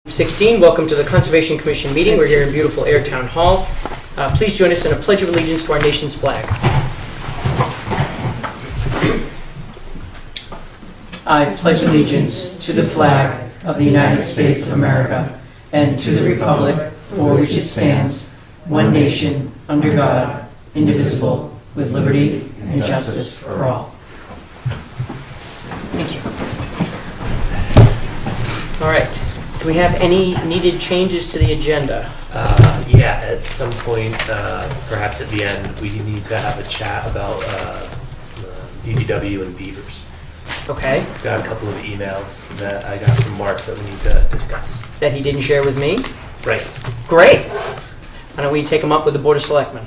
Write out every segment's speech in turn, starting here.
16. Welcome to the Conservation Commission meeting. We're here in beautiful Ayer Town Hall. Please join us in a pledge of allegiance to our nation's flag. I pledge allegiance to the flag of the United States of America and to the republic for which it stands, one nation, under God, indivisible, with liberty and justice for all. Thank you. All right. Do we have any needed changes to the agenda? Yeah, at some point, perhaps at the end, we need to have a chat about DDW and beavers. Okay. Got a couple of emails that I got from Mark that we need to discuss. That he didn't share with me? Right. Great. Why don't we take them up with the Board of Selectmen?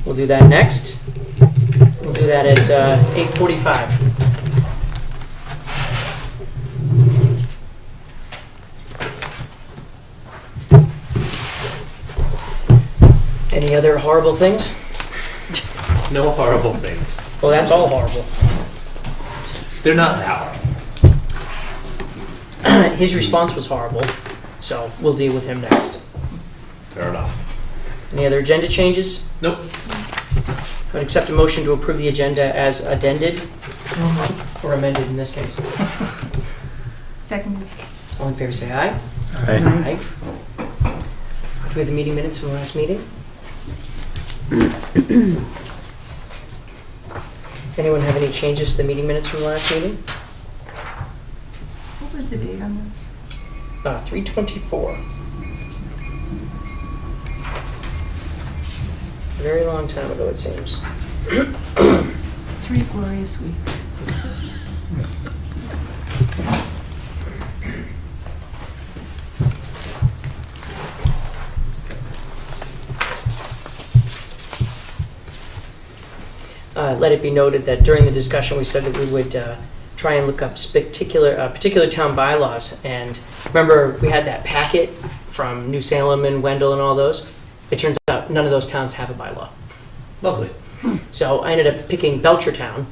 We'll do that next. We'll do that at 8:45. Any other horrible things? No horrible things. Well, that's all horrible. They're not that horrible. His response was horrible, so we'll deal with him next. Fair enough. Any other agenda changes? Nope. I would accept a motion to approve the agenda as addended, or amended in this case. Second. All in favor say aye. Aye. Aye. Do we have the meeting minutes from the last meeting? Anyone have any changes to the meeting minutes from the last meeting? What was the date on those? 3/24. A very long time ago, it seems. 3 glorious weeks. Let it be noted that during the discussion, we said that we would try and look up particular town bylaws. And remember, we had that packet from New Salem and Wendell and all those. It turns out none of those towns have a bylaw. Lovely. So I ended up picking Belchertown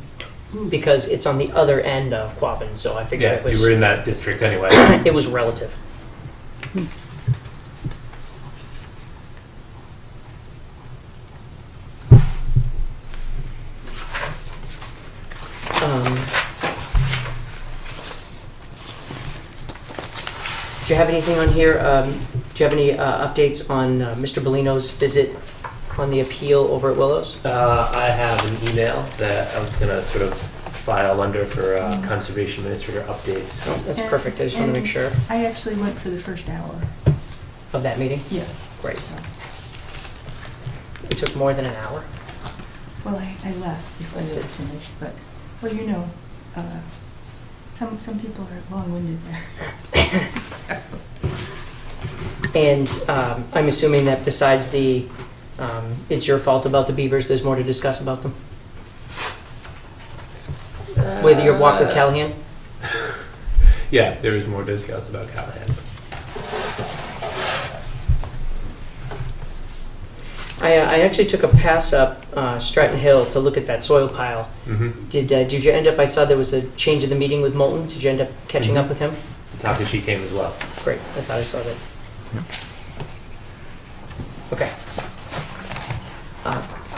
because it's on the other end of Quabbin. So I figured Yeah, it was, you were in that district anyway. it was relative. Do you have anything on here? Do you have any updates on Mr. Bellino's visit on the appeal over at Willows? I have an email that I was going to sort of file under for conservation administrator updates. That's perfect. I just want to make sure I actually went for the first hour. of that meeting. Yeah. Great. So, It took more than an hour. well, I left before they were finished, but, well, you know, some people are long-winded there. So, And I'm assuming that besides the it's your fault about the beavers, there's more to discuss about them? With your walk with Callahan? Yeah, there is more discussed about Callahan. I actually took a pass up Stratton Hill to look at that soil pile. Mm-hmm. Did you end up, I saw there was a change in the meeting with Moulton. Did you end up catching up with him? Takashi came as well. Great, I thought I saw that. Okay.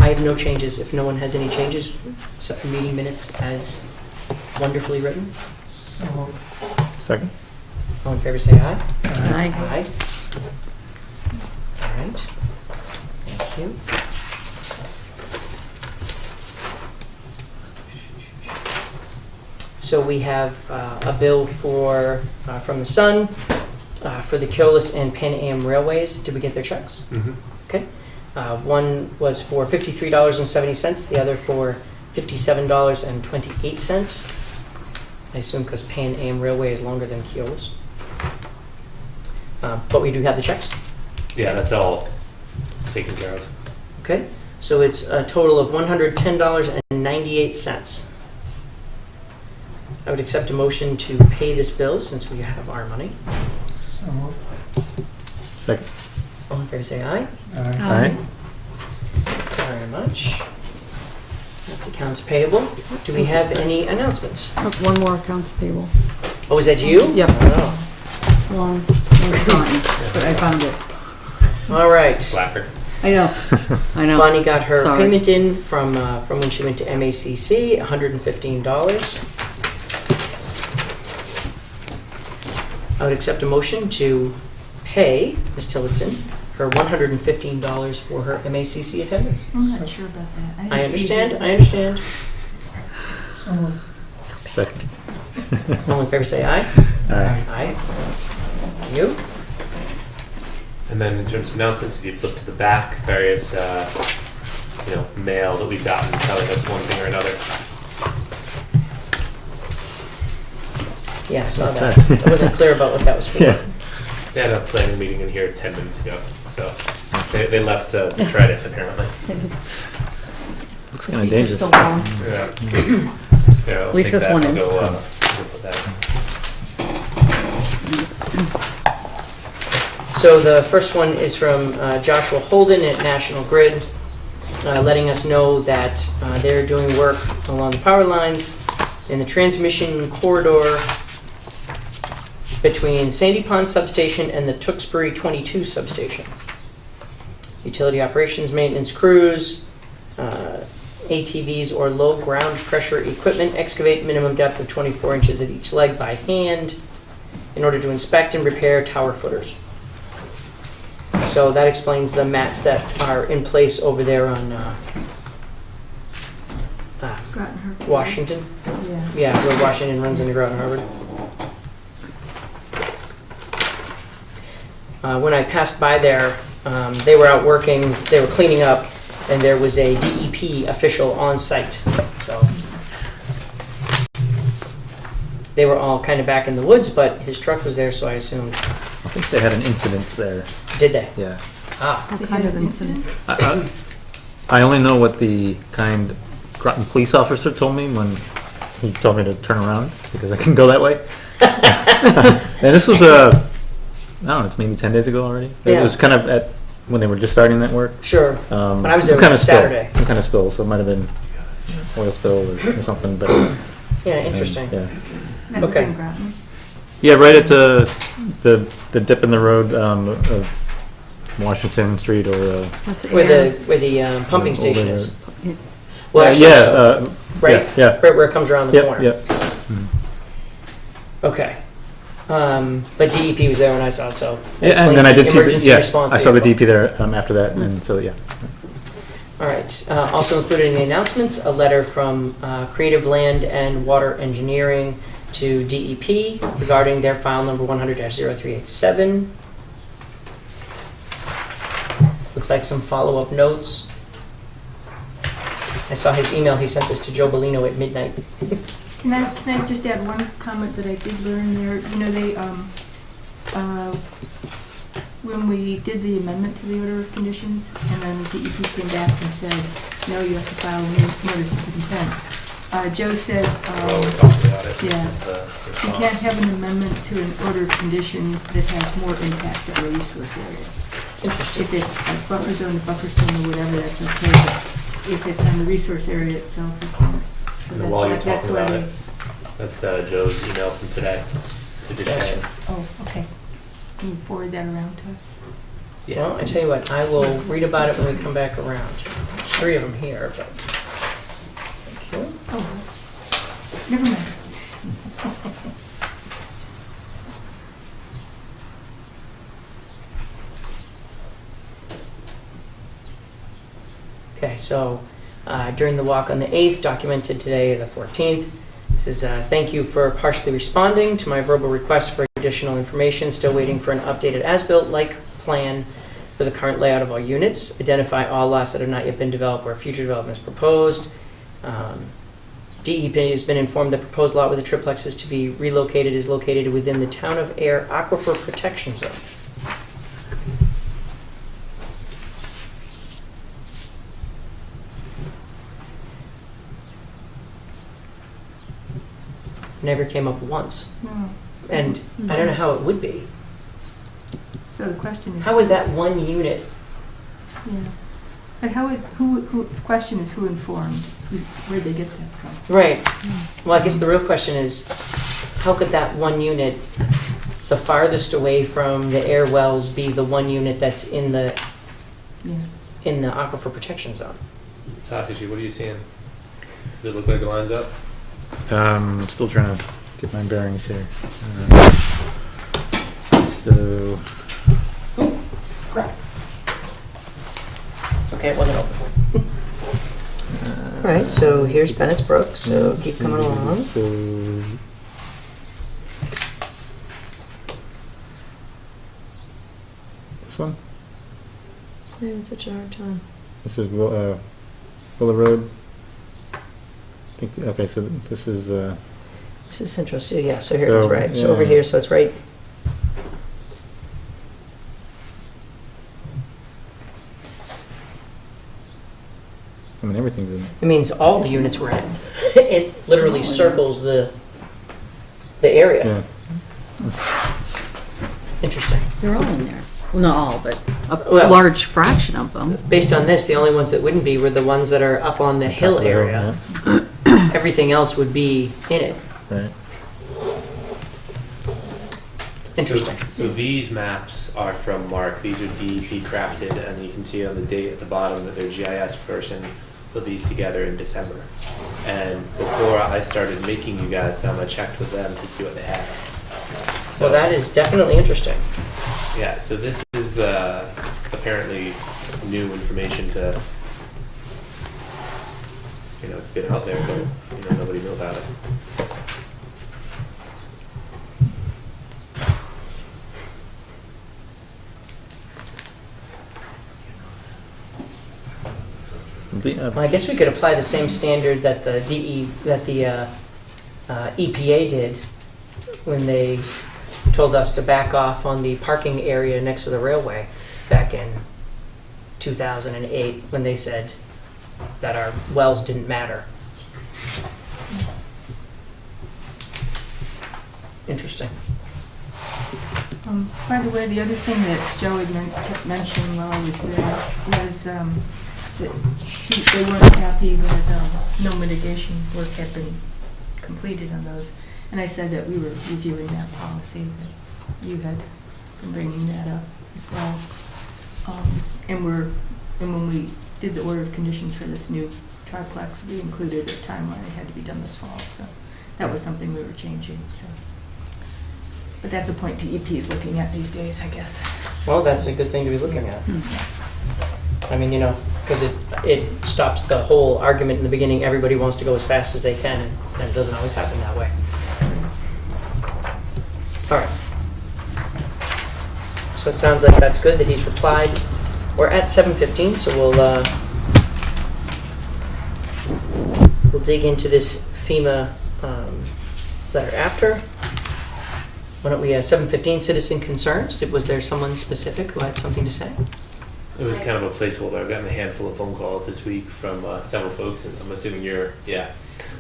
I have no changes. If no one has any changes, accept the meeting minutes as wonderfully written. Second. All in favor say aye. Aye. Aye. All right. Thank you. So we have a bill for from the Sun for the Keolis and Pan Am Railways. Did we get their checks? Mm-hmm. Okay. One was for $53.70, the other for $57.28. I assume because Pan Am Railway is longer than Keolis. But we do have the checks. Yeah, that's all taken care of. Okay. So it's a total of $110.98. I would accept a motion to pay this bill since we have our money. Second. All in favor say aye. Aye. Thank you very much. That's accounts payable. Do we have any announcements? One more accounts payable. Oh, is that you? Yep. Oh. long time, but I found it. All right. Slacker. I know, I know. Bonnie got her Sorry. payment in from when she went to MACC, $115. I would accept a motion to pay Ms. Tillotson her $115 for her MACC attendance. I'm not sure about that. I didn't see understand, that. I understand. Second. All in favor say aye. Aye. Aye. Thank you. And then in terms of announcements, if you flip to the back, various, mail that we've gotten telling us one thing or another. Yeah, I saw What's that. that? I wasn't clear about what that was for. Yeah. They had a planning meeting in here 10 minutes ago, so they left to try this apparently. Looks The kind of seats are dangerous. still warm. Yeah. Yeah, I'll At least take this that one and is. go, we'll put that in. So the first one is from Joshua Holden at National Grid, letting us know that they're doing work along the power lines in the transmission corridor between Sandy Pond Substation and the Tewksbury 22 Substation. Utility operations maintenance crews, ATVs or low ground pressure equipment excavate minimum depth of 24 inches at each leg by hand in order to inspect and repair tower footers. So that explains the mats that are in place over there on Groton Harbour. Washington. Yeah. Yeah, where Washington runs into Groton Harbor. When I passed by there, they were out working, they were cleaning up, and there was a DEP official on site. So they were all kind of back in the woods, but his truck was there, so I assumed. I think they had an incident there. Did they? Yeah. Ah, What kind of incident? I only know what the kind Groton police officer told me when he told me to turn around because I couldn't go that way. And this was I don't know, it's maybe 10 days ago already. It Yeah. was kind of at when they were just starting that work. sure. When I was there, it was Saturday. Some kind of spill, so it might have been oil spill or something. But Yeah, interesting. Yeah. That was Okay. in Groton. Yeah, right at the dip in the road of Washington Street or What's Where Ayer? the pumping Older station road. is. Well, actually, so- right, Yeah. right where it comes around the Yep. corner. Yep. Okay. But DEP was there when I saw it, so. that Yeah, and then I explains did the see. emergency response I saw the vehicle. DP there after that, and so yeah. All right. Also included in the announcements, a letter from Creative Land and Water Engineering to DEP regarding their file number 100-0387. Looks like some follow-up notes. I saw his email. He sent this to Joe Bellino at midnight. Can I just add one comment that I did learn there? You know, they, when we did the amendment to the order of conditions, and then the DEP came back and said, no, you have to file a new notice of intent. Joe said, Well, we talked about it. yeah. This is the you response. can't have an amendment to an order of conditions that has more impact on the resource area. Interesting. If it's like buffer zone to buffer zone or whatever, that's okay, but if it's on the resource area itself, it can't. So And that's while why, you're that's talking why about we. it, that's Joe's email from today. To Gotcha. Deshaun. Oh, okay. Can you forward that around to us? Well, I tell you what, I will read about it when we come back around. There's 3 of them here, but. Thank you. Oh, never mind. Okay, so during the walk on the 8th, documented today, the 14th, it says, thank you for partially responding to my verbal request for additional information. Still waiting for an updated as-built-like plan for the current layout of all units. Identify all lots that have not yet been developed where future development is proposed. DEP has been informed the proposed lot with the triplexes to be relocated is located within the Town of Ayer Aquifer Protection Zone. Never came up once. No. And I don't know how it would be. So the question is. How would that one unit, Yeah. But how would, who, the question is who informed? Where'd they get that from? right, well, I guess the real question is, how could that one unit the farthest away from the air wells be the one unit that's in the aquifer protection zone. Takashi, what are you seeing? Does it look like it lines up? I'm still trying to get my bearings here. So, Okay, it wasn't open. All right, so here's Bennett's Brook, so keep coming along. So, this one? I'm having such a hard time. This is Willow Road. I think, okay, so this is, This is Central Studio, yeah, so here it is, So, right? So over yeah. here, so it's right, I mean, everything's in. it means all the units were in. It literally circles the area. Yeah. Interesting. They're all in there. Well, not all, but a Well- large fraction of them. Based on this, the only ones that wouldn't be were the ones that are up on the hill Top of the hill, area. Everything else would be in it. yeah, Right. Interesting. So these maps are from Mark. These are DEP crafted, and you can see on the date at the bottom that their GIS person put these together in December. And before I started making you guys some, I checked with them to see what they had. So that is definitely interesting. Yeah, so this is apparently new information to, it's been out there, but nobody knew about it. Well, I guess we could apply the same standard that the EPA did when they told us to back off on the parking area next to the railway back in 2008, when they said that our wells didn't matter. Interesting. By the way, the other thing that Joe had kept mentioning while I was there was that they weren't happy that no mitigation work had been completed on those. And I said that we were reviewing that policy, that you had been bringing that up as well. And when we did the order of conditions for this new triplex, we included a timeline. It had to be done this fall, so that was something we were changing. So, but that's a point DEP is looking at these days, I guess. Well, that's a good thing to be looking at. I mean, because it stops the whole argument in the beginning, everybody wants to go as fast as they can, and it doesn't always happen that way. All right. So it sounds like that's good that he's replied. We're at 7:15, so we'll dig into this FEMA letter after. Why don't we, 7:15, citizen concerns? Was there someone specific who had something to say? It was kind of a placeholder. I've gotten a handful of phone calls this week from several folks, and I'm assuming yeah.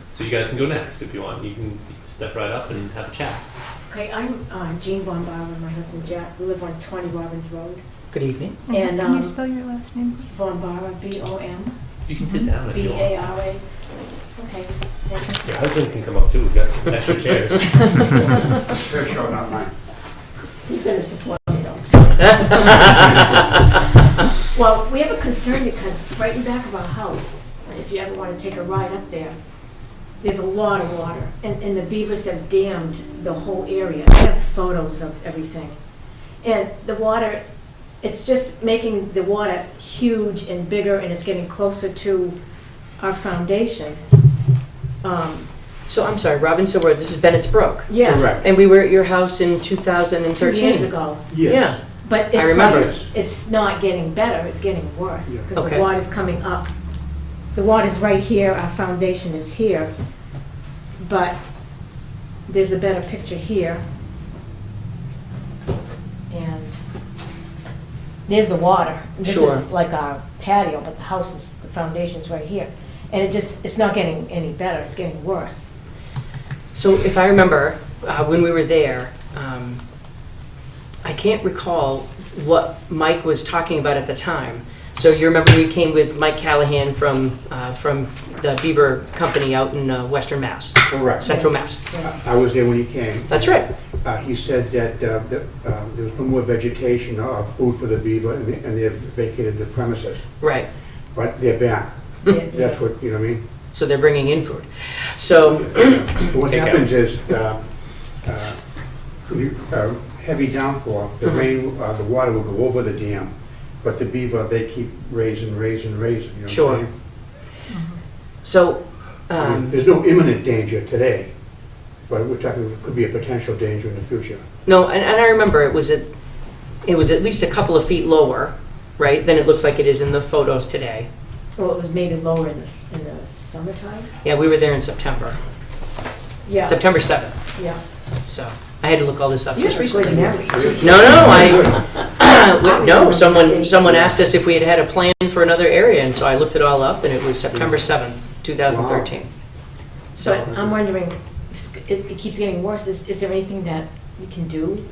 So you guys can go next if you want. You can step right up and have a chat. Okay, I'm Jean Von Bar and my husband Jack. We live on 20 Robbins Road. Good evening. And Can you spell your last name, please? Von Bar, B-O-M, You can sit down if you want. B-A-R-A. Okay. Your husband can come up too. We've got extra chairs. They're showing up mine. He's going to support me though. Well, we have a concern because right in back of our house, if you ever want to take a ride up there, there's a lot of water. And the beavers have dammed the whole area. I have photos of everything. And the water, it's just making the water huge and bigger, and it's getting closer to our foundation. So I'm sorry, Robinson Road, this is Bennett's Brook. Yeah, Correct. And we were at your house in 2 2013. years ago. Yes. Yeah. But I it's remember. like, it's not getting better, it's getting worse, Yeah. because Okay. the water's coming up. The water's right here, our foundation is here, but there's a better picture here. And there's the water. Sure. This is like our patio, but the house is, the foundation's right here. And it's not getting any better, it's getting worse. So if I remember, when we were there, I can't recall what Mike was talking about at the time. So you remember we came with Mike Callahan from the Beaver Company out in Western Mass, Correct. Central Mass. I was there when he came. That's right. He said that there was no more vegetation or food for the beaver, and they have vacated the premises. Right. But they're back. That's what, you know what I mean? So they're bringing in food. So, What Take happens is, heavy downpour, the Mhm. rain, the water will go over the dam, but the beaver, they keep raising, you know what I'm Sure. saying? so, I mean, there's no imminent danger today, but we're talking, it could be a potential danger in the future. no, and I remember it was at least a couple of feet lower, right, than it looks like it is in the photos today. Well, it was maybe lower in the summertime? Yeah, we were there in September, Yeah, September 7th. yeah. So I had to look all this up You just have a good recently. memory. No, someone asked us if we had had a plan for another area, and so I looked it all up, and it was September 7th, 2013. But So, I'm wondering, it keeps getting worse. Is there anything that we can do?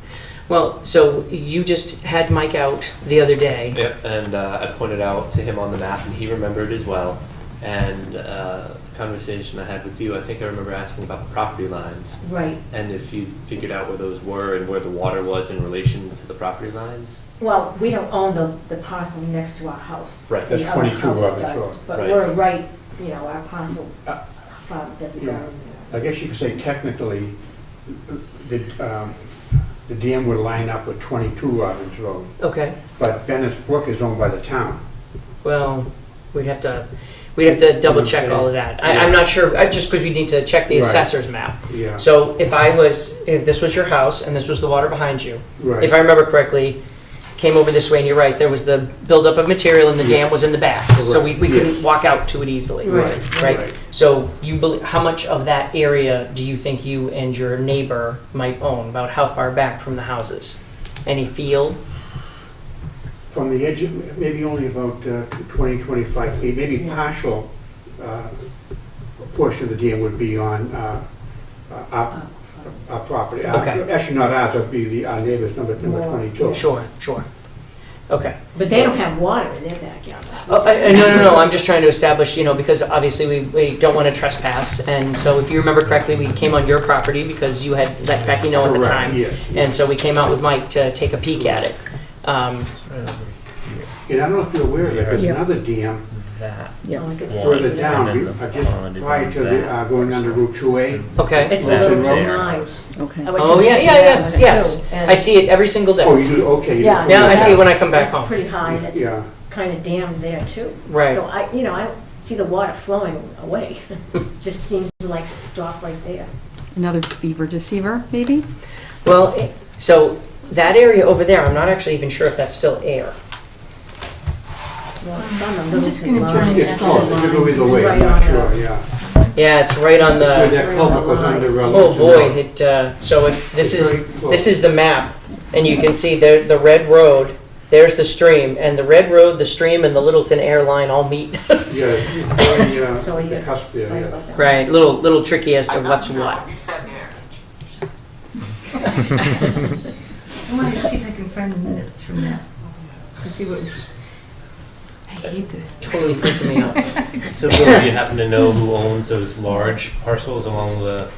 well, so you just had Mike out the other day. Yep, and I pointed out to him on the map, and he remembered as well. And the conversation I had with you, I think I remember asking about the property lines, Right. and if you figured out where those were and where the water was in relation to the property lines. Well, we don't own the parcel next to our house. Right. That's The other 22 house Robbins does, Road. But Right. we're right, our parcel Uh, doesn't yeah. go in there. I guess you could say technically, the dam would line up with 22 Robbins Road, Okay, but Bennett's Brook is owned by the town. well, we'd have to double check all of that. I'm Yeah. not sure, just because we need to check the Right. assessor's map. Yeah, So if this was your house and this was the water behind you, right. if I remember correctly, came over this way and you're right, there was the buildup of material and the dam was in the back. So we Correct. couldn't walk out to it easily. Right, Right. So how much of that area do you think you and your neighbor might own? About how far back from the houses? Any field? From the edge, maybe only about 20, 25 feet, maybe Yeah. partial portion of the dam would be on our property. Okay. Actually, not ours, it'd be our neighbor's number More. 22. Sure. Okay. But they don't have water in their backyard. Oh, no, I'm just trying to establish, because obviously we don't want to trespass. And so if you remember correctly, we came on your property because you had let Becky know at the Correct, time. yes. And so we came out with Mike to take a peek at it. And I don't know if you're aware of it, there's Yeah. another dam That. Yeah. Oh, I could- further And down, then the just pond is prior on to the, that. going under Route 2A. Okay. It's That's the in little Rome. knives. Okay. I went Oh, to yeah, mention yeah, that yes, on it, yes. too, and- I see it every single Oh, day. you do, okay. you Yeah, do- Yeah, I see it when I that's- come back home. It's pretty high, and it's Yeah, kind of dammed there too. Right. So I don't see the water flowing away. Just seems to like stop right there. Another beaver deceiver, maybe? Well, so that area over there, I'm not actually even sure if that's still Ayer. Well, it's on the I'm just Littleton gonna line. join it's close, it could go either way, Right I'm on not sure, yeah. Yeah, it's right on Where the, that culvert goes under. oh Littleton boy, Road. so this It's is, very close. this is the map. And you can see the red road, there's the stream, and the red road, the stream, and the Littleton Air line all meet. Yeah, it's very, So you the get cusp there, right yeah. about that. Right, little tricky as to what's what. I wanted to see if I can find the minutes from that, to see what, I hate this. Totally freaking me out. So Bill, do you happen to know who owns those large parcels along the?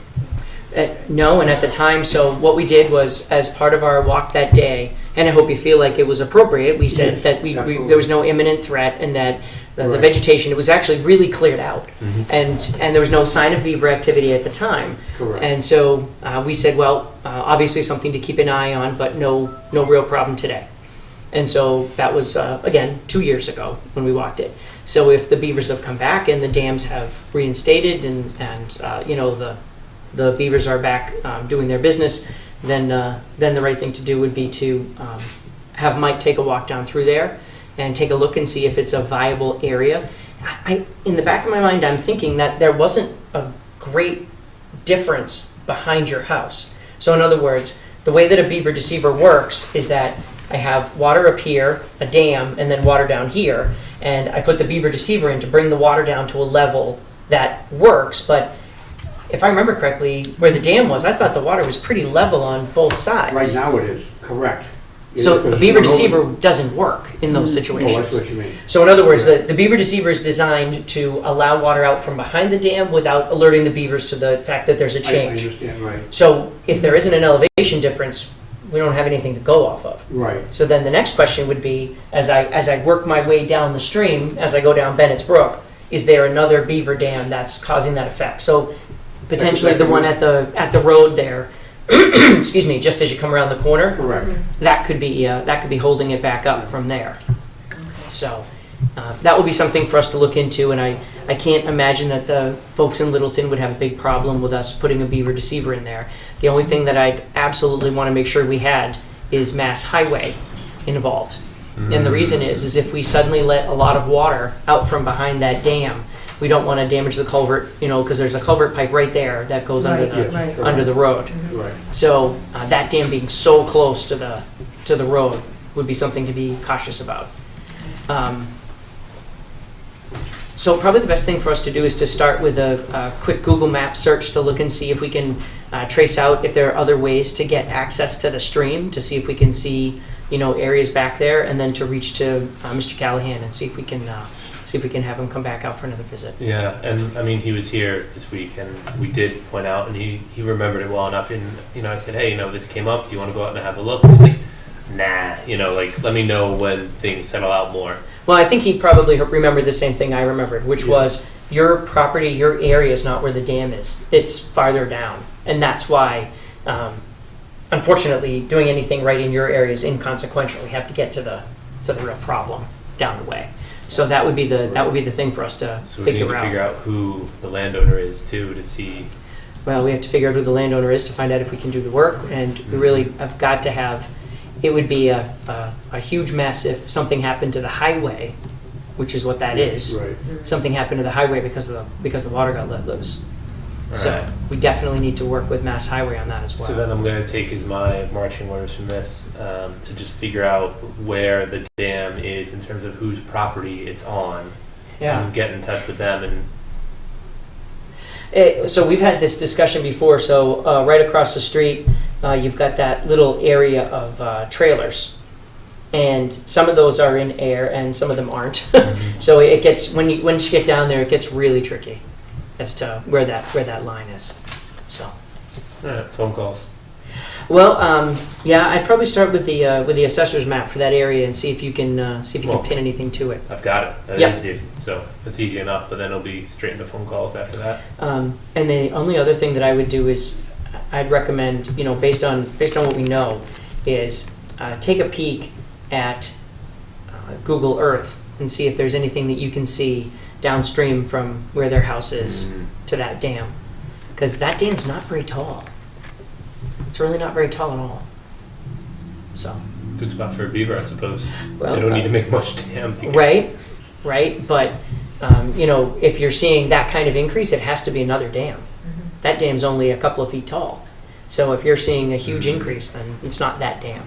No, and at the time, so what we did was, as part of our walk that day, and I hope you feel like it was appropriate, we said Yes, that absolutely. there was no imminent threat and that the Right. vegetation, it was actually really cleared out. Mhm. And there was no sign of beaver activity at the time. Correct. And so we said, well, obviously something to keep an eye on, but no real problem today. And so that was, again, 2 years ago when we walked it. So if the beavers have come back and the dams have reinstated and the beavers are back doing their business, then the right thing to do would be to have Mike take a walk down through there and take a look and see if it's a viable area. In the back of my mind, I'm thinking that there wasn't a great difference behind your house. So in other words, the way that a beaver deceiver works is that I have water up here, a dam, and then water down here, and I put the beaver deceiver in to bring the water down to a level that works, but if I remember correctly, where the dam was, I thought the water was pretty level on both sides. Right now it is, correct. So Because a beaver you know- deceiver doesn't work in those Oh, that's situations. what you mean. So in other words, Yeah. the beaver deceiver is designed to allow water out from behind the dam without alerting the beavers to the fact that there's a I change. understand, right, So if there isn't an elevation difference, we don't have anything to go off of. right. So then the next question would be, as I work my way down the stream, as I go down Bennett's Brook, is there another beaver dam that's causing that effect? So potentially the one at the road there, excuse me, just as you come around the corner, Correct. that could be holding it back up from there. So that will be something for us to look into, and I can't imagine that the folks in Littleton would have a big problem with us putting a beaver deceiver in there. The only thing that I'd absolutely want to make sure we had is Mass Highway involved. And the reason is if we suddenly let a lot of water out from behind that dam, we don't want to damage the culvert, because there's a culvert pipe right there that goes under Right, the Yes, right. correct. under the road. Right. So that dam being so close to the road would be something to be cautious about. So probably the best thing for us to do is to start with a quick Google Map search to look and see if we can trace out if there are other ways to get access to the stream, to see if we can see areas back there, and then to reach to Mr. Callahan and see if we can have him come back out for another visit. Yeah, and I mean, he was here this week, and we did point out, and he remembered it well enough. And I said, hey, this came up. Do you want to go out and have a look? He was like, nah. Let me know when things settle out more. Well, I think he probably remembered the same thing I remembered, which was your property, your area is not where the dam is. It's farther down, and that's why. Unfortunately, doing anything right in your area is inconsequential. We have to get to the real problem down the way. So that would be the thing for us to So we need figure to out. figure out who the landowner is too, to see. Well, we have to figure out who the landowner is to find out if we can do the work, and we really have got to have. It would be a huge mess if something happened to the highway, which is what that is. Right. Something happened to the highway because the water got let loose. So Alright. we definitely need to work with Mass Highway on that as well. So then I'm going to take as my marching orders from this to just figure out where the dam is in terms of whose property it's on, Yeah. and get in touch with them. And So we've had this discussion before. So right across the street, you've got that little area of trailers, and some of those are in Ayer, and some of them aren't. So it gets once you get down there, it gets really tricky as to where that line is. So. phone calls. Well, yeah, I'd probably start with the assessor's map for that area and see if you can Well, pin anything to it. I've got it. That Yep. is easy. So it's easy enough, but then it'll be straight into phone calls after that. And the only other thing that I would do is, I'd recommend, based on what we know, is take a peek at Google Earth and see if there's anything that you can see downstream from where their house is to that dam, because that dam's not very tall. It's really not very tall at all. So. Good spot for a beaver, I suppose. Well, They don't need to make much dam. They can- Right, but, if you're seeing that kind of increase, it has to be another dam. That dam's only a couple of feet tall. So if you're seeing a huge increase, then it's not that dam.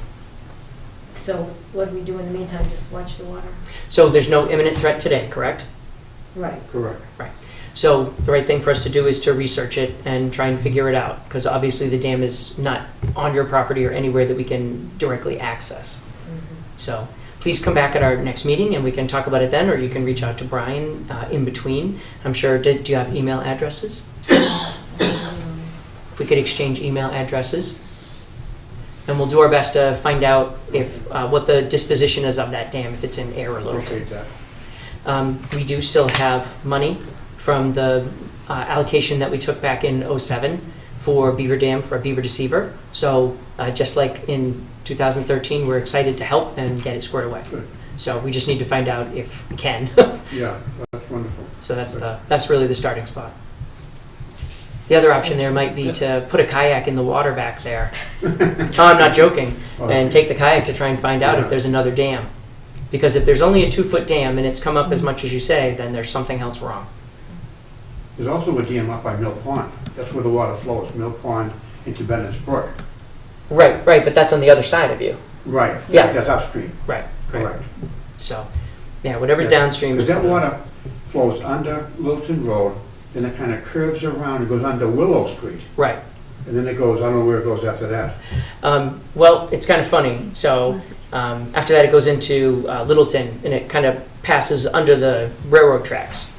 So what do we do in the meantime? Just watch the water? So there's no imminent threat today, correct? Right. Correct. So the right thing for us to do is to research it and try and figure it out, because obviously the dam is not on your property or anywhere that we can directly access. So please come back at our next meeting and we can talk about it then, or you can reach out to Brian in between. I'm sure, do you have email addresses? If we could exchange email addresses. And we'll do our best to find out if what the disposition is of that dam, if it's in Ayer or Littleton. Appreciate that. We do still have money from the allocation that we took back in '07 for Beaver Dam, for a beaver deceiver. So just like in 2013, we're excited to help and get it squared away. Good. So we just need to find out if we can. Yeah, that's wonderful. So that's really the starting spot. The other option there might be to put a kayak in the water back there. Oh, I'm not joking. And take the kayak to try and find out if there's another dam. Because if there's only a 2-foot dam and it's come up as much as you say, then there's something else wrong. There's also a dam up by Mill Pond. That's where the water flows, Mill Pond into Bennett's Brook. Right, but that's on the other side of you. Right. Yeah. That's upstream. Right. Correct. So, yeah, whatever's Yeah. downstream is. Because that water flows under Littleton Road, then it kind of curves around and goes under Willow Street. Right. And then it goes, I don't know where it goes after that. Well, it's kind of funny. So After that, it goes into Littleton, and it kind of passes under the railroad tracks.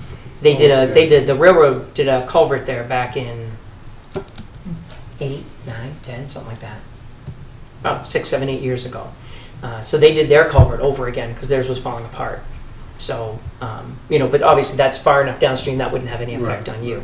The railroad did a culvert there back in 8, 9, 10, something like that. About 6, 7, 8 years ago. So they did their culvert over again because theirs was falling apart. So, but obviously that's far enough downstream that wouldn't have any effect on you.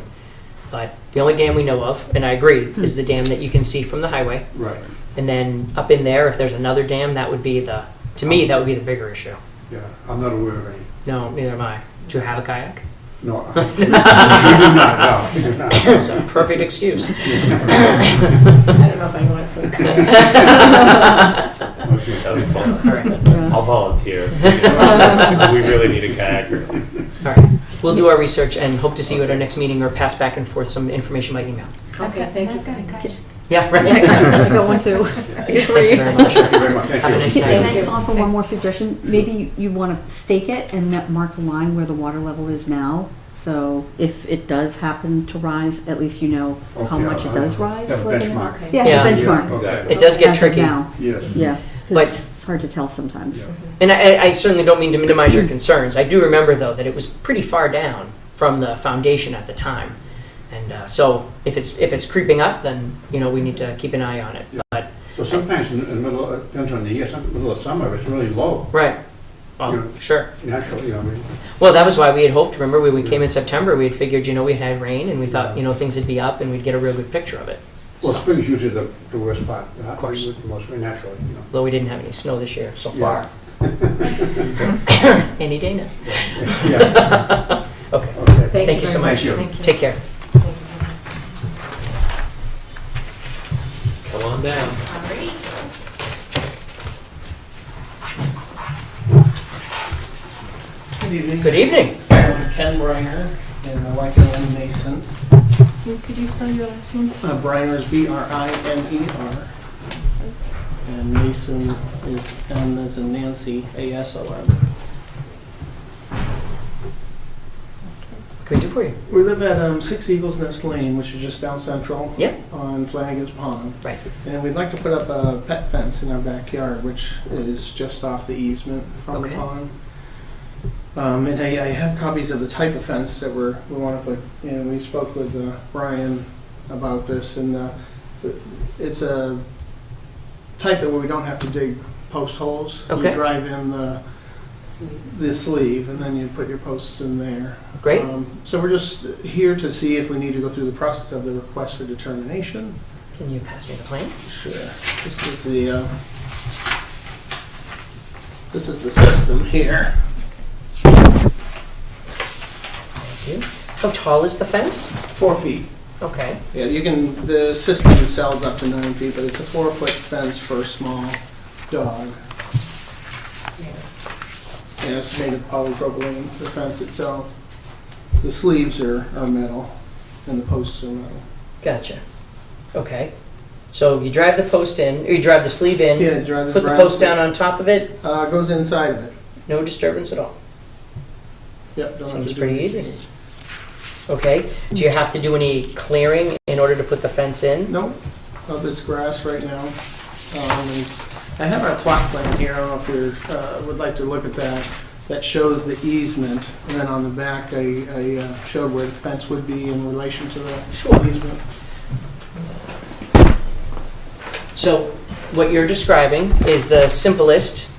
But the only dam we know of, and I agree, is the dam that you can see from the highway. Right, And then up in there, if there's another dam, that would be to me, that would be the bigger issue. yeah, I'm not aware of any. No, neither am I. Do you have a kayak? No, we do not, no, we do not. It's a perfect excuse. I don't know if I want to put Okay. That would be fun. All right. I'll volunteer. We really need a kayaker. All right. We'll do our research and hope to see you at our next meeting or pass back and forth some information by email. Okay, thank you. Yeah, right. I got one too. I got Thank you three. very much. Thank you very much, thank Have a you. nice Can night. I just offer one more suggestion? Maybe you want to stake it and mark the line where the water level is now. So if it does happen to rise, at least you know how Okay, much it does rise. Have a like, benchmark. Yeah, Yeah. benchmark. Okay. It does get As of tricky. now. Yes. Yeah, But- 'cause it's hard to tell sometimes. Yeah. And I certainly don't mean to minimize your concerns. I do remember, though, that it was pretty far down from the foundation at the time. And so if it's creeping up, then, we need to keep an eye on it. Yeah. But, So sometimes in the middle, depends on the year, middle of summer, it's really low, right. Well, Yeah. sure. naturally, I mean. Well, that was why we had hoped. Remember, when we came in September, we had figured, we had rain, and we thought, things would be up, and we'd get a real good picture of it. Well, So, spring's usually the worst part. Of course. Most naturally, though we didn't have any snow this year so Yeah. far. Any day now. Yeah, Okay. okay. Thank you so very much. you. Thank you. Take care. Come on down. All right. Good evening. Good evening. I'm Ken Briner and my wife Ann Mason. Could you spell your last name? Briner is Briner. And Mason is N as in Nancy, ASON. What can we do for you? We live at 6 Eagles Nest Lane, which is just down central Yep. on Flanagan's Pond. Right. And we'd like to put up a pet fence in our backyard, which is just off the easement from Okay. the pond. And I have copies of the type of fence that we want to put in. We spoke with Brian about this, and it's a type that where we don't have to dig post holes. Okay. You drive in the sleeve, and then you put your posts in there. Great. So we're just here to see if we need to go through the process of the request for determination. Can you pass me the plan? Sure. This is the system here. Thank you. How tall is the fence? 4 feet. Okay. Yeah, the system sells up to 9 feet, but it's a 4-foot fence for a small dog. And it's made of polypropylene, the fence itself. The sleeves are metal, and the posts are metal. Gotcha. Okay. So you drive the post in, or you drive the sleeve in, Yeah, drive put the post down on top of it, Goes inside of it. no disturbance at all. Yep. don't have Seems to do pretty anything. easy. Okay. Do you have to do any clearing in order to put the fence in? Nope, it's grass right now. I have our plot plan here, I don't know if you would like to look at that. That shows the easement, and then on the back, I showed where the fence would be in relation to the easement. So what you're describing is the simplest,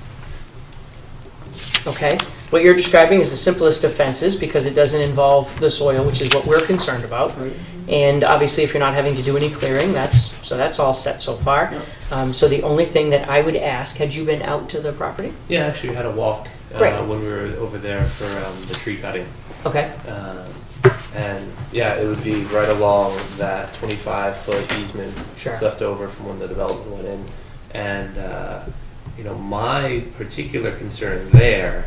okay? What you're describing is the simplest of fences because it doesn't involve the soil, which is what we're concerned about. Right. And obviously, if you're not having to do any clearing, that's all set so far. Yep. So the only thing that I would ask, had you been out to the property? Yeah, actually, we had a walk Great. when we were over there for the tree cutting. Okay. And yeah, it would be right along that 25-foot easement Sure. that's left over from when the development went in. And, my particular concern there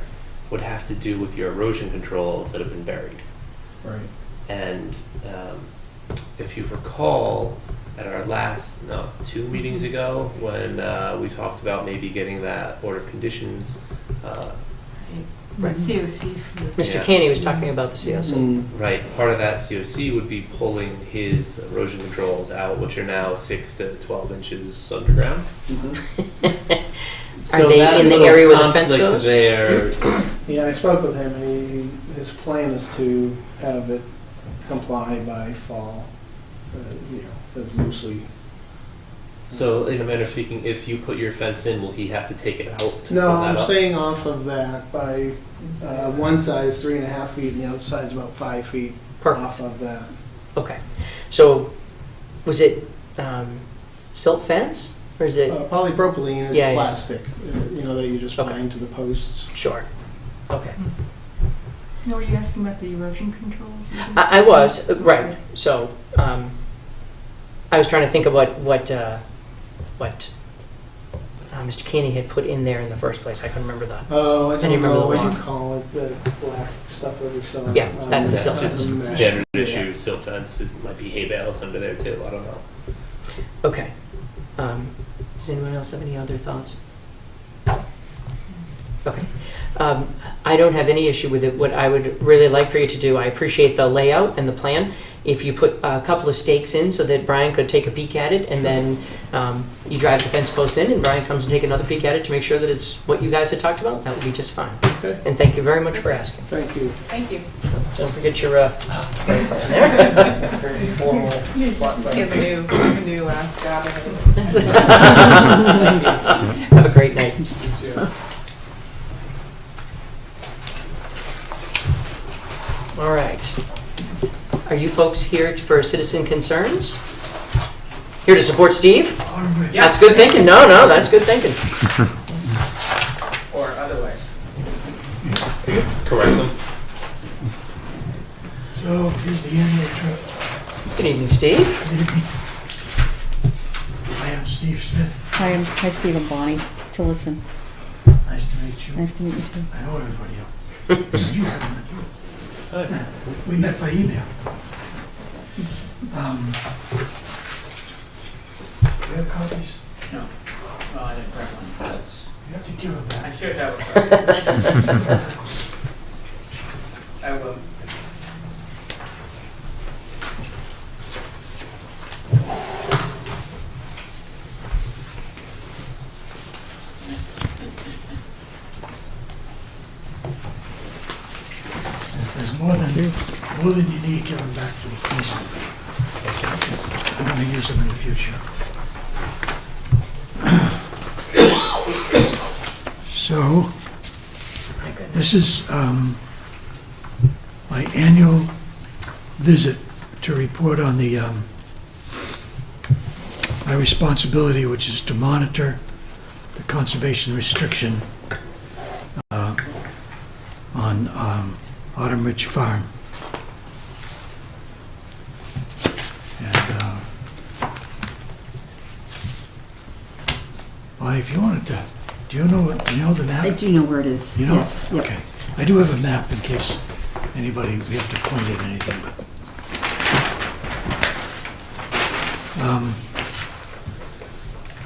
would have to do with your erosion controls that have been buried. Right. And if you recall, at our last, 2 meetings ago, when we talked about maybe getting that order of conditions, Right. COC. Mr. Yeah. Canny was talking about the COC. right, part of that COC would be pulling his erosion controls out, which are now 6 to 12 inches underground. Mhm. So they that in the little area where the fence conflict goes? There, Yeah, I spoke with him, and his plan is to have it comply by fall, but mostly. so in a manner of speaking, if you put your fence in, will he have to take it out to No, pull that I'm up? staying off of that by, one side is 3.5 feet, and the other side's about 5 feet Perfect. off of that. Okay. So was it silt fence or is it? Polypropylene is Yeah, yeah. plastic, that you just Okay. bind to the posts. Sure. Okay. No, were you asking about the erosion controls? I was, right. So I was trying to think of what Mr. Keeney had put in there in the first place. I couldn't remember that. Oh, I And you don't remember know the what you lawn? call it, the black stuff over so. Yeah, that's the silt Just fence. standard Yeah. issue silt fence. It might be hay bales under there too. I don't know. Okay. Does anyone else have any other thoughts? Okay. I don't have any issue with it. What I would really like for you to do, I appreciate the layout and the plan. If you put a couple of stakes in so that Brian could take a peek at it, and then you drive the fence posts in, and Brian comes and take another peek at it to make sure that it's what you guys had talked about, that would be just fine. Okay, And thank you very much for asking. thank you. Thank you. Don't forget your very formal. He's a new job. Have a great night. All right. Are you folks here for citizen concerns? Here to support Steve? That's good thinking. No, that's good thinking. Or otherwise. Correct them. So here's the annual trip. Good evening, Steve. I am Steve Smith. Hi, Steve and Bonnie Tillotson. Nice to meet you. Nice to meet you too. I know everybody else. You haven't met you. We met by email. Do you have copies? No. Well, I didn't print one. That's, You have to give them I back. should have a I will. If there's more than you need, give them back to me, please. I'm gonna use them in the future. So, this is my annual visit to report on my responsibility, which is to monitor the conservation restriction on Autumn Ridge Farm. And, Bonnie, if you wanted to, do you know the map? I do know where it is. You know? Yes. Yep. Okay. I do have a map in case anybody, we have to point at anything, but.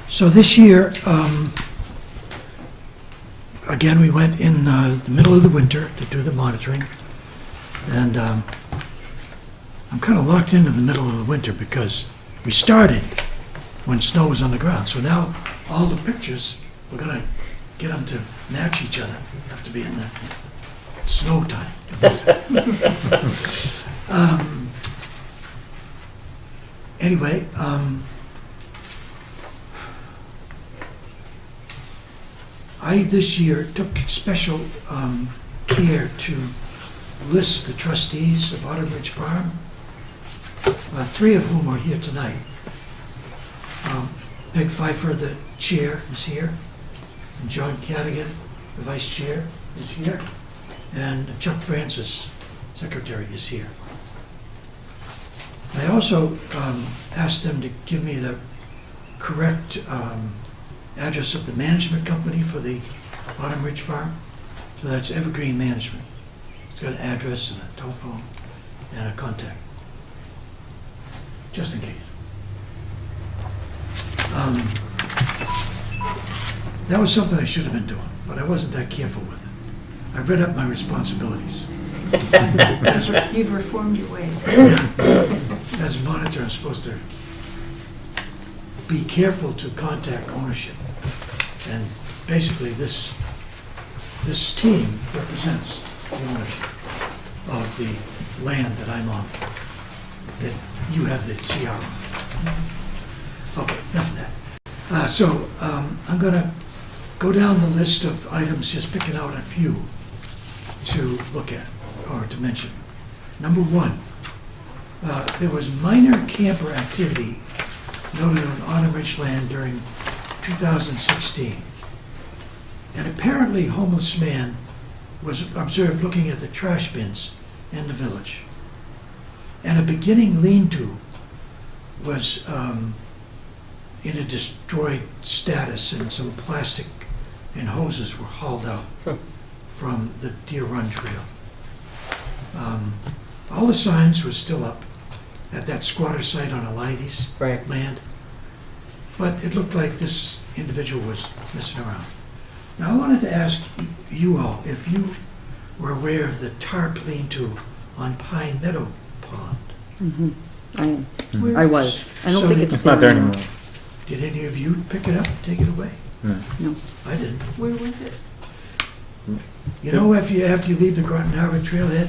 So this year, again, we went in the middle of the winter to do the monitoring. And I'm kind of locked into the middle of the winter because we started when snow was on the ground. So now all the pictures, we're going to get them to match each other. Have to be in the snow time. Anyway, I this year took special care to list the trustees of Autumn Ridge Farm, 3 of whom are here tonight. Peg Pfeiffer, the chair, is here, and John Cadigan, the vice chair, is here, and Chuck Francis, secretary, is here. I also asked them to give me the correct address of the management company for the Autumn Ridge Farm. So that's Evergreen Management. It's got an address and a telephone and a contact, just in case. That was something I should have been doing, but I wasn't that careful with it. I read up my responsibilities. You've reformed your ways. As a monitor, I'm supposed to be careful to contact ownership and basically this team represents the ownership of the land that I'm on, that you have the CR on. Okay, enough of that. I'm gonna go down the list of items, just picking out a few to look at or to mention. Number one, there was minor camper activity noted on Autumn Ridge land during 2016. An apparently homeless man was observed looking at the trash bins in the village. And a beginning lean-to was in a destroyed status, and some plastic and hoses were hauled out from the Deer Run Trail. All the signs were still up at that squatter site on Alides Right. land, but it looked like this individual was messing around. Now, I wanted to ask you all if you were aware of the tarp lean-to on Pine Meadow Pond. Mhm. I am. Where's- I was. I don't So think it's it's not there anymore. Did any of you pick it up, take it away? No. No. I didn't. Where was it? You know, after you leave the Groton Harbor trailhead,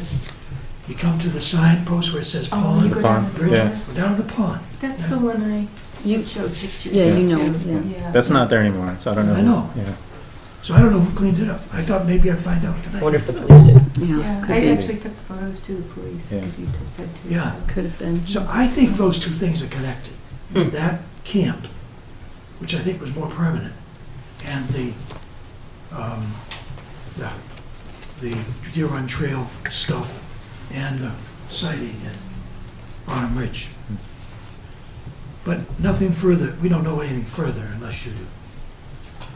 you come to the signpost where it says Oh, pond, you go down pond, the bridge, yeah. go down to the pond. That's the one I You, showed pictures yeah, of, you know, too. yeah. That's not there anymore, so I don't know. I know. Yeah. So I don't know who cleaned it up. I thought maybe I'd find out I tonight. wonder if the police did. Yeah, Yeah, could I be. actually took the photos to the police, Yeah. because you said to. Yeah. so. Could have been. So I think those two things are connected. Hmm. That camp, which I think was more permanent, and the Deer Run Trail stuff and the sighting at Autumn Ridge. But nothing further, we don't know anything further unless you do.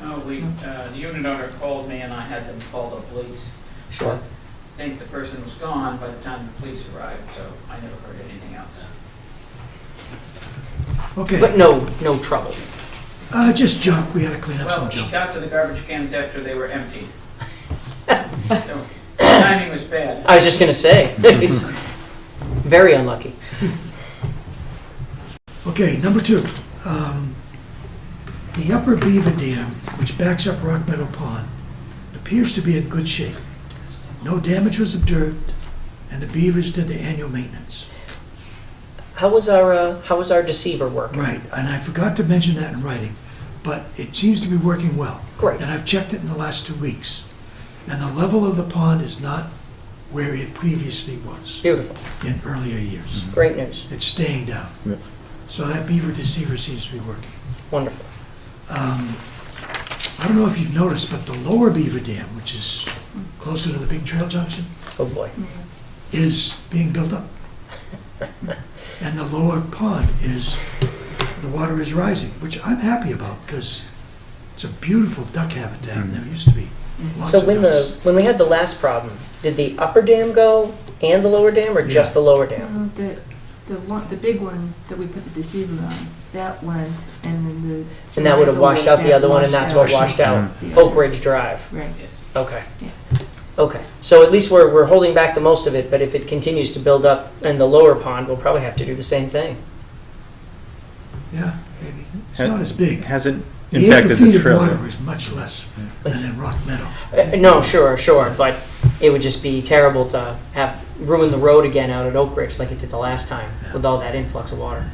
Oh, the unit owner called me and I had them call the police. Sure. I think the person was gone by the time the police arrived, so I never heard anything else. Okay, But no trouble. just junk, we had to clean up Well, some he junk. got to the garbage cans after they were emptied. So, timing was bad. I was just gonna say, he's very unlucky. Okay, number two, the Upper Beaver Dam, which backs up Rock Meadow Pond, appears to be in good shape. No damage was observed, and the beavers did the annual maintenance. How was our deceiver working? Right, and I forgot to mention that in writing, but it seems to be working well. Great. And I've checked it in the last 2 weeks, and the level of the pond is not where it previously was Beautiful. in earlier years. Great news. It's staying down. Yep. So that beaver deceiver seems to be working. Wonderful. I don't know if you've noticed, but the lower Beaver Dam, which is closer to the big trail junction, Oh, boy. is being built up. And the lower pond the water is rising, which I'm happy about because it's a beautiful duck habitat and there used to be lots So of when ducks. when we had the last problem, did the upper dam go and the lower dam, or just Yeah. the lower dam? The big one that we put the deceiver on, that went, and then the. And that would have washed out the other one, and that's what washed out Yeah. Oak Ridge Drive. Right. Okay. Yeah. Okay. So at least we're holding back the most of it, but if it continues to build up in the lower pond, we'll probably have to do the same thing. Yeah, maybe. It's not as big. Hasn't The impacted acre feet the of trail. water is much less than in Rock Meadow. No, sure, but it would just be terrible to have ruin the road again out at Oak Ridge like it did the last time with all that influx of water.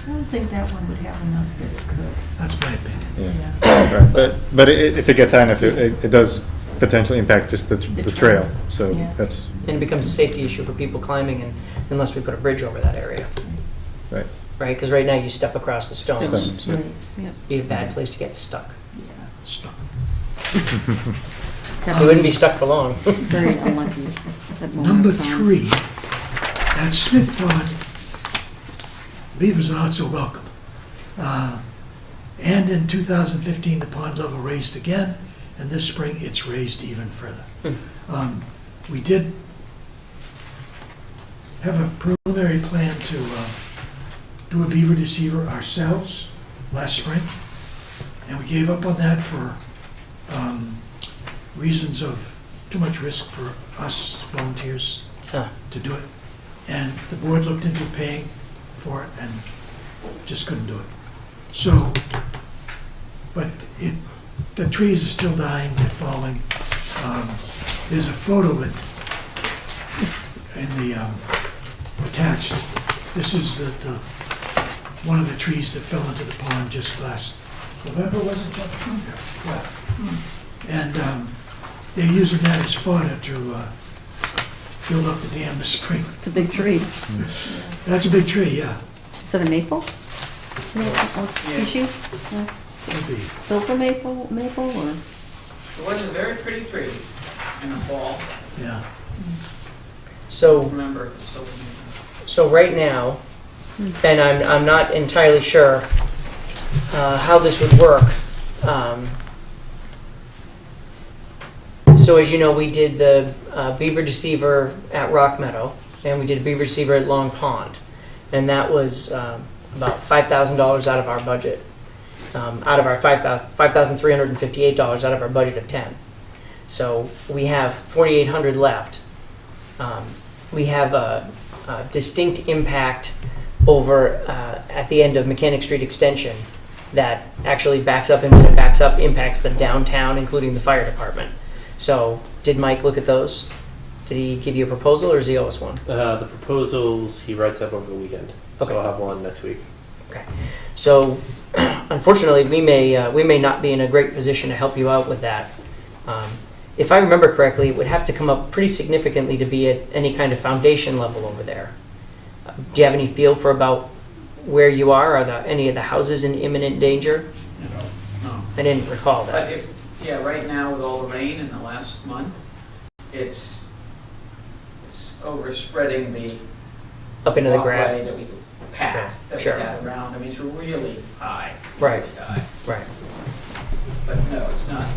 I don't think that one would have enough that it could. That's my opinion. Yeah. Right. But if it gets high enough, it does potentially impact just the trail. trail. So Yeah. that's And it becomes a safety issue for people climbing, and unless we put a bridge over that area, right. right? Because right now you step across the stones. Stones. Right, yeah, Be a bad place to get stuck. yeah. Stuck. You wouldn't be stuck for long. Very unlucky. That moment Number of time. 3, at Smith Pond, beavers are not so welcome. And in 2015, the pond level raised again, and this spring it's raised even further. We did have a preliminary plan to do a beaver deceiver ourselves last spring, and we gave up on that for reasons of too much risk for us volunteers Huh. to do it. And the board looked into paying for it and just couldn't do it. So, but the trees are still dying, they're falling. There's a photo in the attached. This is the one of the trees that fell into the pond just last November, was it? Yeah. And they're using that as fodder to build up the dam this spring. It's a big tree. That's a big tree, yeah. Is it a maple? Maple species? Maybe. Silver maple, or? It was a very pretty tree in the fall. Yeah. I So, don't remember if it's so. so right now, and I'm not entirely sure how this would work. So as you know, we did the beaver deceiver at Rock Meadow, and we did a beaver deceiver at Long Pond, and that was about $5,000 out of our budget, out of our $5,358 out of our budget of 10. So we have 4,800 left. We have a distinct impact over at the end of Mechanic Street Extension that actually backs up, and when it backs up, impacts the downtown, including the fire department. So did Mike look at those? Did he give you a proposal, or does he owe us one? The proposals he writes up over the weekend, Okay. so I'll have one next week. Okay. So unfortunately, we may not be in a great position to help you out with that. If I remember correctly, it would have to come up pretty significantly to be at any kind of foundation level over there. Do you have any feel for about where you are? Are any of the houses in imminent danger? No. I didn't recall But that. yeah, right now with all the rain in the last month, it's overspreading the Up into the walkway grab. that we path that Sure. we had around. I mean, it's really high. Right. Really high. Right. But no, it's not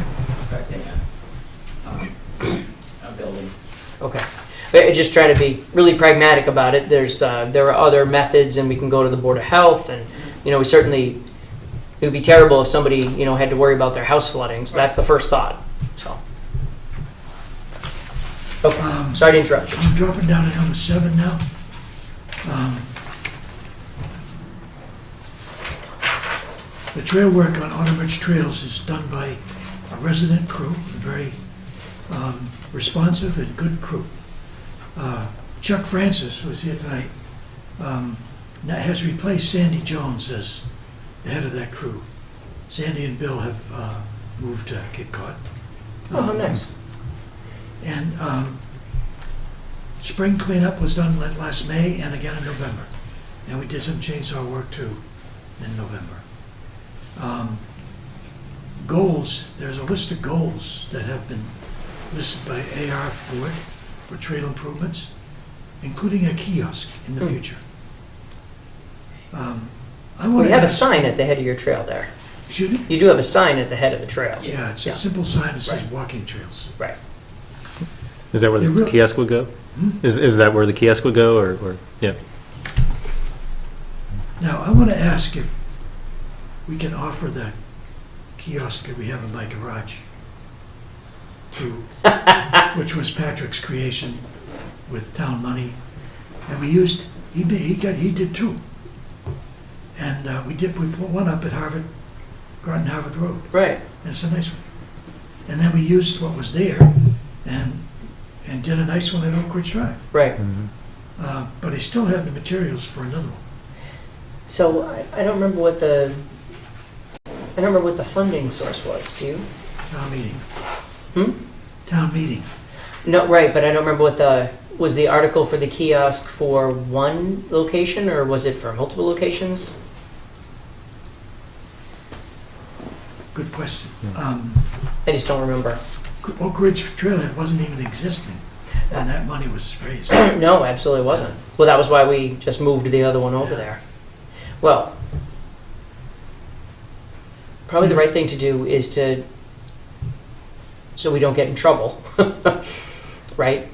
affecting a building. Okay. I just try to be really pragmatic about it. There are other methods, and we can go to the Board of Health, and we certainly, it would be terrible if somebody had to worry about their house flooding. So that's the first thought. So. Okay. Sorry to interrupt you. I'm dropping down to number 7 now. The trail work on Autumn Ridge Trails is done by a resident crew, a very responsive and good crew. Chuck Francis, who was here tonight, has replaced Sandy Jones as the head of that crew. Sandy and Bill have moved to Cape Cod. Oh, how nice. And spring cleanup was done last May and again in November. And we did some chainsaw work too in November. Goals, there's a list of goals that have been listed by Ayer board for trail improvements, including a kiosk in the future. I Well, want you to have a ask, sign at the head of your trail there. excuse me? You do have a sign at the head of the trail. Yeah, it's a Yeah. simple sign that says Right. walking trails. Right. Is that where They the really- kiosk would go? Hmm? Is that where the kiosk would go, or yeah? Now, I want to ask if we can offer the kiosk that we have in my garage, which was Patrick's creation with town money, and we used, he did 2. And we put one up at Groton Harvard Road, Right. and it's a nice one. And then we used what was there and did a nice one at Oak Ridge Drive. Right. But I still have the materials for another one. So I don't remember what the funding source was. Do you? Town meeting. Hmm? Town meeting. No, right, but I don't remember what was the article for the kiosk for one location, or was it for multiple locations? Good question. I just don't remember. Oak Ridge Trailhead wasn't even existing when that money was raised. No, absolutely wasn't. Well, that was why we just moved the other one over there. Well, probably the right thing to do is so we don't get in trouble, right?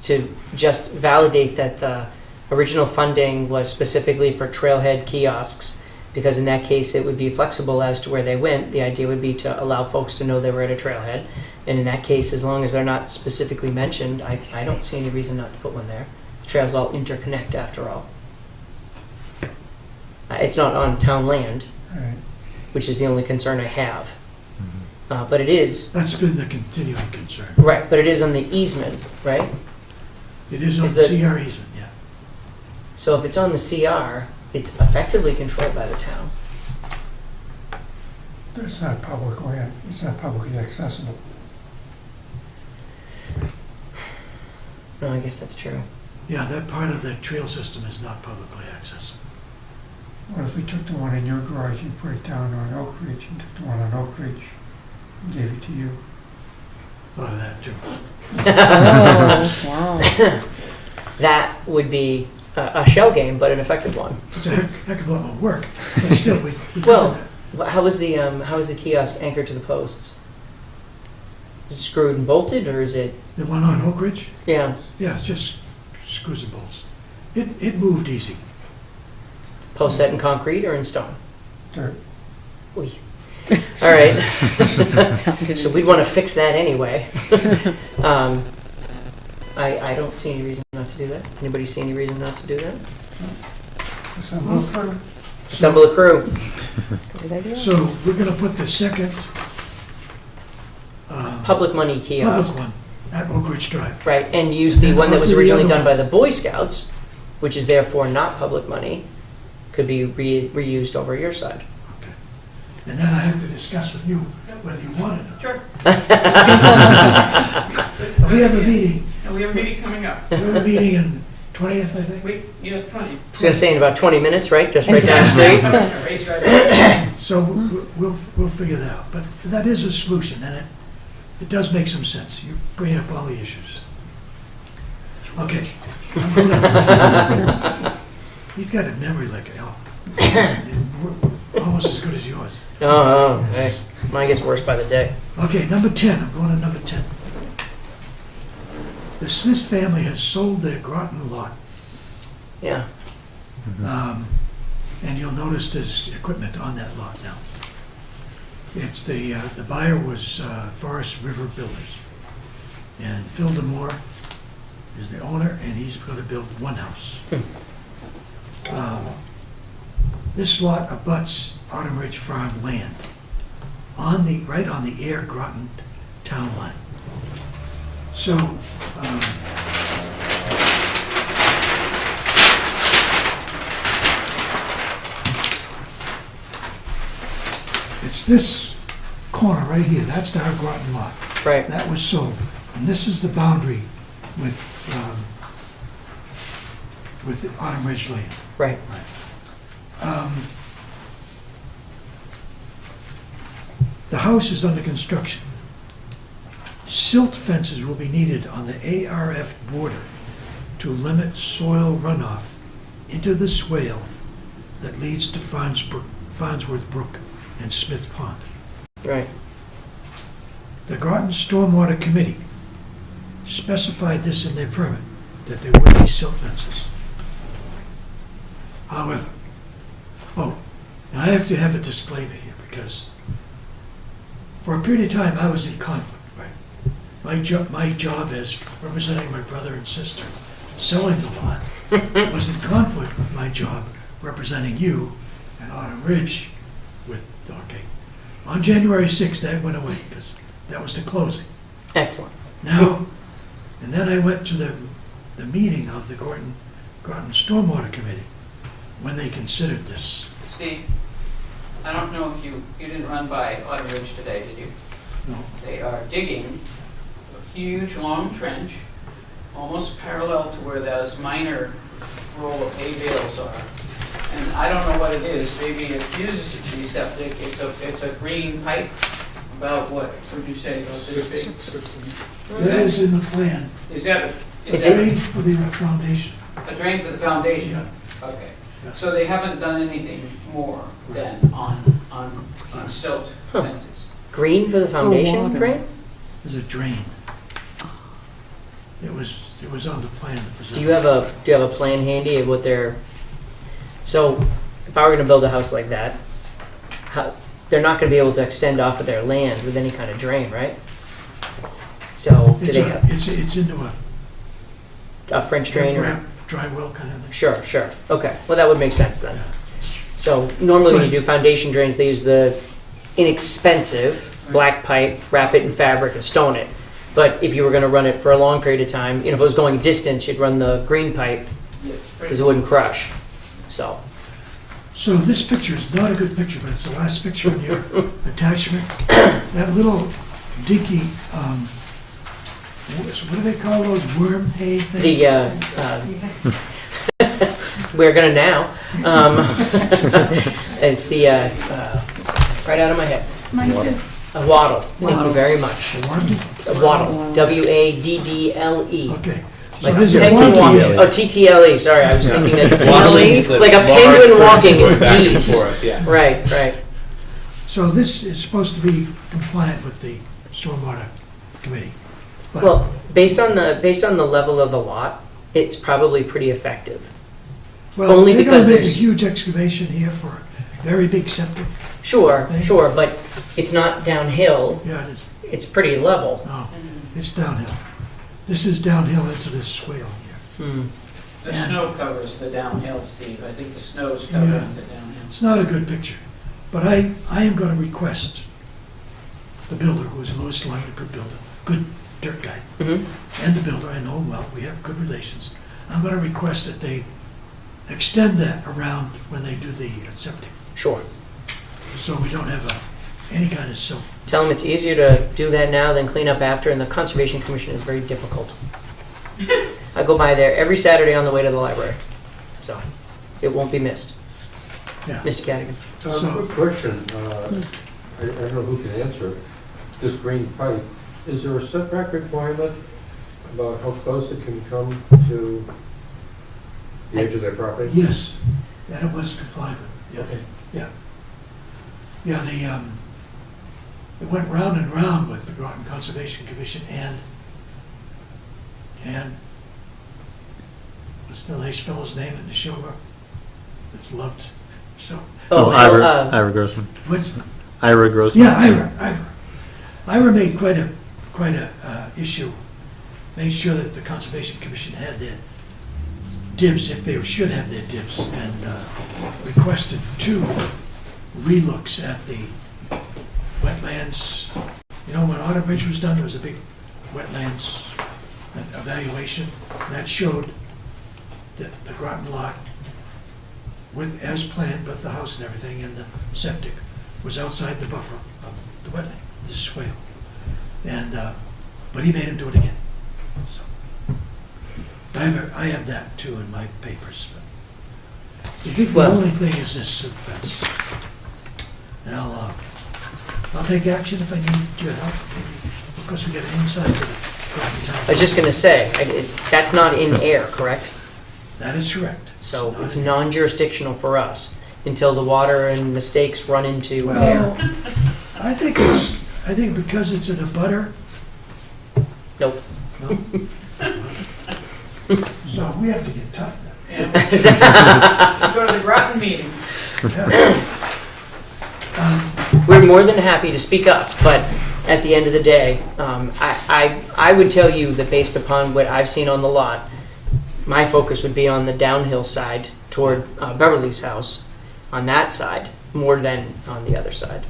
To just validate that the original funding was specifically for trailhead kiosks, because in that case it would be flexible as to where they went. The idea would be to allow folks to know they were at a trailhead, and in that case, as long as they're not specifically mentioned, I don't see any reason not to put one there. The trails all interconnect after all. It's not on town land, All right. which is the only concern I have. But it is, That's been the continuing concern. right, but it is on the easement, right? It is on Is the that- CR easement, yeah. So if it's on the CR, it's effectively controlled by the town. But it's not public land, it's not publicly accessible. No, I guess that's true. Yeah, that part of the trail system is not publicly accessible. What if we took the one in your garage, you put it down on Oak Ridge, and took the one on Oak Ridge, and gave it to you? Thought of that too. Wow. That would be a shell game, but an effective one. It's a heck of a lot more work, but still, we could do Well- that. How is the kiosk anchored to the posts? Is it screwed and bolted, or is it? The one on Oak Ridge? Yeah, Yeah, it's just screws and bolts. It moved easy. post set in concrete or in stone? Dirt. Oy. All right. So we'd want to fix that anyway. I don't see any reason not to do that. Anybody see any reason not to do that? Assemble a crew. Assemble a crew. Good idea. So we're gonna put the second Public money kiosk. public one at Oak Ridge Drive. Right, and use the And one that was offer the originally other done one. by the Boy Scouts, which is therefore not public money, could be reused over your side. Okay. And then I have to discuss with you whether you want it or not. Sure. We have a meeting, And we have a meeting coming up. we have a meeting in 20th, I think. Yeah, 20. I was going to say in about 20 minutes, right? Just right down the street. Race drive. So we'll figure that out. But that is a solution, and it does make some sense. You bring up all the issues. Okay. I'm gonna- He's got a memory like an elf. Almost as good as yours. Oh, hey. Mine gets worse by the day. Okay, number 10, I'm going to number 10. The Smith family has sold their Groton lot. Yeah. And you'll notice there's equipment on that lot now. It's the buyer was Forest River Builders. And Phil Demore is the owner, and he's going to build one house. This lot abuts Autumn Ridge Farm land, right on the Ayer Groton town line. So, it's this corner right here, that's our Groton lot. Right. That was sold, and this is the boundary with the Autumn Ridge land. Right. The house is under construction. Silt fences will be needed on the ARF border to limit soil runoff into the swale that leads to Farnsworth Brook and Smith Pond. Right. The Groton Stormwater Committee specified this in their permit, that there would be silt fences. However, now I have to have a disclaimer here, because for a period of time I was in conflict, right? My job as representing my brother and sister selling the lot was in conflict with my job representing you and Autumn Ridge okay. On January 6th, that went away, because that was the closing. Excellent. Now, and then I went to the meeting of the Groton Stormwater Committee when they considered this. Steve, I don't know if you didn't run by Autumn Ridge today, did you? No. They are digging a huge, long trench, almost parallel to where those minor roll of hay bales are. And I don't know what it is, maybe it uses to be septic, it's a green pipe, about what would you say, about this big? That is in the plan. Is that, Is is it- that Drain for the foundation. a drain for the foundation? Yeah. Okay, Yeah. so they haven't done anything more than on silt Huh. fences? Green for the foundation, water. Grant? There's a drain. It was on the plan that was. Do you have a plan handy of what they're? So, if I were going to build a house like that, they're not going to be able to extend off of their land with any kind of drain, right? So, do they have It's into a French drain? Or? dry well kind of thing. Sure. Okay. Well, that would make sense then. So, normally when you do foundation drains, they use the inexpensive black pipe, wrap it in fabric, and stone it. But if you were going to run it for a long period of time, if it was going a distance, you'd run the green pipe because it wouldn't crush. So, So this picture is not a good picture, but it's the last picture in your attachment. That little dinky, what do they call those, worm hay things? we're going to now. It's the, right out of my head. Mine too. A waddle. Thank you very much. The one? A waddle. W-A-D-D-L-E. Okay. So Like there's a penguin one walking. Oh, TTLE, sorry, I was thinking that TTLE? like a penguin walking is Going back and D's. forth, yes. Right. So this is supposed to be compliant with the stormwater committee. But- Well, based on the level of the lot, it's probably pretty effective. Well, only they're gonna because make a there's- huge excavation here for a very big septic. Sure, Thank you. sure, but it's not downhill. Yeah, it is. It's pretty level. No, it's downhill. This is downhill into this swale here. Hmm. The Yeah. snow covers the downhill, Steve. I think the snow's covering Yeah. the downhill. It's not a good picture. But I am gonna request the builder, who is Louis Lund, a good builder, good dirt guy, Mhm. and the builder, I know him well, we have good relations. I'm gonna request that they extend that around when they do the septic, Sure. so we don't have any kind of silt. Tell them it's easier to do that now than clean up after, and the Conservation Commission is very difficult. I go by there every Saturday on the way to the library, so it won't be missed. Yeah. Mr. Cadigan? So- Quick question, I don't know who can answer. This green pipe, is there a setback requirement about how close it can come to the edge of their property? Yes, and it was complied with. Yeah. Okay. Yeah, it went round and round with the Groton Conservation Commission and what's the nice fellow's name in the show that's loved, so, Ira Grossman. what's, Ira Grossman. yeah, Ira made quite a issue, made sure that the Conservation Commission had their dibs, if they should have their dibs, and requested 2 relooks at the wetlands. You know, when Otter Ridge was done, there was a big wetlands evaluation. That showed that the Groton lot, with, as planned, but the house and everything, and the septic, was outside the buffer of the wetland, the swale. And, but he made him do it again. So, I have that too in my papers. But I think the Well- only thing is this silk fence. And I'll take action if I need your help, maybe, because we got an inside to the Groton Town. I was just gonna say, that's not in air, correct? That is correct. So Not it's in- non-jurisdictional for us until the water and mistakes run into Well, air. I think because it's in a butter. Nope. No? So we have to get tough now. Go to the Groton meeting. Yeah. We're more than happy to speak up, but at the end of the day, I would tell you that based upon what I've seen on the lot, my focus would be on the downhill side toward Beverly's house, on that side, more than on the other side.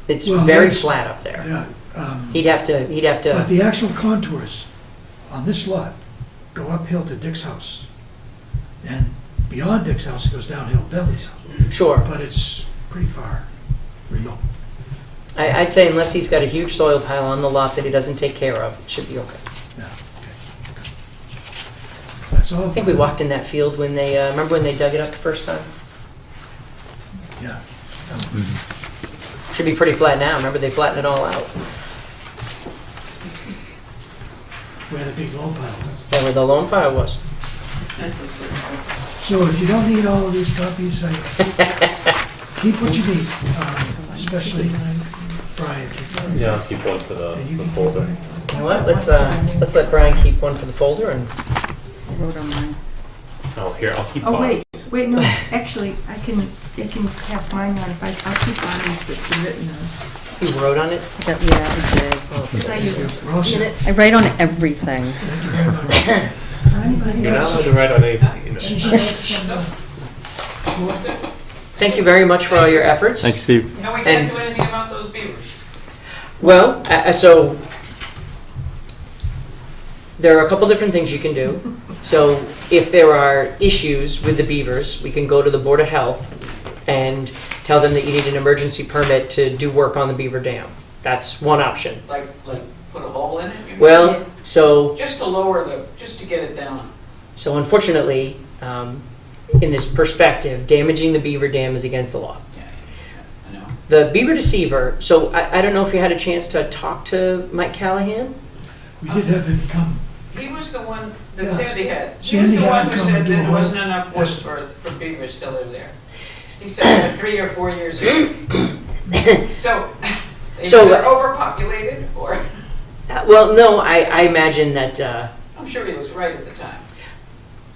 It's Well, very that's- flat up there. Yeah. He'd have But to, the actual contours on this lot go uphill to Dick's house. And beyond Dick's house, it goes downhill to Beverly's house. sure. But it's pretty far remote. I'd say unless he's got a huge soil pile on the lot that he doesn't take care of, it should be okay. Yeah, okay. That's all. I think we walked in that field when they, remember when they dug it up the first time? Yeah. So, Should be pretty flat now. Remember, they flattened it all out. where the big low pile is. Yeah, where the lone pile was. So if you don't need all of these copies, keep what you need, especially Brian. Yeah, I'll keep one for the And you can keep folder. mine. You know what? Let's let Brian keep one for the folder and I wrote on mine. Oh, here, I'll keep Oh, one. wait, no, actually, they can pass mine on if I'll keep Bonnie's that's been written on. you wrote on it. Yeah, I did. Oh, Because I use We're all set. minutes. I write on everything. Thank you very much. Anybody You're not else? allowed to write on anything, you know. Thank you very much for all your efforts. Thank you, Steve. No, we And- can't do anything about those beavers. Well, so there are a couple different things you can do. So if there are issues with the beavers, we can go to the Board of Health and tell them that you need an emergency permit to do work on the beaver dam. That's one option. Like put a hole in it? you mean? Well, so Just to lower just to get it down. unfortunately, in this perspective, damaging the beaver dam is against the law. Yeah, I know. The beaver deceiver, so I don't know if you had a chance to talk to Mike Callahan? We did have him come. He was the one that Yeah. Sandy had. He Sandy was the had one him who come said and do there a wasn't whole enough wood estimate. for beavers to live there. He said that 3 or 4 years ago. So, So- they're overpopulated, or, Well, no, I imagine that I'm sure he was right at the time.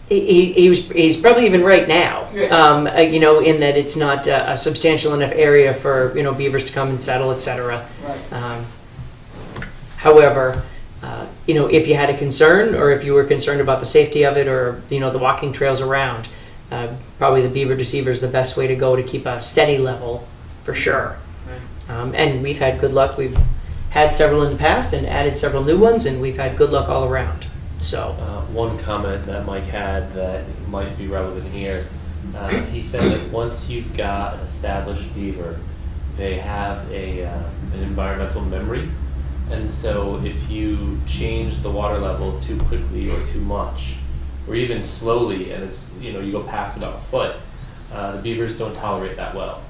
he's probably even right now, Yeah. in that it's not a substantial enough area for, beavers to come and settle, et cetera. Right. However, if you had a concern, or if you were concerned about the safety of it, or, the walking trails around, probably the beaver deceiver is the best way to go to keep a steady level, for sure. And we've had good luck. We've had several in the past and added several new ones, and we've had good luck all around. So, One comment that Mike had that might be relevant here, he said that once you've got established beaver, they have an environmental memory, and so if you change the water level too quickly or too much, or even slowly, and it's you go past about a foot, the beavers don't tolerate that well,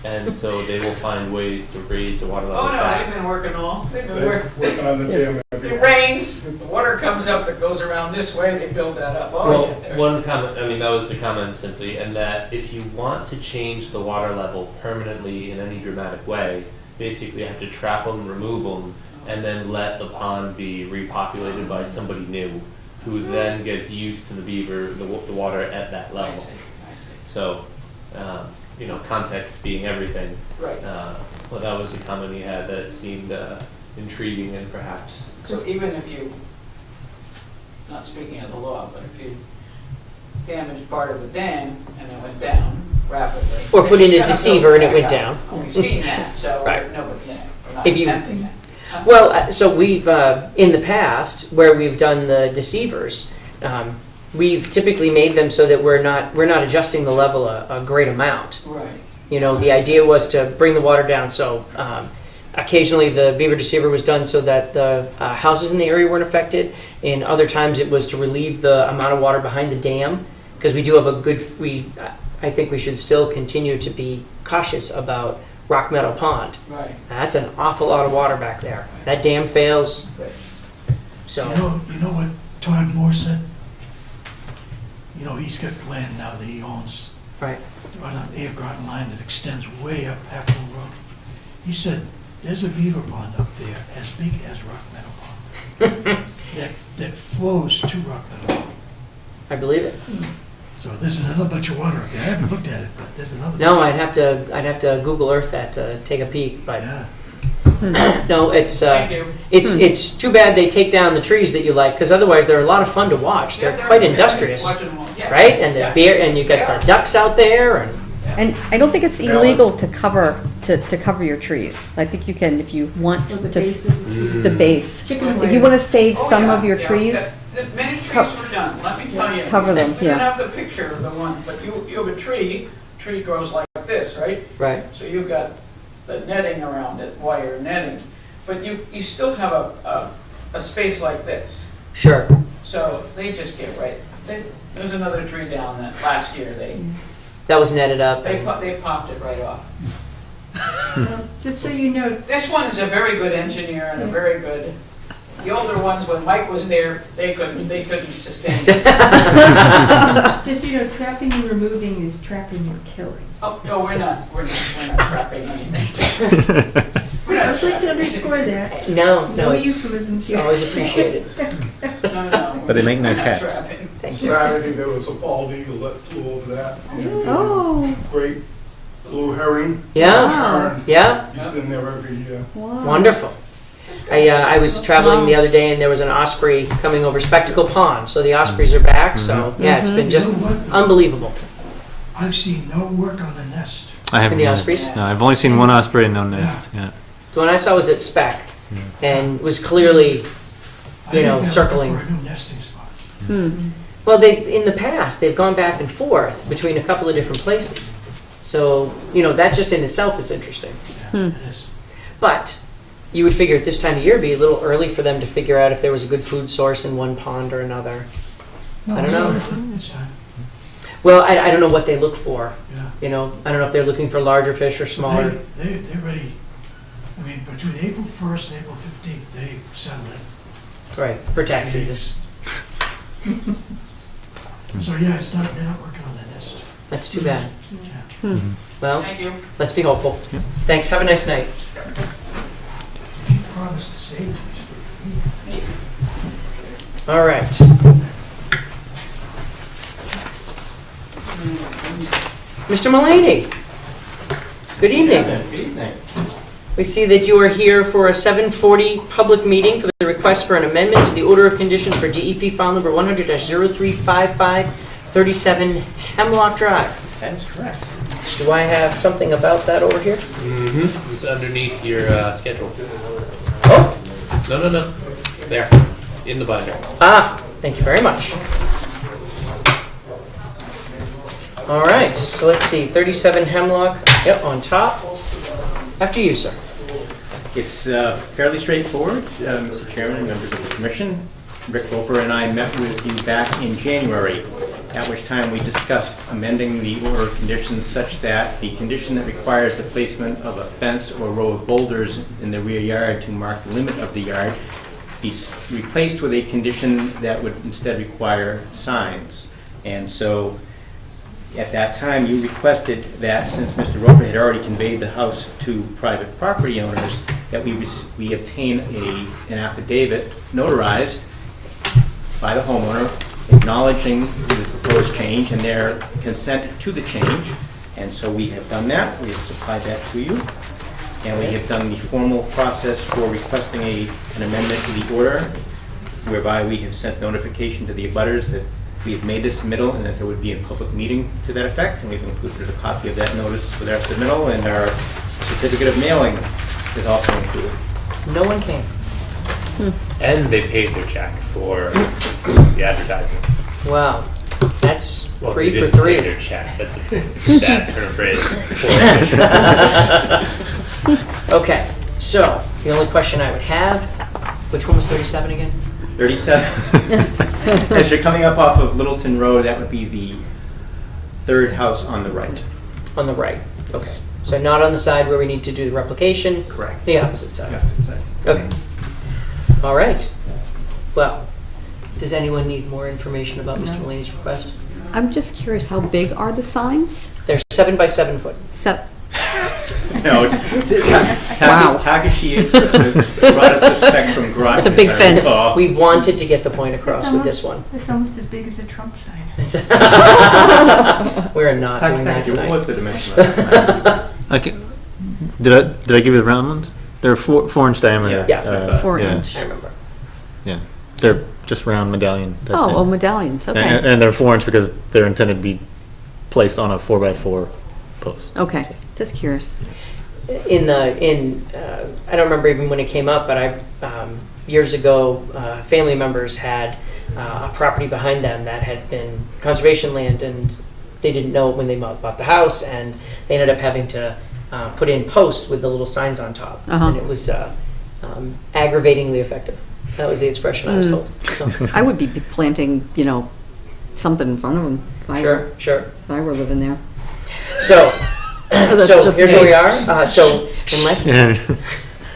and so they will find ways to raise the water level Oh, no, back. they've been working They're working on the dam every It rains, the water comes up, it goes around this way, they build that up. Oh, Well, yeah, they're- one comment, that was the comment simply, and that if you want to change the water level permanently in any dramatic way, basically you have to trap them, remove them, and then let the pond be repopulated by somebody new, who then gets used to the beaver, the water at that I level. see, I see. So, context being everything. Right. Well, that was a comment he had that seemed intriguing and perhaps. So even if you, not speaking of the law, but if you damaged part of the dam and it went down rapidly. or then put you in a gotta deceiver build and it went back up. down. We've seen that, so, Right. no, but, we're not If you- attempting that. Well, so we've, in the past, where we've done the deceivers, we've typically made them so that we're not adjusting the level a great amount. Right. The idea was to bring the water down, so occasionally the beaver deceiver was done so that the houses in the area weren't affected, and other times it was to relieve the amount of water behind the dam, because we do have I think we should still continue to be cautious about Rock Meadow Pond. Right. That's an awful lot of water back there. That dam fails, so. You know what Todd Moore said? He's got land now that he owns Right. on an Ayer garden line that extends way up Half Moon Road. He said, there's a beaver pond up there as big as Rock Meadow Pond that flows to Rock Meadow Pond. I believe it. So there's another bunch of water up there. I haven't looked at it, but there's another. No, bunch. I'd have to Google Earth that to take a peek, but Yeah. no, it's Thank you. it's too bad they take down the trees that you like, because otherwise they're a lot of fun to watch. Yeah, They're quite industrious, watching them all. Yeah. right? And the Yeah. beer, and you got the ducks out there, and And I don't think it's illegal to cover your trees. I think you can, if you want Or the to, base of the trees. the base. Chicken If you wire. want to save Oh, some yeah, of your yeah. trees, Many trees Co- were done, let me tell you. cover them, We didn't yeah. have the picture of the one, but you have a tree grows like this, right? right. So you've got the netting around it, wire netting, but you still have a space like this. Sure. So they just get right, there's another tree down that last year, That was netted up. they And, popped it right off. Just so you know, This one is a very good engineer and a very good, the older ones, when Mike was there, they couldn't sustain it. just so you know, trapping and removing is trapping or killing. Oh, no, we're not trapping anything. I would like to underscore that. no, No it's euphemisms here. always appreciated. No. But they make nice we're not hats. trapping. Thank you. Saturday, there was a bald eagle that flew over that. and oh, Great blue herring. Yeah, wow, yeah, He's in there every year. wow. wonderful. I was traveling the other day and there was an osprey coming over Spectacle Pond, so the ospreys are back. So yeah, it's been just You know what? unbelievable. I've seen no work on the nest. I haven't. And the either. ospreys? No, I've only seen one osprey and no nest. Yeah. The one I saw was at Spec and was clearly, I think they're circling. looking for a new nesting spot. Well, in the past, they've gone back and forth between a couple of different places. So, that just in itself is interesting. Yeah, it is. But you would figure at this time of year it'd be a little early for them to figure out if there was a good food source in one pond or another. No, I don't know. It's time. Well, I don't know what they look for. Yeah. I don't know if they're looking for larger fish or smaller. They're ready. I mean, between April 1st and April 15th, they settle it. Right, for tax season. So yeah, they're not working on the nest. That's too bad. Yeah. Well, Thank you. let's be hopeful. Thanks, have a nice night. He promised to save these. All right. Mr. Mulaney, good evening. Good evening. We see that you are here for a 7:40 public meeting for the request for an amendment to the order of conditions for DEP file number 100-0355, 37 Hemlock Drive. That is correct. Do I have something about that over here? Mm-hmm. It's underneath your schedule. Oh, No. There, in the binder. thank you very much. All right, so let's see, 37 Hemlock, yep, on top. After you, sir. It's fairly straightforward, Mr. Chairman and members of the commission. Rick Roper and I met with you back in January, at which time we discussed amending the order of conditions such that the condition that requires the placement of a fence or row of boulders in the rear yard to mark the limit of the yard be replaced with a condition that would instead require signs. And so at that time, you requested that since Mr. Roper had already conveyed the house to private property owners, that we obtain an affidavit notarized by the homeowner acknowledging the proposed change and their consent to the change. And so we have done that. We have supplied that to you. And we have done the formal process for requesting an amendment to the order, whereby we have sent notification to the abutters that we have made this submittal and that there would be a public meeting to that effect. And we've included a copy of that notice with our submittal, and our certificate of mailing is also included. No one came. And they paid their check for the advertising. Wow, that's Well, 3 they for didn't 3. pay their check. That's a bad turn of phrase. Okay, so the only question I would have, which one was 37 again? 37. As you're coming up off of Littleton Road, that would be the third house on the right. On the right. Okay. So not on the side where we need to do the replication? Correct. The opposite side. Yeah. Okay. All right. Well, does anyone need more information about Mr. Mulaney's request? I'm just curious, how big are the signs? They're 7 by 7 foot. No, Wow. Takashi brought us the spec from Groton. That's a big if I fence. recall. We wanted to get the point across with this one. It's almost as big as a Trump sign. We're not doing that Takashi, what was tonight. the dimension of that sign? Did I give you the round ones? They're 4-inch diameter. Yeah. 4 yeah. inch. I remember. Yeah, they're just round medallion. type Oh, things. medallions, okay. And they're 4-inch because they're intended to be placed on a 4x4 post. Okay, just curious. I don't remember even when it came up, but years ago, family members had a property behind them that had been conservation land, and they didn't know it when they bought the house, and they ended up having to put in posts with the little signs on top, and it was aggravatingly effective. That was the expression I was told. So, I would be planting, something in front of them sure. if I were living there. So, That's so just here's me. where we are. So unless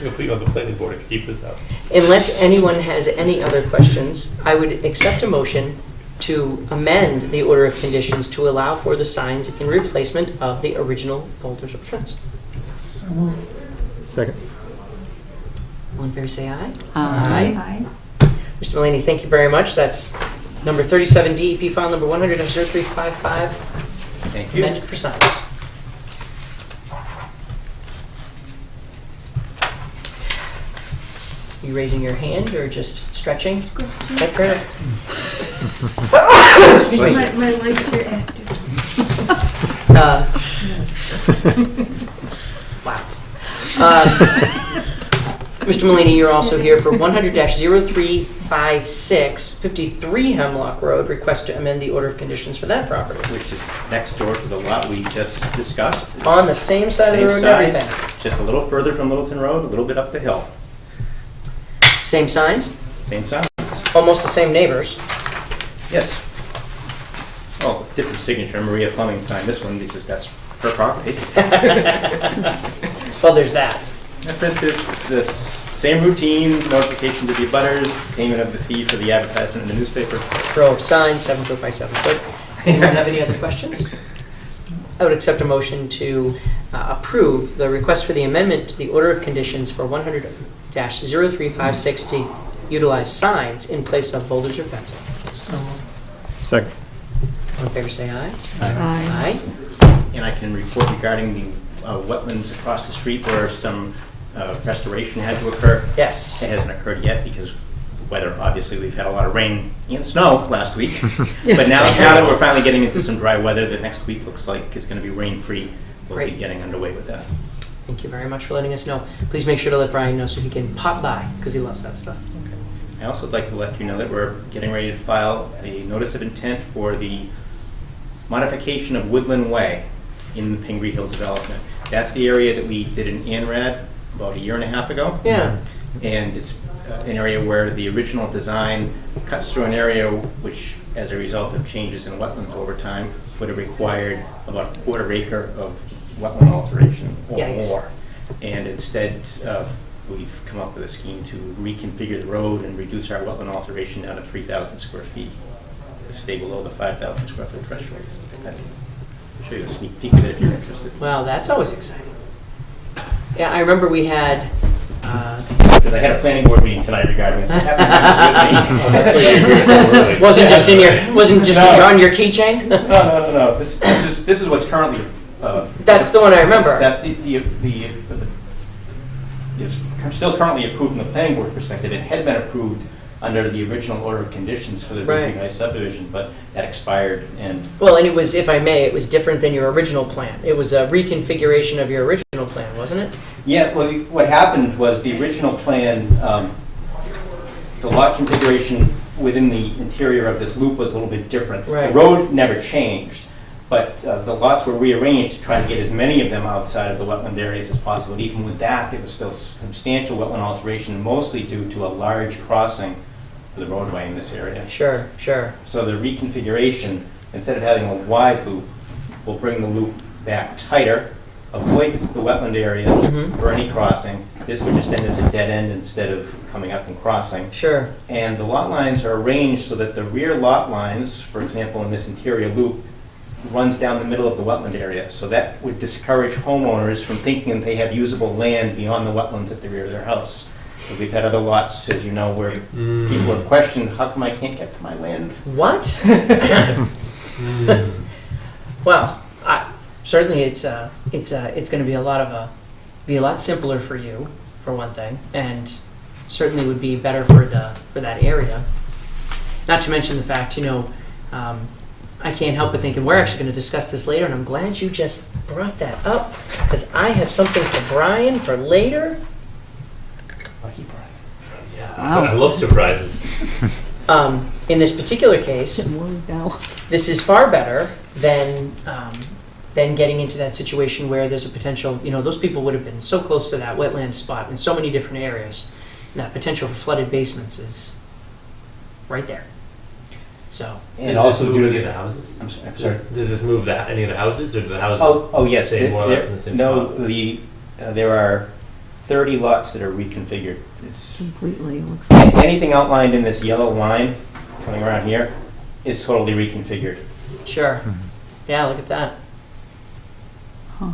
We'll put you on the planning board to keep this up. Unless anyone has any other questions, I would accept a motion to amend the order of conditions to allow for the signs in replacement of the original boulders or fence. So moved. Second. All in favor, say aye. Aye. Mr. Mulaney, thank you very much. That's number 37 DEP file number 100-0355, Thank you. amended for signs. You raising your hand or just stretching? Okay, fair enough. Excuse me. My legs are active. Wow. Mr. Mulaney, you're also here for 100-0356, 53 Hemlock Road, request to amend the order of conditions for that property. Which is next door to the lot we just discussed. On the same side of the road and Same side, everything. just a little further from Littleton Road, a little bit up the hill. Same signs, Same size. almost the same neighbors. Yes. Oh, different signature, Maria Fleming signed this one because that's her property. Well, there's that. I printed this same routine, notification to the abutters, payment of the fee for the advertisement in the newspaper. Row of signs, 7 foot by 7 foot. Anyone have any other questions? I would accept a motion to approve the request for the amendment to the order of conditions for 100-0356 to utilize signs in place of boulders or fencing. So, Second. All in favor, say aye. Aye. And I can report regarding the wetlands across the street where some restoration had to occur. Yes. It hasn't occurred yet because weather, obviously, we've had a lot of rain and snow last week. But now that we're finally getting into some dry weather, the next week looks like it's going to be rain-free. We'll be Great. getting underway with that. Thank you very much for letting us know. Please make sure to let Brian know so he can pop by, because he loves that stuff. I also would like to let you know that we're getting ready to file a notice of intent for the modification of Woodland Way in the Pingree Hill development. That's the area that we did in ANRAD about a year and a half ago. Yeah. And it's an area where the original design cuts through an area which, as a result of changes in wetlands over time, would have required about a quarter acre of wetland alteration or Yikes. more. And instead, we've come up with a scheme to reconfigure the road and reduce our wetland alteration down to 3,000 square feet, to stay below the 5,000 square foot threshold. I can show you a sneak peek of it if you're interested. Well, that's always exciting. Yeah, I remember we had, Because I had a planning board meeting tonight regarding this. It happened to be with me. wasn't just in your, wasn't just No. on your keychain? No. This is what's currently. That's the one I remember. That's it's still currently approved from the planning board perspective. It had been approved under the original order of conditions for the Right. Roofing Heights subdivision, but that expired and. Well, and it was, if I may, it was different than your original plan. It was a reconfiguration of your original plan, wasn't it? Yeah, well, what happened was the original plan, the lot configuration within the interior of this loop was a little bit different. Right. The road never changed, but the lots were rearranged to try to get as many of them outside of the wetland areas as possible. And even with that, there was still substantial wetland alteration, mostly due to a large crossing of the roadway in this area. Sure. So the reconfiguration, instead of having a wide loop, will bring the loop back tighter, avoid the wetland area Mhm. for any crossing. This would just end as a dead end instead of coming up and crossing. Sure. And the lot lines are arranged so that the rear lot lines, for example, in this interior loop, runs down the middle of the wetland area. So that would discourage homeowners from thinking that they have usable land beyond the wetlands at the rear of their house. So we've had other lots, as you know, where people have questioned, how come I can't get to my land? What? Well, certainly it's going to be a lot simpler for you, for one thing, and certainly would be better for that area. Not to mention the fact, I can't help but think, and we're actually going to discuss this later, and I'm glad you just brought that up, because I have something for Brian for later. Lucky Brian. Wow. I love surprises. In this particular case, Getting worried now. this is far better than getting into that situation where there's a potential, those people would have been so close to that wetland spot in so many different areas. And that potential for flooded basements is right there. So, And Does also this due move to any of the. the houses? I'm sorry. Does this move any of the houses, or do the houses? Oh, yes. Stay more or less in the same No, spot? there are 30 lots that are reconfigured. It's Completely, it looks like. anything outlined in this yellow line coming around here is totally reconfigured. sure. Yeah, look at that. Huh.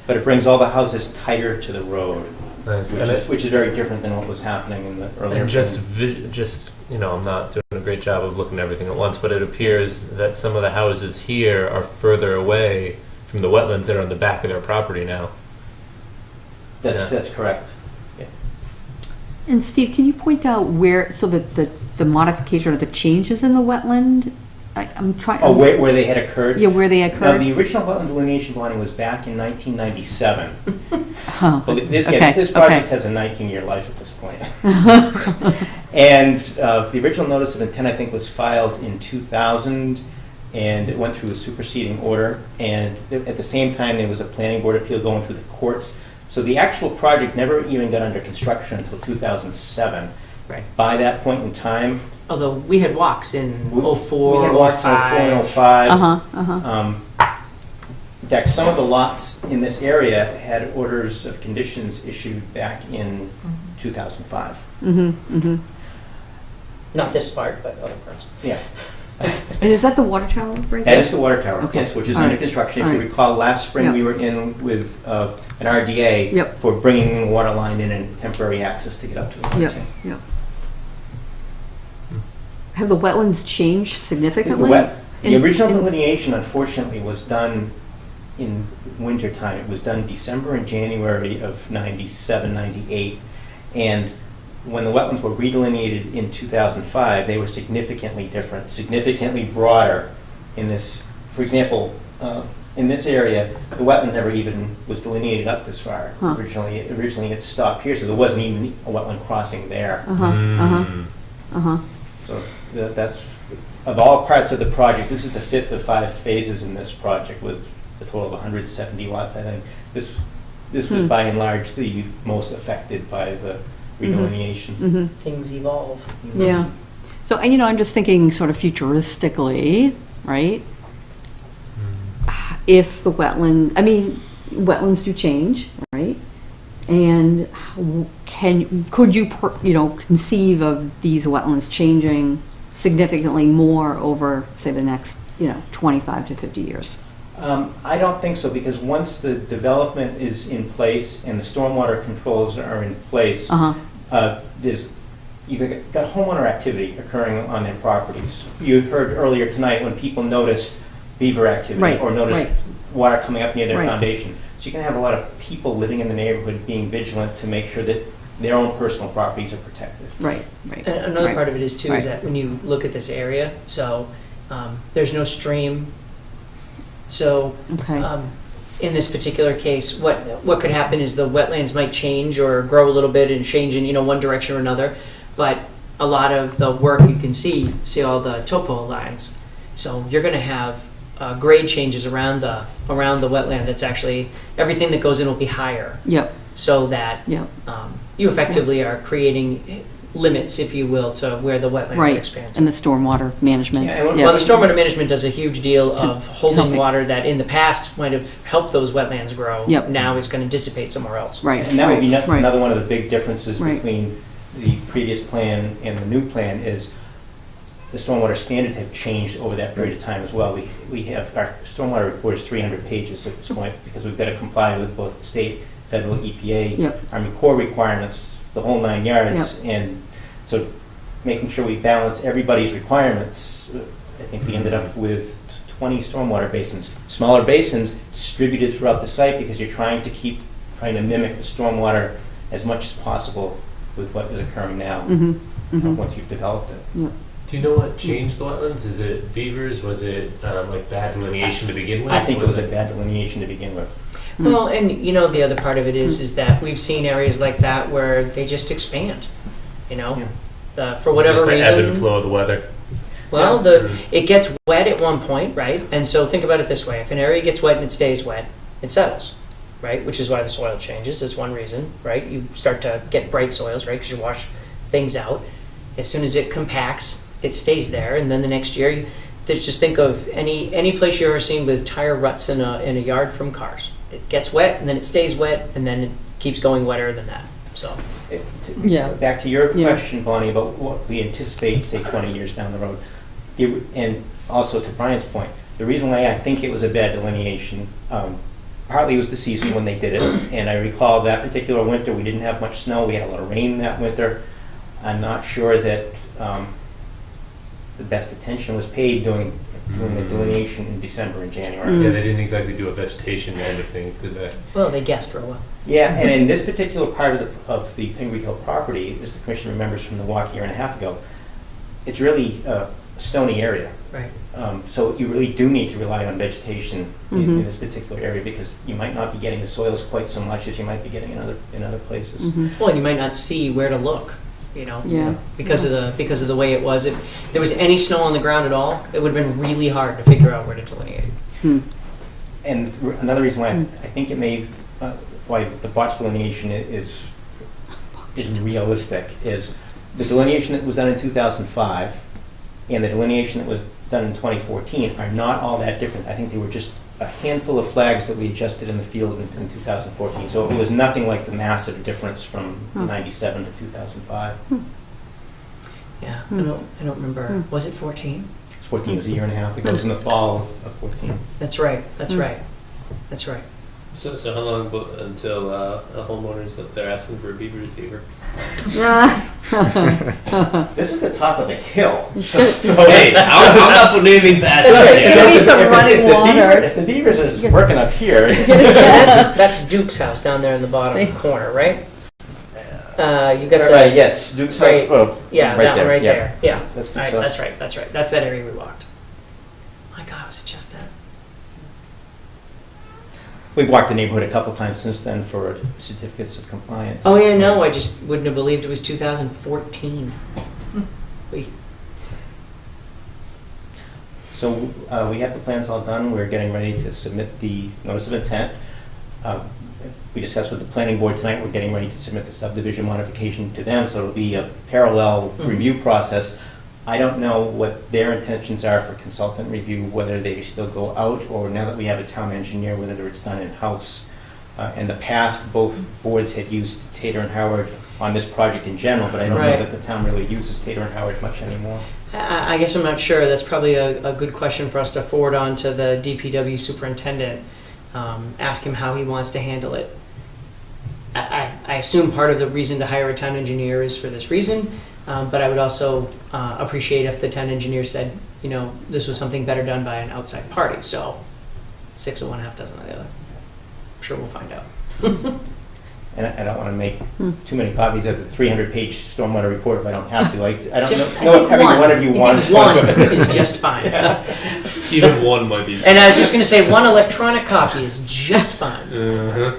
But it brings all the houses tighter to the road, Nice. which is very different than what was happening in the earlier. And just, I'm not doing a great job of looking at everything at once, but it appears that some of the houses here are further away from the wetlands that are on the back of their property now. That's correct. And Steve, can you point out where, so that the modification or the changes in the wetland I'm trying. Oh, where they had occurred? Yeah, where they Now, occurred. the original wetland delineation bonding was back in 1997. Huh. Well, this Okay, project okay. has a 19-year life at this point. And the original notice of intent, I think, was filed in 2000, and it went through a superseding order. And at the same time, there was a planning board appeal going through the courts. So the actual project never even got under construction until 2007. Right. By that point in time, Although we had walks in we 04, had lots of 04 and 05. In fact, some of the lots in this area had orders of conditions issued back in 2005. Not this part, but other parts. Yeah. And is that the water tower right That there? is the water tower, Okay. yes, which is All under right. construction. If All you right. recall, last spring, Yeah. we were in with an RDA Yep. for bringing the water line in and temporary access to get up to the Yep, water. yep. Have the wetlands changed significantly? The original in- delineation, unfortunately, was done in winter time. It was done December and January of 97, 98. And when the wetlands were redelineated in 2005, they were significantly different, significantly broader in this. For example, in this area, the wetland never even was delineated up this far. Huh. Originally it stopped here, so there wasn't even a wetland crossing there. So that's, of all parts of the project, this is the fifth of 5 phases in this project with a total of 170 lots, I think. This was by and large the most affected by the redelineation. Things evolve. Yeah. So, and I'm just thinking sort of futuristically, right? If the wetlands do change, right? And could you conceive of these wetlands changing significantly more over, say, the next, 25 to 50 years? I don't think so, because once the development is in place and the stormwater controls are in place, you've got homeowner activity occurring on their properties. You heard earlier tonight when people noticed beaver activity Right, or noticed right. water coming up near their Right. foundation. So you can have a lot of people living in the neighborhood being vigilant to make sure that their own personal properties are protected. Right. And another Right. part of it is too, Right. is that when you look at this area, so there's no stream. So Okay. in this particular case, what could happen is the wetlands might change or grow a little bit and change in one direction or another. But a lot of the work you can see all the topo lines. So you're going to have grade changes around the wetland. It's actually everything that goes in will be higher. Yep. So that Yep. you effectively are creating limits, if you will, to where the wetland Right. expands. And the stormwater management. Yeah, and Well, the stormwater management does a huge deal To of holding help it. water that in the past might have helped those wetlands grow. Yep. Now is going to dissipate somewhere else. Right. And that would be right. another one of the big differences Right. between the previous plan and the new plan is the stormwater standards have changed over that period of time as well. We have, our stormwater report is 300 pages at this point because we've got to comply with both state, federal, EPA, Yep. Army Corps requirements, the whole 9 yards. And so making sure we balance everybody's requirements, I think we ended up with 20 stormwater basins, smaller basins distributed throughout the site because you're trying to mimic the stormwater as much as possible with what is occurring now, once you've developed it. Do you know what changed the wetlands? Is it beavers? Was it like bad delineation to begin with? I think it was a bad delineation to begin with. Well, and the other part of it is that we've seen areas like that where they just expand. For whatever Just the reason. ebb and flow of the weather. Well, it gets wet at one point, right? And so think about it this way: if an area gets wet and it stays wet, it settles, right? Which is why the soil changes. That's one reason, right? You start to get bright soils, right? Because you wash things out. As soon as it compacts, it stays there, and then the next year, just think of any place you've ever seen with tire ruts in a yard from cars. It gets wet, and then it stays wet, and then it keeps going wetter than that. So. Yeah. Back to your Yeah. question, Bonnie, about what we anticipate, say, 20 years down the road. And also to Brian's point, the reason why I think it was a bad delineation, partly was the season when they did it. And I recall that particular winter, we didn't have much snow. We had a lot of rain that winter. I'm not sure that the best attention was paid doing the delineation in December and January. Yeah, they didn't exactly do a vegetation end of things, did they? Well, they guessed real well. Yeah, and in this particular part of the Pingree Hill property, as the commission remembers from the walk a year and a half ago, it's really stony area. Right. So you really do need to rely on vegetation in Mhm. this particular area, because you might not be getting the soils quite so much as you might be getting in other places. Mhm. Well, and you might not see where to look, you know? Yeah. Because of the way it was. If there was any snow on the ground at all, it would have been really hard to figure out where to delineate. Hmm. And another reason why I think it may, why the botch delineation is realistic is the delineation that was done in 2005 and the delineation that was done in 2014 are not all that different. I think they were just a handful of flags that we adjusted in the field in 2014. So it was nothing like the massive difference from 97 to 2005. Yeah, I don't remember. Was it 14? 14 was a year and a half ago. It was in the fall of 14. That's right. That's right. That's right. So how long until a homeowner's up there asking for a beaver receiver? This is the top of the hill. Hey, I'm not putting anything past That's right. it. There's gonna be some running water. If the beavers is working up here, So that's Duke's house down there in the bottom corner, right? You got it right. yes, Duke's Right. house. Oh, Yeah, that one right yeah. there. Yeah. That's All Duke's right, house. that's right. That's right. That's that area we walked. My God, was it just that? We've walked the neighborhood a couple times since then for certificates of compliance. Oh yeah, no, I just wouldn't have believed it was 2014. We So we have the plans all done. We're getting ready to submit the notice of intent. We discussed with the planning board tonight, we're getting ready to submit the subdivision modification to them, so it'll be a parallel review process. I don't know what their intentions are for consultant review, whether they still go out, or now that we have a town engineer, whether it's done in-house. In the past, both boards had used Tater and Howard on this project in general, but I don't know Right. that the town really uses Tater and Howard much anymore. I guess I'm not sure. That's probably a good question for us to forward on to the DPW superintendent. Ask him how he wants to handle it. I assume part of the reason to hire a town engineer is for this reason, but I would also appreciate if the town engineer said, you know, this was something better done by an outside party. So 6 of one, half dozen of the other. I'm sure we'll find out. And I don't want to make too many copies of the 300-page stormwater report if I don't have to. I don't Just- know if every one of you I think wants one one. is just fine. Even one might be. And I was just going to say, one electronic copy is just fine.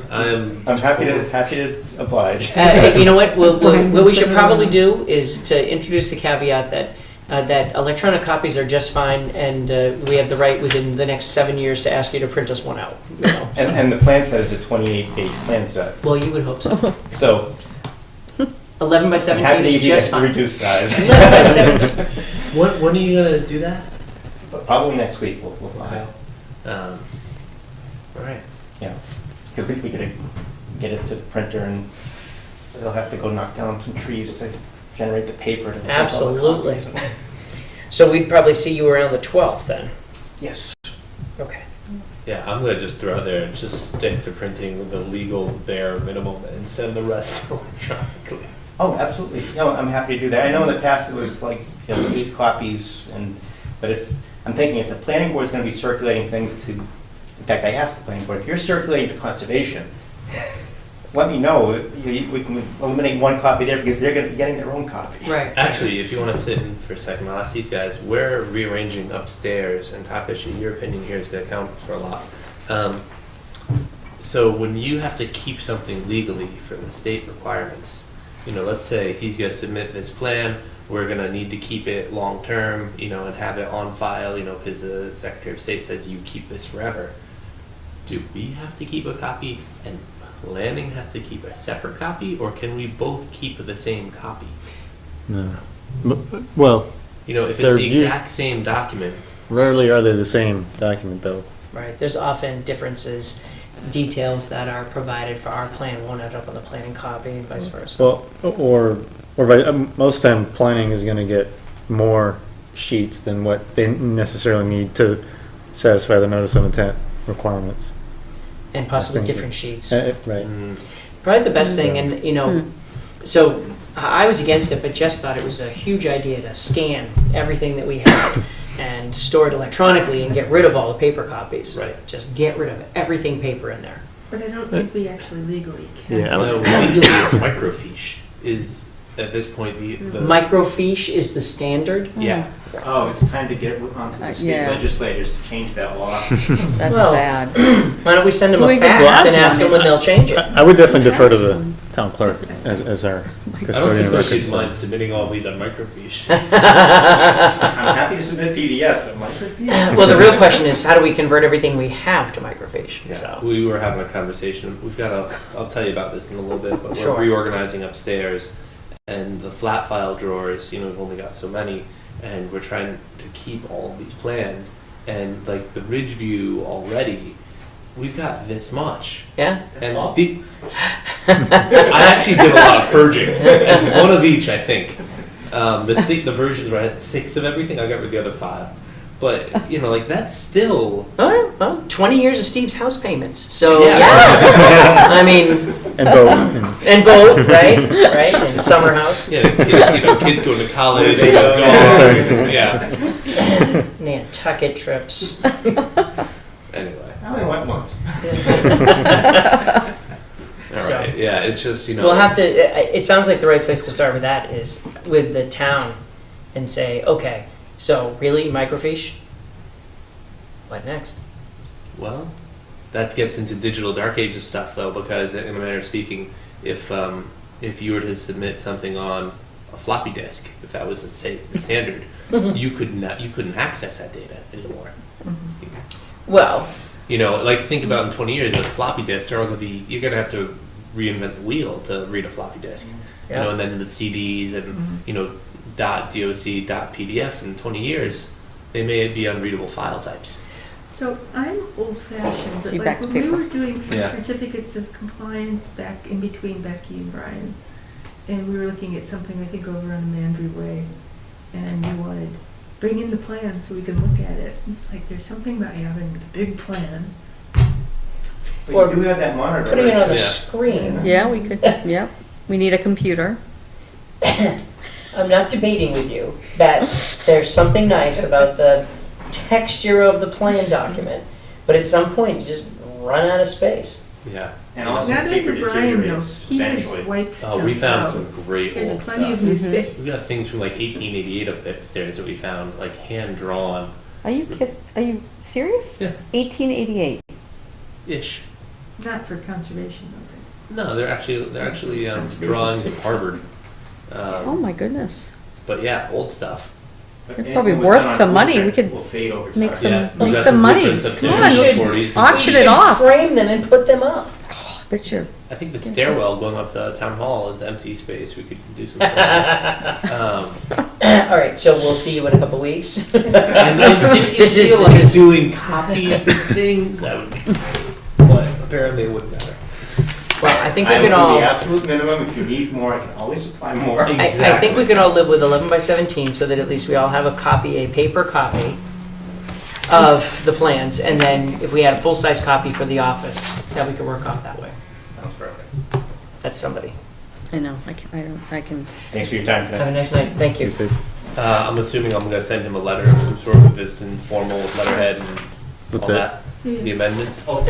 I'm happy to oblige. You know what? What Behind we the should scenario. probably do is to introduce the caveat that that electronic copies are just fine, and we have the right within the next 7 years to ask you to print us one out. You know, so. And the plan set is a 28-page plan set. Well, you would hope so. So 11 by I'm 17 happy to is give you just the fine. reduced size. 11 by 17. When are you gonna do that? Probably next week we'll file. All right. Yeah, because we gotta get it to the printer, and they'll have to go knock down some trees to generate the paper. to make all the Absolutely. copies. So we'd probably see you around the 12th then. Yes. Okay. Yeah, I'm gonna just throw out there and just stick to printing the legal bare minimum and send the rest electronically. Oh, absolutely. No, I'm happy to do that. I know in the past it was like 8 copies, but I'm thinking if the planning board's gonna be circulating things to, in fact, I asked the planning board, if you're circulating to conservation, let me know. We can eliminate one copy there because they're gonna be getting their own copy. Right. Actually, if you want to sit in for a second, I'll ask these guys. We're rearranging upstairs, and Tapish, your opinion here is going to count for a lot. So when you have to keep something legally for the state requirements, you know, let's say he's going to submit this plan, we're going to need to keep it long term, you know, and have it on file, you know, because the Secretary of State says you keep this forever. Do we have to keep a copy and Lanning has to keep a separate copy, or can we both keep the same copy? No. Well, You know, if it's They're the exact same document, rarely are they the same document, though. Right. There's often differences, details that are provided for our plan won't end up on the planning copy and vice versa. Well, or by, most time, planning is going to get more sheets than what they necessarily need to satisfy the notice of intent requirements. And possibly Thank you. different sheets. Right. Probably the best thing, and you know, so I was against it, but Jess thought it was a huge idea to scan everything that we had and store it electronically and get rid of all the paper copies. Right. Just get rid of everything paper in there. But I don't think we actually legally can. Yeah, I no, like- legally it's microfiche. Is at this point, the Microfiche is the standard? yeah. Oh, it's time to get onto the state Yeah. legislators to change that law. That's Well, bad. Why don't we send them We a could- fax and ask them when they'll change it? I would definitely defer to the town clerk as our I don't custodian think of we records. should so. mind submitting all these on microfiche. I'm happy to submit PDFs, but microfiche? Well, the real question is, how do we convert everything we have to microfiche? Yeah, So, we were having a conversation. We've got I'll tell you about this in a little bit, but Sure. we're reorganizing upstairs, and the flat file drawers. We've only got so many, and we're trying to keep all of these plans. And like the ridge view already, we've got this much. yeah? And I actually did a lot of purging. It's one of each, I think. The versions where I had 6 of everything, I got rid of the other 5. But like that's still. Oh, well, 20 years of Steve's house payments. So, Yeah. yeah. I mean, And both. and both, right? Right? And summer house. Yeah, kids going to college. They go. Yeah. Nantucket trips. Anyway. I only went once. All So- right. Yeah, it's just We'll have to, it sounds like the right place to start with that is with the town and say, okay, so really, microfiche? What next? Well, that gets into digital dark ages stuff though, because in a manner of speaking, if you were to submit something on a floppy disk, if that was say the standard, you couldn't access that data anymore. Well, Like think about in 20 years, those floppy disks are all going to be. You're going to have to reinvent the wheel to read a floppy disk. Yeah. And then the CDs and .doc, .pdf in 20 years, they may be unreadable file types. So I'm old-fashioned, but See, like back to when we paper. were doing some Yeah. certificates of compliance back in between Becky and Brian, and we were looking at something, I think, over on the Mandry Way, and you wanted, bring in the plan so we can look at it. And it's like, there's something about having the big plan. But Or you do have that monitor. putting it on the Yeah. screen. Yeah, we could, yep. We need a computer. I'm not debating with you that there's something nice about the texture of the plan document, but at some point you just run out of space. Yeah. And also Not paper under Brian, though. deteriorates He has eventually. wiped stuff Oh, we found out. some great There's old plenty stuff. of new Mhm. space. We got things from like 1888 upstairs that we found, like hand drawn Are you Are you serious? Yeah. 1888. ish. Not for conservation, though. No, they're actually drawings of Harvard. Oh my goodness. But yeah, old stuff. But It's anything probably was worth done on some money. blueprint We could will fade over make time. some- Yeah, make we got some money. blueprints Come upstairs on, in the let's 40s. auction We it should off. frame them and put them up. Bet you. I think the stairwell going up to town hall is empty space. We could do some. All All right, so we'll see you in a couple weeks. And if you This is- feel this like is- doing copies of things, that would be great. But apparently it wouldn't matter. Well, I think I we will can do all, the absolute minimum. If you need more, I can always supply more. I think we could all live with 11 by 17 so that at least we all have a copy, a paper copy of the plans. And then if we had a full-size copy for the office, that we could work off that way. Sounds perfect. That's somebody. I know, I can. Thanks for your time Have a today. nice night. Thank you. I'm assuming I'm going to send him a letter of some sort with this informal letterhead and What's all that? that. The amendments. Oh,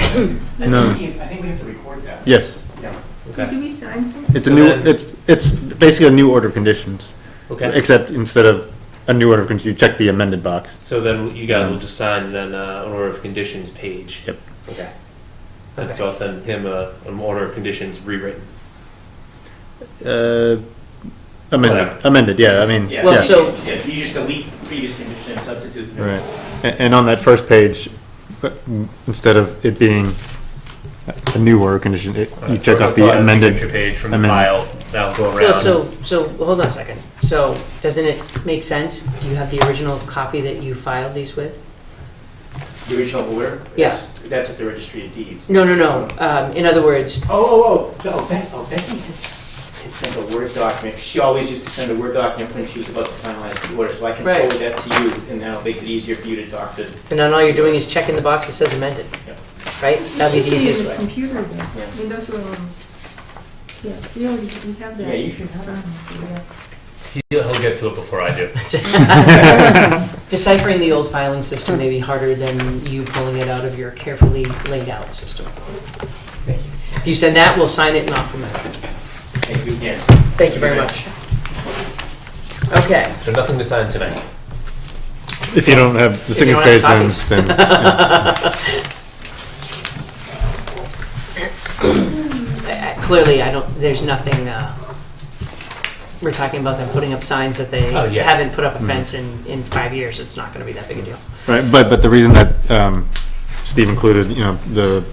No. I think we have to record that. Yes. Yeah. Okay. Do we sign something? It's a So new, then- it's basically a new order of conditions. Okay. Except instead of a new order of conditions, you check the amended box. So then you guys will just sign then an order of conditions page. Yep. Okay. And so I'll send him an order of conditions rewritten. Amended, Whatever. amended, yeah, I mean, Yeah. Well, yeah, so- Yeah, you just delete previous condition and substitute the new. right. And on that first page, instead of it being a new order of condition, you check off the amended. signature page from the amended. file. That'll go around. Well, so hold on a second. So doesn't it make sense? Do you have the original copy that you filed these with? The original order? Yeah. That's at the registry of deeds. No. In other words, Becky had sent a Word document. She always used to send a Word document when she was about to finalize the order, so I can Right. forward that to you, and that'll make it easier for you to talk to. and then all you're doing is checking the box that says amended. Yep. Right? That'd be the easiest in the way. computer then. Yeah. I mean, those were, yeah, we have that. Yeah, you should have it. He'll get to it before I do. Deciphering the old filing system may be harder than you pulling it out of your carefully laid out system. If you send that, we'll sign it and off from there. Thank you again. Thank you very much. Okay. So nothing to sign tonight. If you don't have the If you signature don't page, have then, Clearly, I don't, there's nothing, we're talking about them putting up signs that they Oh, yeah. haven't put up a fence in 5 years. It's not gonna be that big a deal. right, but the reason that Steve included, the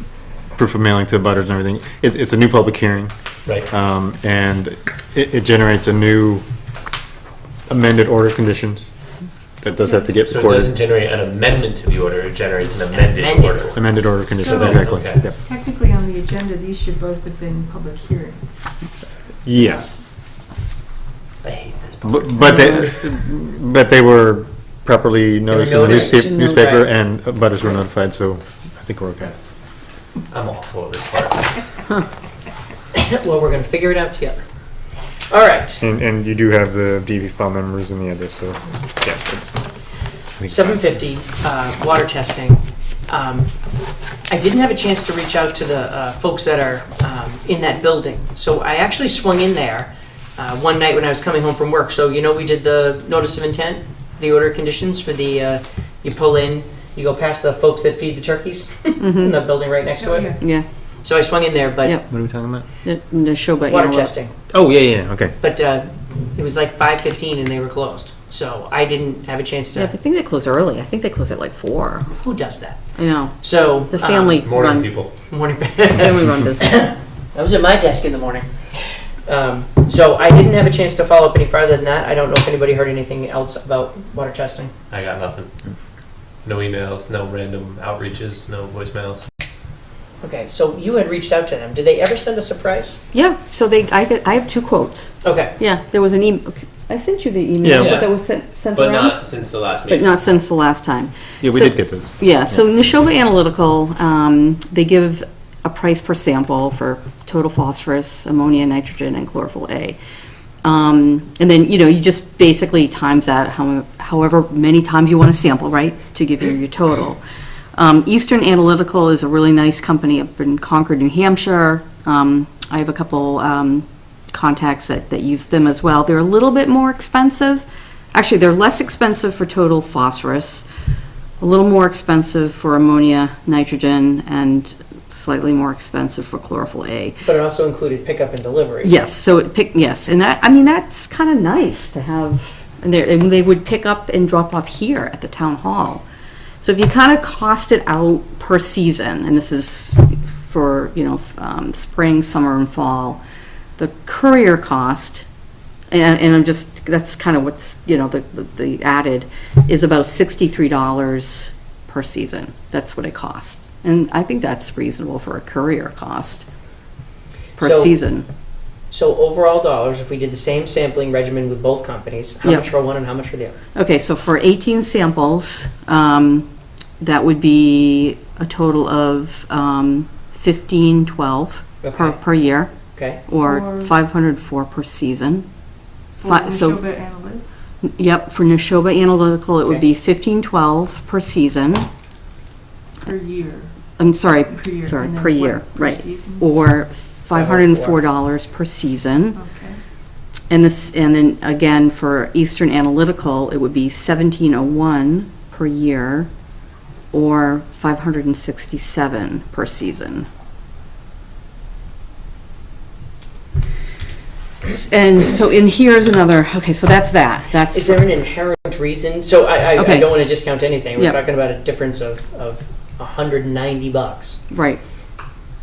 proof of mailing to butters and everything, it's a new public hearing, Right. and it generates a new amended order of conditions that does have to get So it recorded. doesn't generate an amendment to the order, it generates an amended Amended. order. Amended order of conditions, So- exactly. Okay. Yep. Technically, on the agenda, these should both have been public hearings. Yes. I hate this. But they were properly noticed in the noticed in the- newspaper, right. and butters were notified, so I think we're okay. I'm all for this part. Well, we're gonna figure it out together. All right, And you do have the DV file members and the others, so, yeah. it's- 750, water testing. I didn't have a chance to reach out to the folks that are in that building. So I actually swung in there one night when I was coming home from work. So, we did the notice of intent, the order of conditions for the, you pull in, you go past the folks that feed the turkeys in the building right next to Oh, it. yeah. Yeah, So I swung in there, but Yep. What are we talking about? the show, but water testing. Oh, yeah, okay. But it was like 5:15 and they were closed. So I didn't have a chance Yeah, I to, think they close early. I think they close at like 4. who does that? I know. So. The family Morning run, people. Morning. family run business. I was at my desk in the morning. So I didn't have a chance to follow up any farther than that. I don't know if anybody heard anything else about water testing. I got nothing. No emails, no random outreaches, no voicemails. Okay, so you had reached out to them. Did they ever send us a price? Yeah, so I have 2 quotes. Okay. Yeah, there was an email. I sent you the email, Yeah. but that was sent But around. not since the last But meeting. not since the last time. Yeah, we So- did get those. Yeah, so Neshoba Analytical, they give a price per sample for total phosphorus, ammonia, nitrogen, and chlorophyll A. And then, you just basically times that however many times you want to sample, right, to give you your total. Eastern Analytical is a really nice company up in Concord, New Hampshire. I have a couple contacts that use them as well. They're a little bit more expensive. Actually, they're less expensive for total phosphorus, a little more expensive for ammonia, nitrogen, and slightly more expensive for chlorophyll A. But it also included pickup and delivery. Yes, so yes, and that's kind of nice to have, and they would pick up and drop off here at the town hall. So if you kind of cost it out per season, and this is for, spring, summer, and fall, the courier cost, and I'm just, that's kind of what's, the added, is about $63 per season. That's what it costs. And I think that's reasonable for a courier cost per So- season. So overall dollars, if we did the same sampling regimen with both companies, how Yep. much for one and how much for the other? Okay, so for 18 samples, that would be a total of $1512 Okay. per year, Okay. or For- $504 per season. For So, Neshoba Analytics. yep, for Neshoba Analytical, it would Okay. be $1512 per season. Per year. I'm sorry, Per year. sorry, And then per what year, per right. season? Or $504 per season. Okay. And then again, for Eastern Analytical, it would be $1701 per year, or $567 per season. And so in here's another, okay, so that's that. That's, Is there an inherent reason? So I Okay. don't want to discount anything. We're Yep. talking about a difference of $190. right.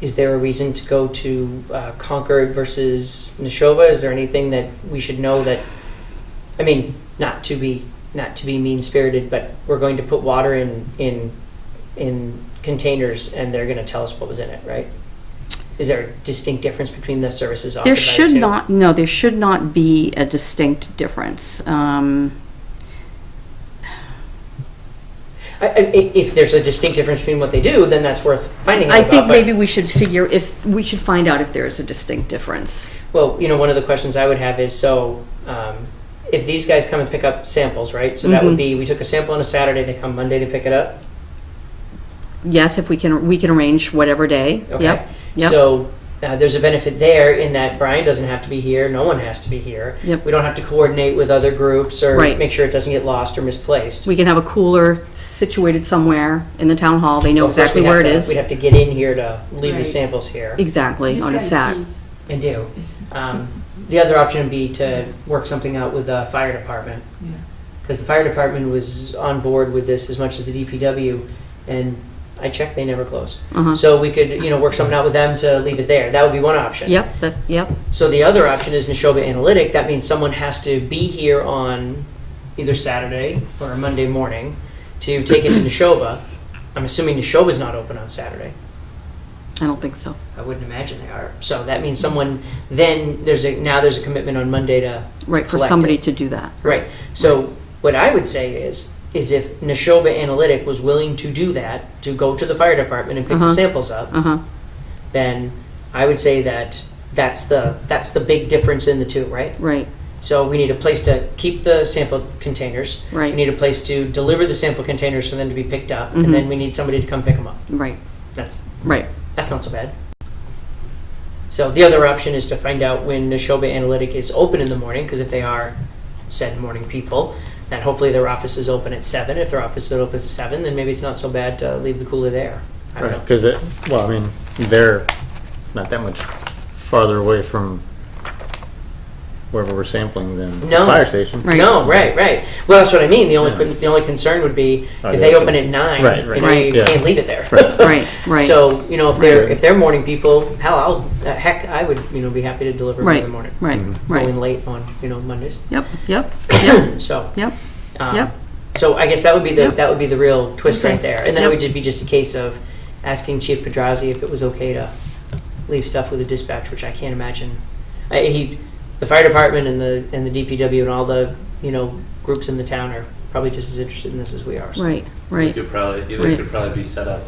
Is there a reason to go to Concord versus Neshoba? Is there anything that we should know that, I mean, not to be mean-spirited, but we're going to put water in containers and they're going to tell us what was in it, right? Is there a distinct difference between the services offered by There the should two? not, no, there should not be a distinct difference. If there's a distinct difference between what they do, then that's worth finding out I about. think but- maybe we should find out if there is a distinct difference. Well, one of the questions I would have is, so if these guys come and pick up samples, right? So that would be, we took a sample on a Saturday, they come Monday to pick it up? Yes, if we can arrange whatever day. Okay. Yep, yep. So there's a benefit there in that Brian doesn't have to be here, no one has to be here. Yep. We don't have to coordinate with other groups or Right. make sure it doesn't get lost or misplaced. We can have a cooler situated somewhere in the town hall. They know Well, of course, exactly we have where it to- is. We'd have to get in here to leave the Right. samples here. Exactly, You've on a got Sat. key. I do. The other option would be to work something out with the fire department. Yeah. Because the fire department was on board with this as much as the DPW, and I checked, they never close. Uh-huh. So we could, work something out with them to leave it there. That would be one option. Yep, yep, So the other option is Neshoba Analytic. That means someone has to be here on either Saturday or Monday morning to take it to Neshoba. I'm assuming Neshoba's not open on Saturday. I don't think so. I wouldn't imagine they are. So that means someone, then there's a commitment on Monday to Right, for collect somebody it. to do that. Right. So what I would say is if Neshoba Analytic was willing to do that, to go to the fire department and pick the Uh-huh. samples up, Uh-huh, then I would say that's the big difference in the two, right? right, So we need a place to keep the sample containers. We right, need a place to deliver the sample containers for them to be picked up, Mhm. and then we need somebody to come pick them up. right, That's right. not so bad. So the other option is to find out when Neshoba Analytic is open in the morning, because if they are said morning people, then hopefully their office is open at 7. If their office is open at 7, then maybe it's not so bad to leave the cooler there. I don't know. Because they're not that much farther away from wherever we're sampling than the No. fire station. Right. No, right. Well, that's what I mean. The only Yeah. the only concern would be Oh, if yeah, they okay. open at 9, Right, you right. know, Right. you Yeah. can't leave it there. Right, right. So, if Right. they're morning people, hell, I would, be happy to deliver Right, in the morning. right, Mhm. Go right. in late on, Mondays. Yep, yep, yep, So, yep, um, Yep. So I guess that would be the Yep. real twist Okay. right there. And then it Yep. would just be a case of asking Chief Pedrazi if it was okay to leave stuff with the dispatch, which I can't imagine. The fire department and the DPW and all the, groups in the town are probably just as interested in this as we are. So. right, We right. could probably, Right. could probably be set up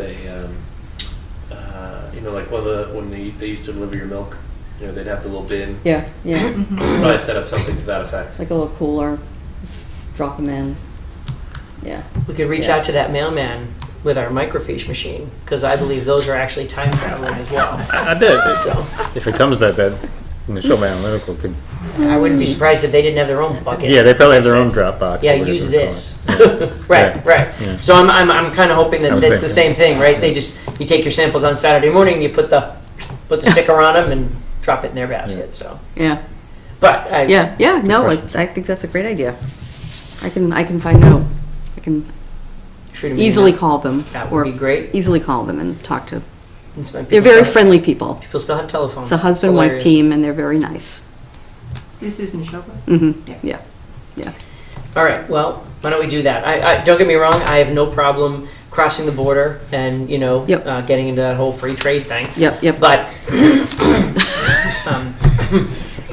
like when they used to deliver your milk, they'd have the little bin. Yeah, yeah, Probably set up something to that effect. it's like a little cooler, just drop them in. Yeah, We could reach Yeah. out to that mailman with our microfiche machine, because I believe those are actually time traveling as well. I bet So if it comes that bad, Neshoba Analytical could. I wouldn't be surprised if they didn't have their own bucket. Yeah, they probably have their own drop box. Yeah, or whatever use they call this. it. Right, Yeah. right. Yeah. So I'm kind of hoping I that would it's the think, same thing, right? You take your samples on Saturday morning, you put the sticker on them and drop it in their basket. So, yeah, but yeah, no, question. I think that's a great idea. I can find out. I can shoot 'em an easily email. call them. That or would be great. Easily call them and talk to. And some They're people very still- friendly people. People still have telephones. It's a husband-wife hilarious. team, and they're very nice. This is Neshoba? Mm-hmm, Yeah. yeah. All right. Well, why don't we do that? I don't get me wrong. I have no problem crossing the border and Yep. getting into that whole free trade thing. Yep. But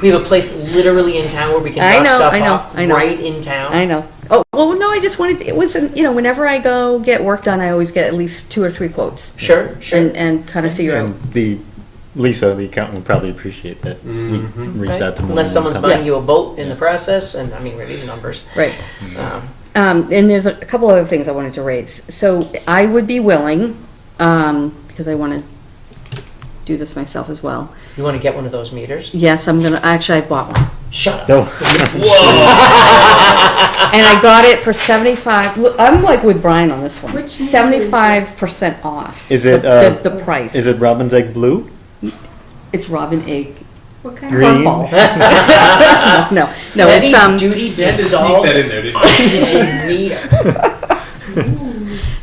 we have a place literally in town where we can I drop know, stuff I know, off I know. right in town. I know. Oh, well, no, I just wanted, it was, whenever I go get work done, I always get at least 2 or 3 quotes. Sure. And kind of figure out. And Lisa, the accountant, would probably appreciate that. We Mhm. reached out to more. Unless someone's than buying one you a boat in the process, and I mean, these numbers. Right. Um, And there's a couple other things I wanted to raise. So I would be willing, because I want to do this myself as well. you want to get one of those meters? Yes, I bought one. Shut up. No. And I got it for 75, look, I'm like with Brian on this one. Which meter is 75% off. Is it, The price. Is it Robin's Egg Blue? It's Robin Egg. What kind Green. Purple. No, Heavy it's, duty Yeah, just sneak dissolved that in there, didn't you? oxygen meter.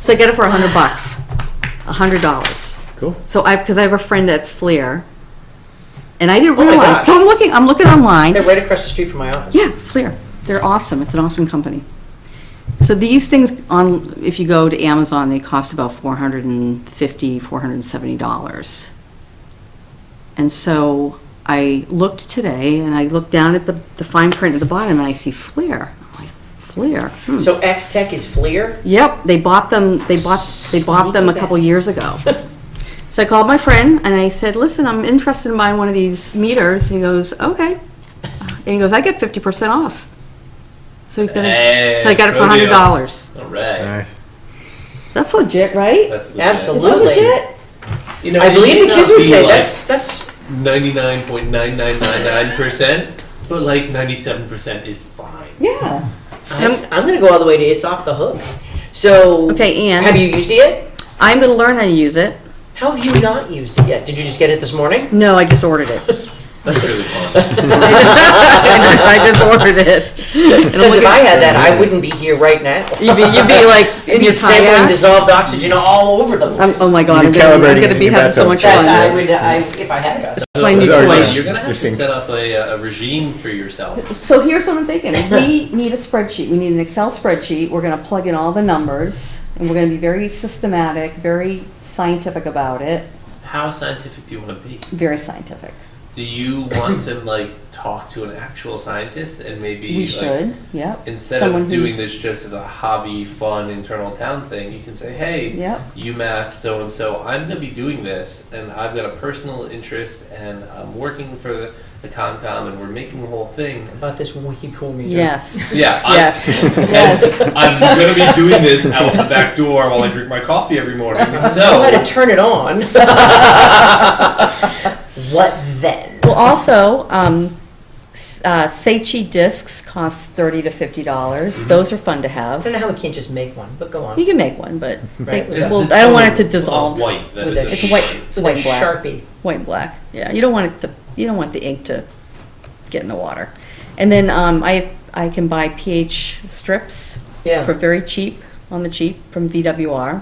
so I get it for $100, $100. Cool. So because I have a friend at Flair, and I didn't Oh my realize, gosh. so I'm looking online. They're right across the street from my office. Yeah, Flair. They're awesome. It's an awesome company. So these things if you go to Amazon, they cost about $450, $470. And so I looked today, and I looked down at the fine print at the bottom, and I see Flair. I'm like, Flair? So X-Tech is Fleer? Yep, they bought them. They bought them a couple years ago. So I called my friend and I said, "Listen, I'm interested in buying one of these meters." And he goes, "Okay." And he goes, "I get 50% off." So he's gonna. Hey, So I got it for pro deal. $100. All right. Nice. That's legit, right? That's legit. Is that Absolutely. legit? You know, I it believe may the kids not would be say like- that's 99.9999%, but like 97% is fine. Yeah. I'm going to go all the way to it's off the hook. So, Okay, and have you used it yet? I'm going to learn how to use it. How have you not used it yet? Did you just get it this morning? No, I just ordered it. That's really fun. I just ordered it. Because if I had that, I wouldn't be here right now. You'd be like in You'd be your sampling kayak. dissolved oxygen all over the place. Oh my god, I'm You'd be gonna calibrating be in having so your much That's fun. if I had it. my new So, toy. You're gonna have You're to seeing- set up a regime for yourself. So here's what I'm thinking. We need a spreadsheet. We need an Excel spreadsheet. We're gonna plug in all the numbers, and we're gonna be very systematic, very scientific about it. How scientific do you want to be? Very scientific. Do you want to like talk to an actual scientist and maybe We like, should, yep. instead Someone of doing who's- this just as a hobby, fun, internal town thing, you can say, hey, Yep. UMass so-and-so, I'm going to be doing this, and I've got a personal interest, and I'm working for the ComCom, and we're making the whole thing. About this wiki cool meter. Yes. Yeah, Yes. Yes. I'm going to be doing this out the back door while I drink my coffee every morning. I know how So, to turn it on. What then? Well, also, Seichi discs cost $30 to $50. Those are fun to I have. don't know how we can't just make one, but go on. You can make one, but Right. well, I don't want it to dissolve. White. That With is a It's white. It's with white a and black. Sharpie. White and black. Yeah, you don't want it to. You don't want the ink to get in the water. And then I can buy pH strips Yeah. for very cheap on the cheap from VWR.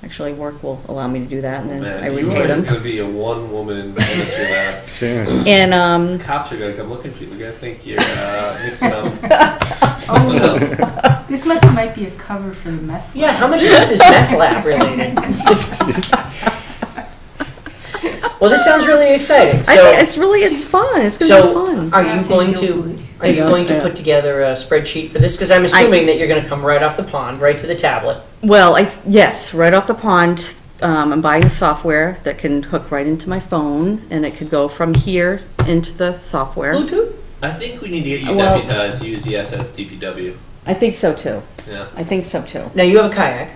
Actually, work will allow me to do that, and then I Man, you repay are them. going to be a one-woman chemistry lab. Sure. And Cops are going to come looking for you. They're going to think you're mixing up something else. This might be a cover for the meth. Yeah, how much of this is meth lab related? Well, this sounds really exciting. I So, think it's fun. It's gonna be so fun. are you going to put together a spreadsheet for this? Because I'm assuming that you're going to come right off the pond, right to the tablet. Well, yes, right off the pond. I'm buying software that can hook right into my phone, and it could go from here into the software. Bluetooth. I think we need to get you Well- deputized to use the SSDPW. I think so too. Yeah. I think so too. Now you have a kayak.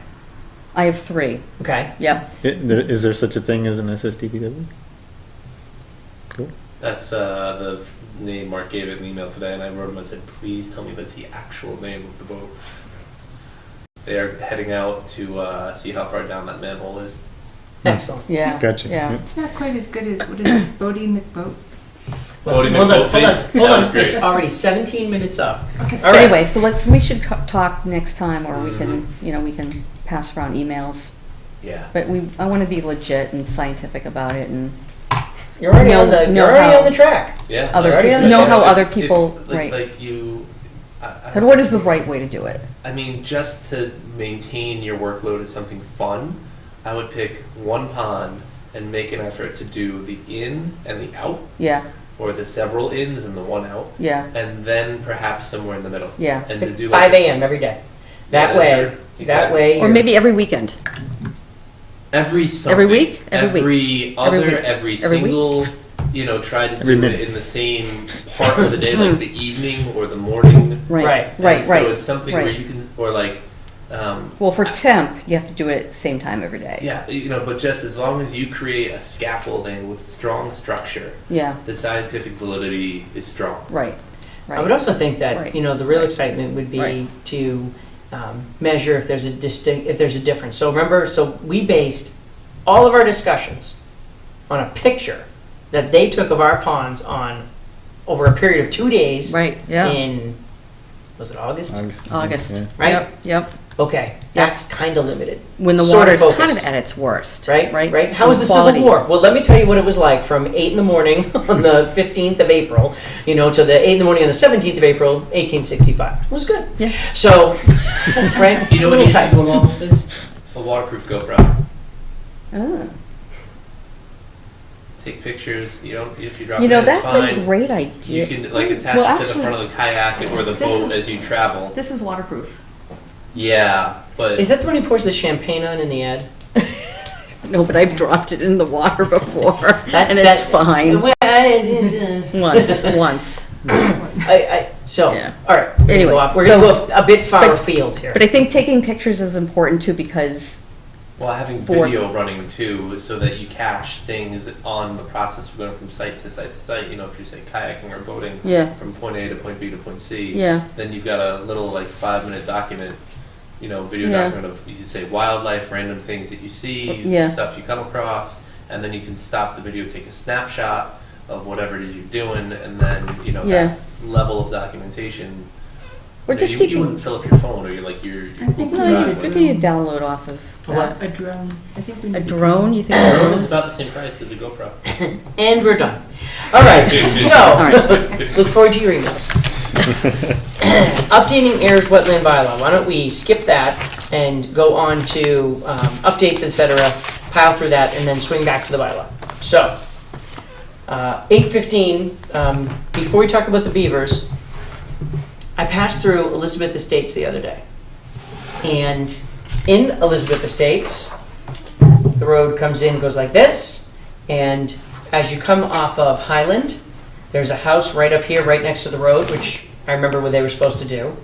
I have 3. Okay. Yep. Is there such a thing as an SSDPW? Cool. That's the name Mark gave it in an email today, and I wrote him and said, please tell me that's the actual name of the boat. They are heading out to see how far down that manhole is. Excellent. Yeah. Gotcha. Yeah. It's not quite as good as, what is it, Bodie McBoat? Bodie hold on, McBoatface. hold That on. was great. It's already 17 minutes up. Okay. All right. Anyway, so we should talk next time, or we can pass around emails. Yeah. But I want to be legit and scientific about it, and You're already Know- on the. know You're already how. on the track. Yeah. Other Already people, on know the how show. other people right. Like you. But what is the right way to do it? I mean, just to maintain your workload as something fun, I would pick one pond and make an effort to do the in and the out, Yeah. or the several ins and the one out, Yeah. and then perhaps somewhere in the middle. Yeah. And to do 5 like a.m. every day. That Yeah, way. that's right. That Exactly. way. Or you're- maybe every weekend. every something, Every week? Every week. every Every other, week. every Every week. single. Try to Every do minute. it in the same part of the day, like the evening or the morning. Right. And So it's something where right. you can, or like. Well, for temp, you have to do it at the same time every day. Yeah, but just as long as you create a scaffolding with strong structure, Yeah. the scientific validity is strong. Right. Right. I would also think that Right. the real Right. excitement would be Right. to measure if there's a difference. So remember, we based all of our discussions on a picture that they took of our ponds on over a period of 2 days. Right. Yeah. In was it August? August. Yeah. Right? Yep. Yep. Okay, that's kind of limited. When the Sort of water's kind focused. of at its worst. Right, Right. right. How was the Quality. Civil War? Well, let me tell you what it was like from 8 in the morning on the 15th of April, to the 8 in the morning on the 17th of April, 1865. It was good. Yeah. So, right? You know what Little needs tight. to go along with this? A waterproof GoPro. Ah. Take pictures. If you drop it in, it's That's fine. a great You idea. can attach Well, it to the front of the kayak or the this boat is- as you travel. This is waterproof. Yeah, but Is that the one he pours the champagne on in the ad? No, but I've dropped it in the water before, That- and it's that- fine. Well, Once. So, Yeah. all right. Anyway, we're going to so- go a bit far but- afield here. But I think taking pictures is important too, because Well, having For- video running too, so that you catch things on the process of going from site to site to site. You know, if you say kayaking or boating Yeah. from point A to point B to point C, Yeah. then you've got a little like 5-minute document, video Yeah. document of, you can say wildlife, random things that you see, Yeah. stuff you come across, and then you can stop the video, take a snapshot of whatever it is you're doing, and then, Yeah. that level of documentation. We're you know, just you keeping- wouldn't fill up your phone, or you're I think Google No, Drive you with could it. you download off of A drone. I think we a need drone. You think? The a drone drone? is about the same price as a GoPro. And we're done. All right, so, look forward to your emails. Updating Ayer's wetland bylaw. Why don't we skip that and go on to updates, etc., pile through that, and then swing back to the bylaw. So, 8:15, before we talk about the beavers, I passed through Elizabeth Estates the other day. And in Elizabeth Estates, the road comes in, goes like this, and as you come off of Highland, there's a house right up here, right next to the road, which I remember what they were supposed to do.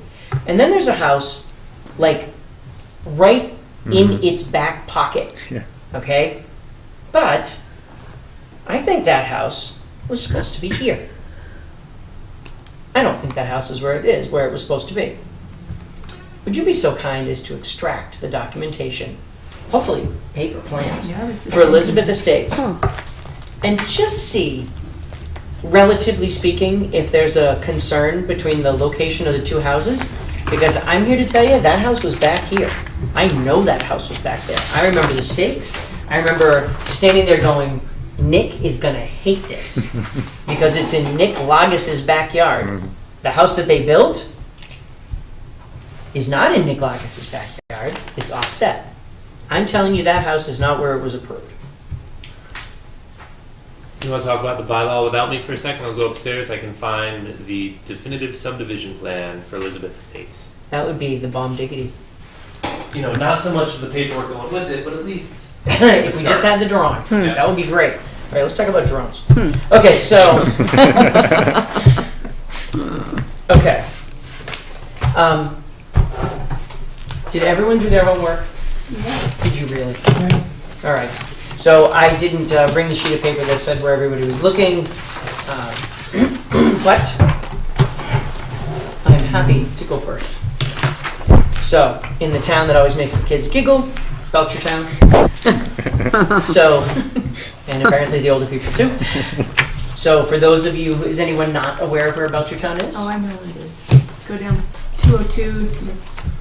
And then there's a house, like, right in its back pocket. Yeah. Okay? But I think that house was supposed to be here. I don't think that house is where it was supposed to be. Would you be so kind as to extract the documentation, hopefully paper plans, Yeah, this is for Elizabeth Estates, Huh. and just see, relatively speaking, if there's a concern between the location of the two houses? Because I'm here to tell you, that house was back here. I know that house was back there. I remember the stakes. I remember standing there going, Nick is gonna hate this, because it's in Nick Lagus's backyard. The house that they built is not in Nick Lagus's backyard, it's offset. I'm telling you, that house is not where it was approved. You want to talk about the bylaw without me for a second? I'll go upstairs. I can find the definitive subdivision plan for Elizabeth Estates. That would be the bomb diggity. Not so much of the paperwork going with it, but at least If we just had the drawing, Yeah. that would be great. All right, let's talk about drones. Okay, so. Okay. Did everyone do their homework? Yes. Did you really? All right. So I didn't bring the sheet of paper that said where everybody was looking, but I'm happy to go first. So, in the town that always makes the kids giggle, Belchertown. So, and apparently the older people too. So, for those of you, is anyone not aware of where Belchertown is? Oh, I know what it is. Go down 202 to the,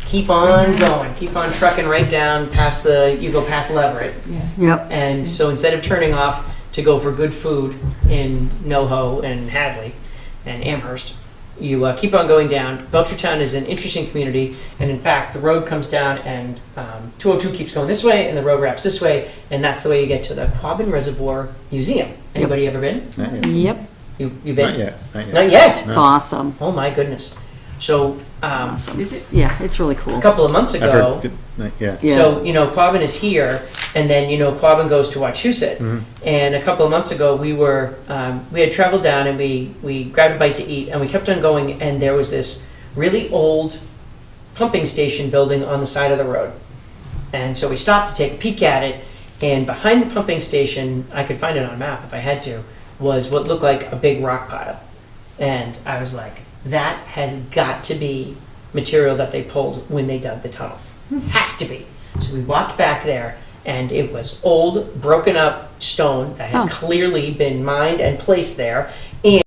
Keep on going. Keep on trucking right down past you go past Leverett. yeah. Yep. And so instead of turning off to go for good food in NoHo and Hadley and Amherst, you keep on going down. Belchertown is an interesting community, and in fact, the road comes down and 202 keeps going this way, and the road wraps this way, and that's the way you get to the Quabbin Reservoir Museum. Anybody ever been? Not yet. Yep. You been? Not yet. Not yet. Not yet? It's awesome. Oh my goodness. So It's awesome. Is it? Yeah, it's really cool. a couple of months I've ago, heard. Yeah. Yeah. so, Quabbin is here, and then, Quabbin goes to Wachusett. Mhm. And a couple of months ago, we had traveled down, and we grabbed a bite to eat, and we kept on going, and there was this really old pumping station building on the side of the road. And so we stopped to take a peek at it, and behind the pumping station, I could find it on a map if I had to, was what looked like a big rock pile. And I was like, that has got to be material that they pulled when they dug the tunnel. Has to be. So we walked back there, and it was old, broken up stone that had Oh. clearly been mined and placed there.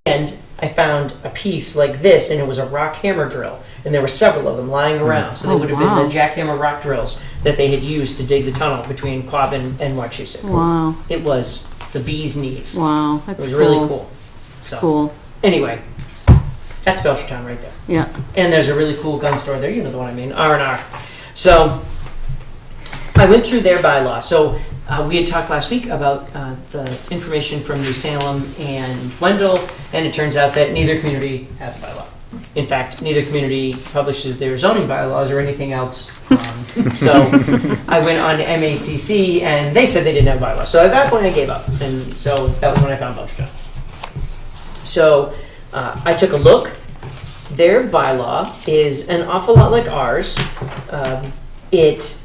And I found a piece like this, and it was a rock hammer drill. And there were several of them lying around. So they Oh, would have wow. been the jackhammer rock drills that they had used to dig the tunnel between Quabbin and Wachusett. Wow. It was the bee's knees. Wow. It That's was really cool. So Cool. anyway, that's Belchertown right there. Yeah. And there's a really cool gun store there. You know the one I mean, R&R. So I went through their bylaw. So we had talked last week about the information from New Salem and Wendell, and it turns out that neither community has a bylaw. In fact, neither community publishes their zoning bylaws or anything else. So I went on to MACC, and they said they didn't have bylaws. So at that point, I gave up. And so that was when I found Belchertown. So I took a look. Their bylaw is an awful lot like ours. It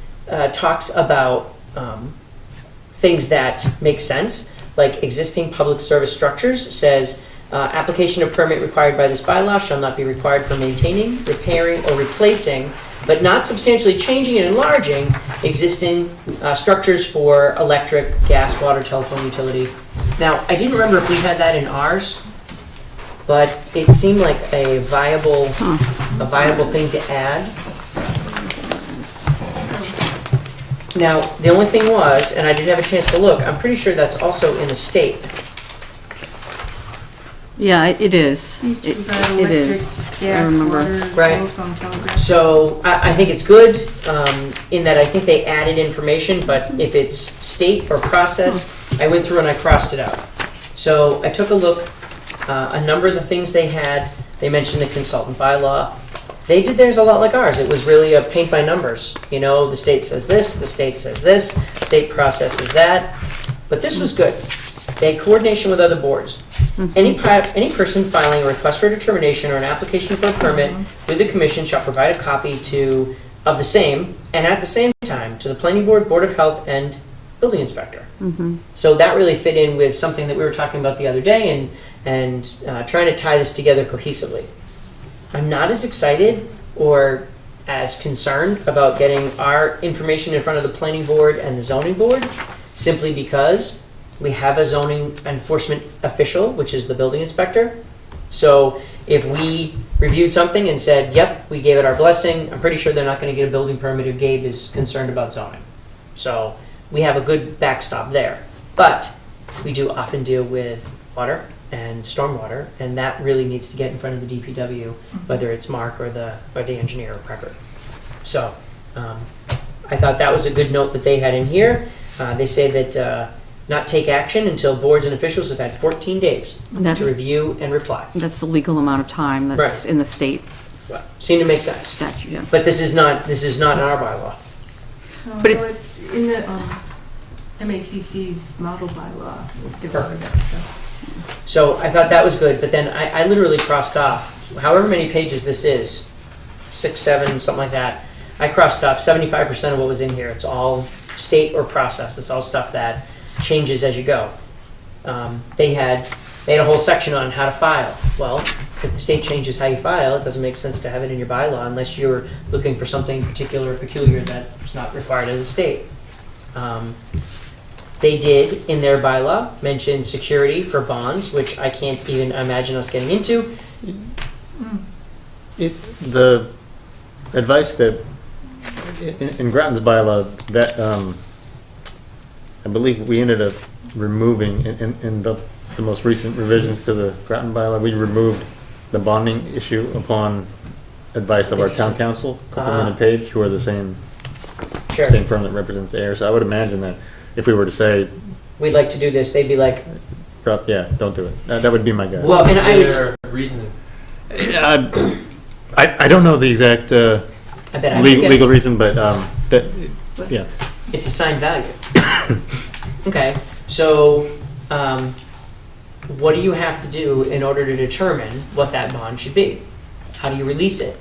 talks about things that make sense, like existing public service structures says, application of permit required by this bylaw shall not be required for maintaining, repairing, or replacing, but not substantially changing and enlarging existing structures for electric, gas, water, telephone, utility. Now, I didn't remember if we had that in ours, but it seemed like a viable thing to add. Now, the only thing was, and I didn't have a chance to look, I'm pretty sure that's also in the state. Yeah, it is. It is. I remember. Right. So I think it's good in that I think they added information, but if it's state or process, I went through and I crossed it out. So I took a look, a number of the things they had, they mentioned the consultant bylaw. They did theirs a lot like ours. It was really a paint by numbers. You know, the state says this, the state says this, state processes that. But this was good. They had coordination with other boards. Any person filing a request for determination or an application for a permit with the commission shall provide a copy of the same, and at the same time, to the planning board, board of health, and building inspector. So that really fit in with something that we were talking about the other day, and trying to tie this together cohesively. I'm not as excited or as concerned about getting our information in front of the planning board and the zoning board, simply because we have a zoning enforcement official, which is the building inspector. So if we reviewed something and said, yep, we gave it our blessing, I'm pretty sure they're not going to get a building permit if Gabe is concerned about zoning. So we have a good backstop there. But we do often deal with water and stormwater, and that really needs to get in front of the DPW, whether it's Mark or the engineer of record. So I thought that was a good note that they had in here. They say that not take action until boards and officials have had 14 days to review and reply. That's the legal amount of time that's in the state Seemed to make sense. statute, yeah. But this is not in our bylaw. But it's in the MACC's model bylaw. They wrote that stuff. So I thought that was good, but then I literally crossed off, however many pages this is, 6, 7, something like that, I crossed off 75% of what was in here. It's all state or process. It's all stuff that changes as you go. They had a whole section on how to file. Well, if the state changes how you file, it doesn't make sense to have it in your bylaw unless you're looking for something particular or peculiar that's not required as a state. They did, in their bylaw, mention security for bonds, which I can't even imagine us getting into. The advice that, in Groton's bylaw, that I believe we ended up removing, in the most recent revisions to the Groton bylaw, we removed the bonding issue upon advice of our town council, Copeland and Page, who are the same firm that represents Ayer. So I would imagine that if we were to say, we'd like to do this, they'd be like, yeah, don't do it. That would be my guess. well, and I was, reason. I don't know the exact legal reason, but yeah. it's assigned value. Okay, so what do you have to do in order to determine what that bond should be? How do you release it?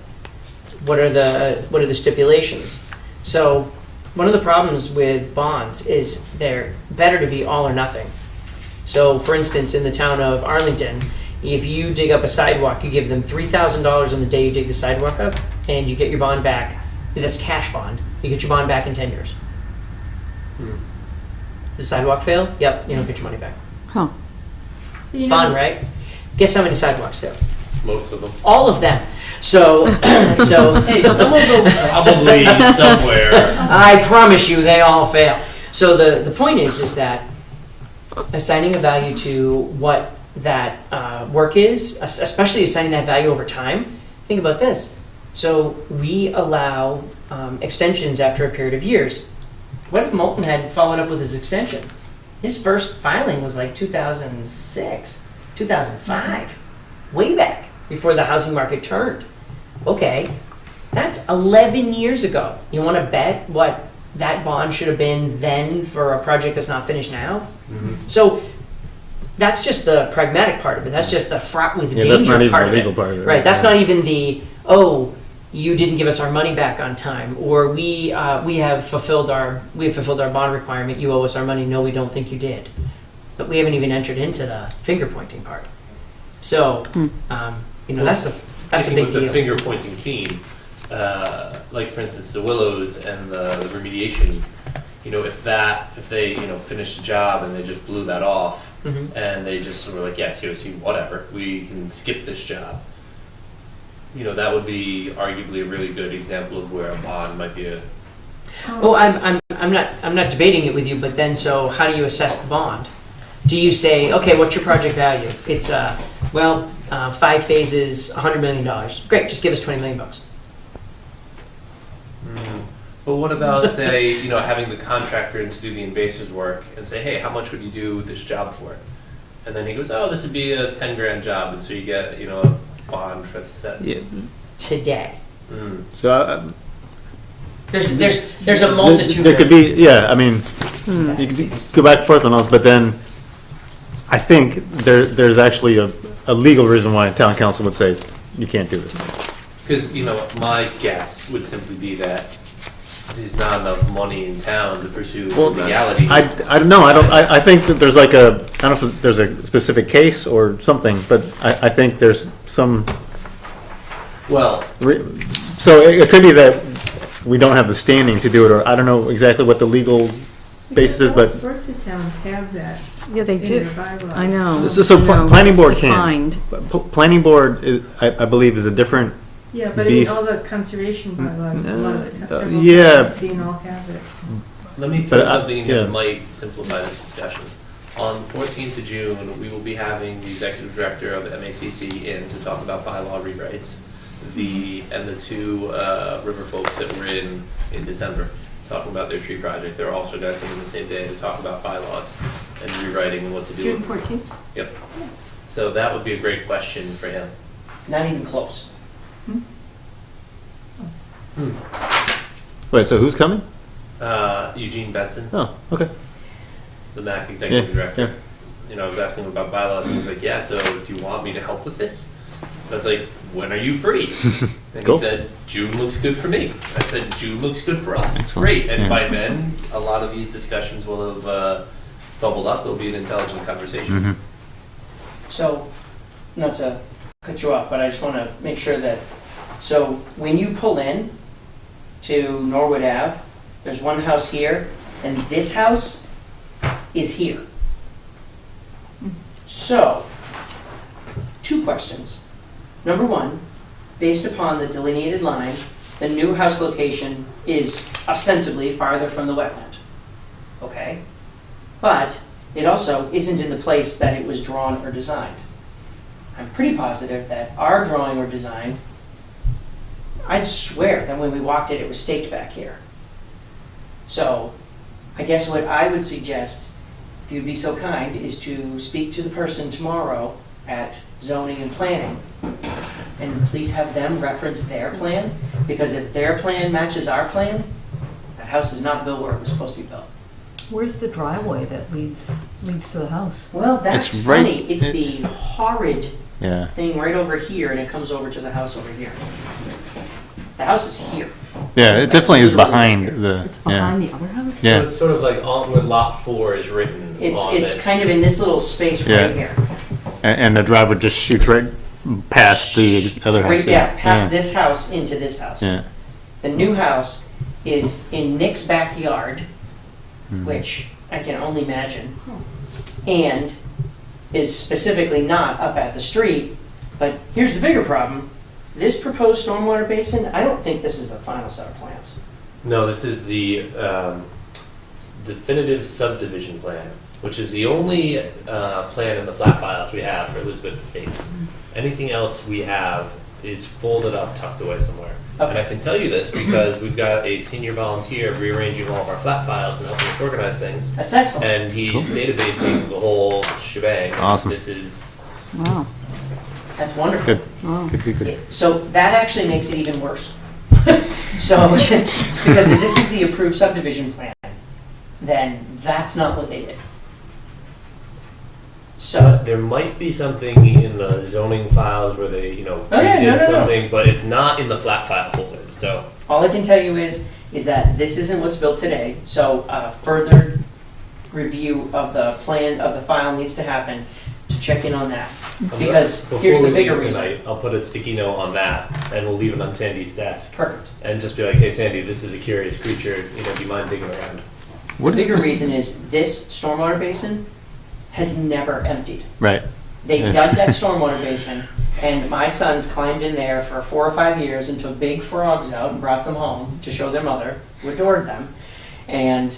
What are the stipulations? So one of the problems with bonds is they're better to be all or nothing. So for instance, in the town of Arlington, if you dig up a sidewalk, you give them $3,000 on the day you dig the sidewalk up, and you get your bond back. That's cash bond. You get your bond back in 10 years. Does the sidewalk fail? Yep, you don't get your money back. Huh. Fun, right? Guess how many sidewalks fail? Most of them. All of them. So, Hey, some of them probably somewhere. I promise you, they all fail. So the point is that assigning a value to what that work is, especially assigning that value over time. Think about this. So we allow extensions after a period of years. What if Moulton had followed up with his extension? His first filing was like 2006, 2005, way back before the housing market turned. Okay, that's 11 years ago. You want to bet what that bond should have been then for a project that's not finished now? So that's just the pragmatic part of it. That's just the fraught with danger that's not even part the of legal it. part of it. Right, that's not even the, you didn't give us our money back on time, or we have fulfilled our bond requirement, you owe us our money, no, we don't think you did. But we haven't even entered into the finger pointing part. So, that's a Sticking big with deal. the finger pointing theme, like for instance, the Willows and the remediation, if they, finished the job and they just blew that off, Mhm. and they just were like, yeah, COC, whatever, we can skip this job. That would be arguably a really good example of where a bond might be a. Oh, I'm not debating it with you, but then, so how do you assess the bond? Do you say, okay, what's your project value? It's 5 phases, $100 million. Great, just give us $20 million. But what about, say, having the contractor in to do the invasive work and say, hey, how much would you do this job for? And then he goes, oh, this would be a 10 grand job, and so you get, a bond for set. Yeah. Today. So There's a multitude. There could be, yeah. I mean, Hmm. you could go back and forth on those, but then I think there's actually a legal reason why town council would say you can't do this. Because, my guess would simply be that there's not enough money in town to pursue legality. I don't know. I think that there's like I don't know if there's a specific case or something, but I think there's some. Well, so it could be that we don't have the standing to do it, or I don't know exactly what the legal basis is, All but. sorts of towns have that Yeah, they in do. their bylaws. I know. So I know, planning it's board defined. can. Planning board, I believe, is a different. Yeah, but I mean, all the conservation bylaws, a lot of the several yeah. towns I've seen all have it. let me throw But, something in here yeah. that might simplify this discussion. On 14th of June, we will be having the executive director of the MACC in to talk about bylaw rewrites. And the two river folks that were in December talking about their tree project. They're also going to come in the same day to talk about bylaws and rewriting and what to do. June 14th? Yep. So that would be a great question for him. Not even close. Wait, so who's coming? Eugene Benson, Oh, okay. the MAC executive director. Yeah. I was asking him about bylaws, and he was like, yeah, so do you want me to help with this? I was like, when are you free? And Cool. he said, June looks good for me. I said, June looks good for us. Excellent. Great. And Yeah. by then, a lot of these discussions will have bubbled up. There'll be an intelligent conversation. Mhm. So, not to cut you off, but I just want to make sure that, so when you pull in to Norwood Ave, there's one house here, and this house is here. So, 2 questions. Number 1, based upon the delineated line, the new house location is ostensibly farther from the wetland. Okay? But it also isn't in the place that it was drawn or designed. I'm pretty positive that our drawing or design, I'd swear that when we walked it, it was staked back here. So, I guess what I would suggest, if you'd be so kind, is to speak to the person tomorrow at zoning and planning, and please have them reference their plan, because if their plan matches our plan, that house is not built where it was supposed to be built. Where's the driveway that leads to the house? Well, that's It's right- funny. It's the horrid Yeah. thing right over here, and it comes over to the house over here. The house is here. Yeah, it definitely is behind the. It's behind the other house? Yeah. So it's sort of like where lot 4 is written It's on it's this. kind of in this little space Yeah. right here. And the drive would just shoot right past the other house. Right, yeah, past this house into this house. Yeah. The new house is in Nick's backyard, Mhm. which I can only imagine, and is specifically not up at the street. But here's the bigger problem. This proposed stormwater basin, I don't think this is the final set of plans. No, this is the definitive subdivision plan, which is the only plan in the flat files we have for Elizabeth Estates. Anything else we have is folded up, tucked away somewhere. And I can tell you this because we've got a senior volunteer rearranging all of our flat files and helping us organize things. That's excellent. And he's databasing the whole shebang. Awesome. This is Wow. That's wonderful. Good. Wow. Good. So that actually makes it even worse. So, because if this is the approved subdivision plan, then that's not what they did. So, There might be something in the zoning files where they, Oh, yeah, they no, did no, no. something, but it's not in the flat file folder, so. all I can tell you is that this isn't what's built today, so further review of the plan, of the file needs to happen to check in on that. Because here's the bigger Before we leave reason. tonight, I'll put a sticky note on that, and we'll leave it on Sandy's desk. Perfect. And just be like, hey Sandy, this is a curious creature, do you mind digging around? What The is bigger this? reason is this stormwater basin has never emptied. Right. They Yes. dug that stormwater basin, and my sons climbed in there for 4 or 5 years and took big frogs out and brought them home to show their mother, who adored them. And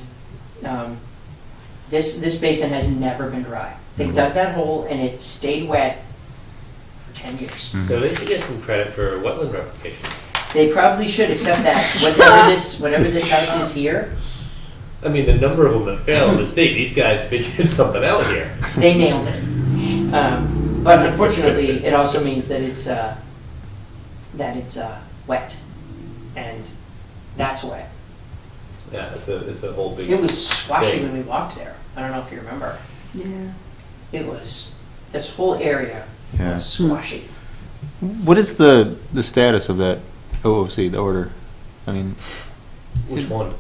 this basin has never been dry. They dug that hole and it stayed wet for 10 years. So they should get some credit for wetland replication. They probably should, except that whatever this house is here, I mean, the number of them that fail in the state, these guys figured something out here. they nailed it. But unfortunately, it also means that it's wet, and that's wet. Yeah, it's a whole big. It was squashy thing. when we walked there. I don't know if you remember. Yeah. It was, this whole area Yeah. was squashy. What is the status of that OOC, the order? I mean, Which one?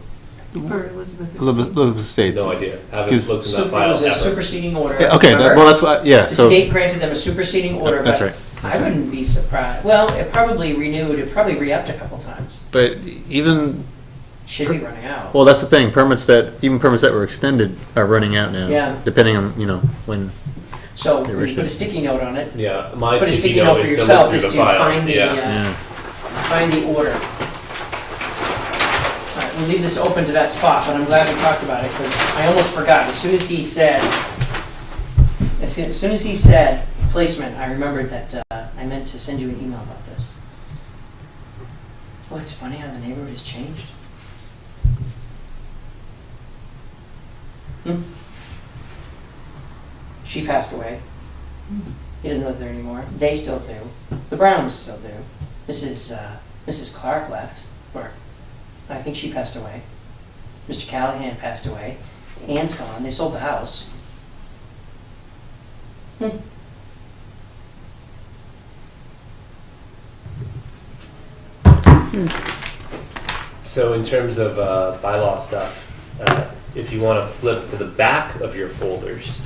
For Elizabeth. Elizabeth Estates. No idea. Haven't Because- looked in So that it file was a ever. superseding order. Yeah, okay, Remember? well, that's what, yeah, The so. state granted them a superseding order, That's but right. I wouldn't be surprised. Well, it probably renewed, it probably re-upped a couple times. But even, Should be running out. well, that's the thing, even permits that were extended are running out now. Yeah. Depending on, when, So They we should. put a sticky note on it. Yeah, my Put a sticky sticky note note for is to yourself look is through to the files. find the, Yeah. yeah. find the order. All right, we'll leave this open to that spot, but I'm glad we talked about it, because I almost forgot. As soon as he said placement, I remembered that I meant to send you an email about this. Oh, it's funny how the neighborhood has changed. She passed away. He doesn't live there anymore. They still do. The Browns still do. Mrs. Clark left, or I think she passed away. Mr. Callahan passed away. Ann's gone. They sold the house. So in terms of bylaw stuff, if you want to flip to the back of your folders,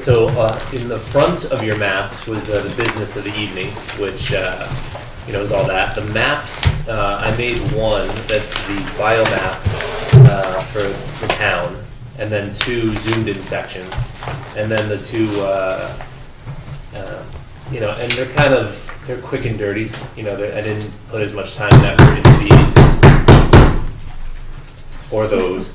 so in the front of your maps was the business of the evening, which is all that. The maps, I made one that's the biomap for the town, and then 2 zoomed-in sections, and then the 2, and they're quick and dirty. I didn't put as much time and effort into these or those.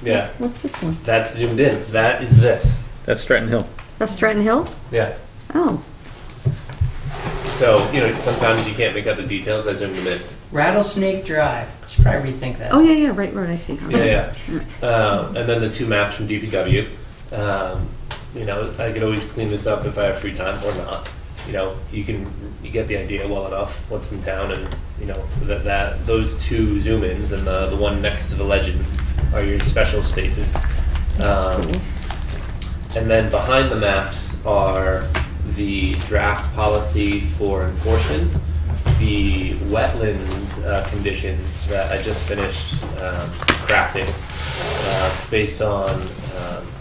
Yeah, What's this one? that's zoomed in. That is this. That's Stratton Hill. That's Stratton Hill? Yeah. Oh, So, sometimes you can't make out the details. I zoomed them in. Rattlesnake Drive. Should probably rethink that. oh, yeah, right, I see. Yeah. And then the 2 maps from DPW. I could always clean this up if I have free time or not. You get the idea well enough what's in town, and that those 2 zoom-ins and the one next to the legend are your special spaces. And then behind the maps are the draft policy for enforcement, the wetlands conditions that I just finished crafting, based on,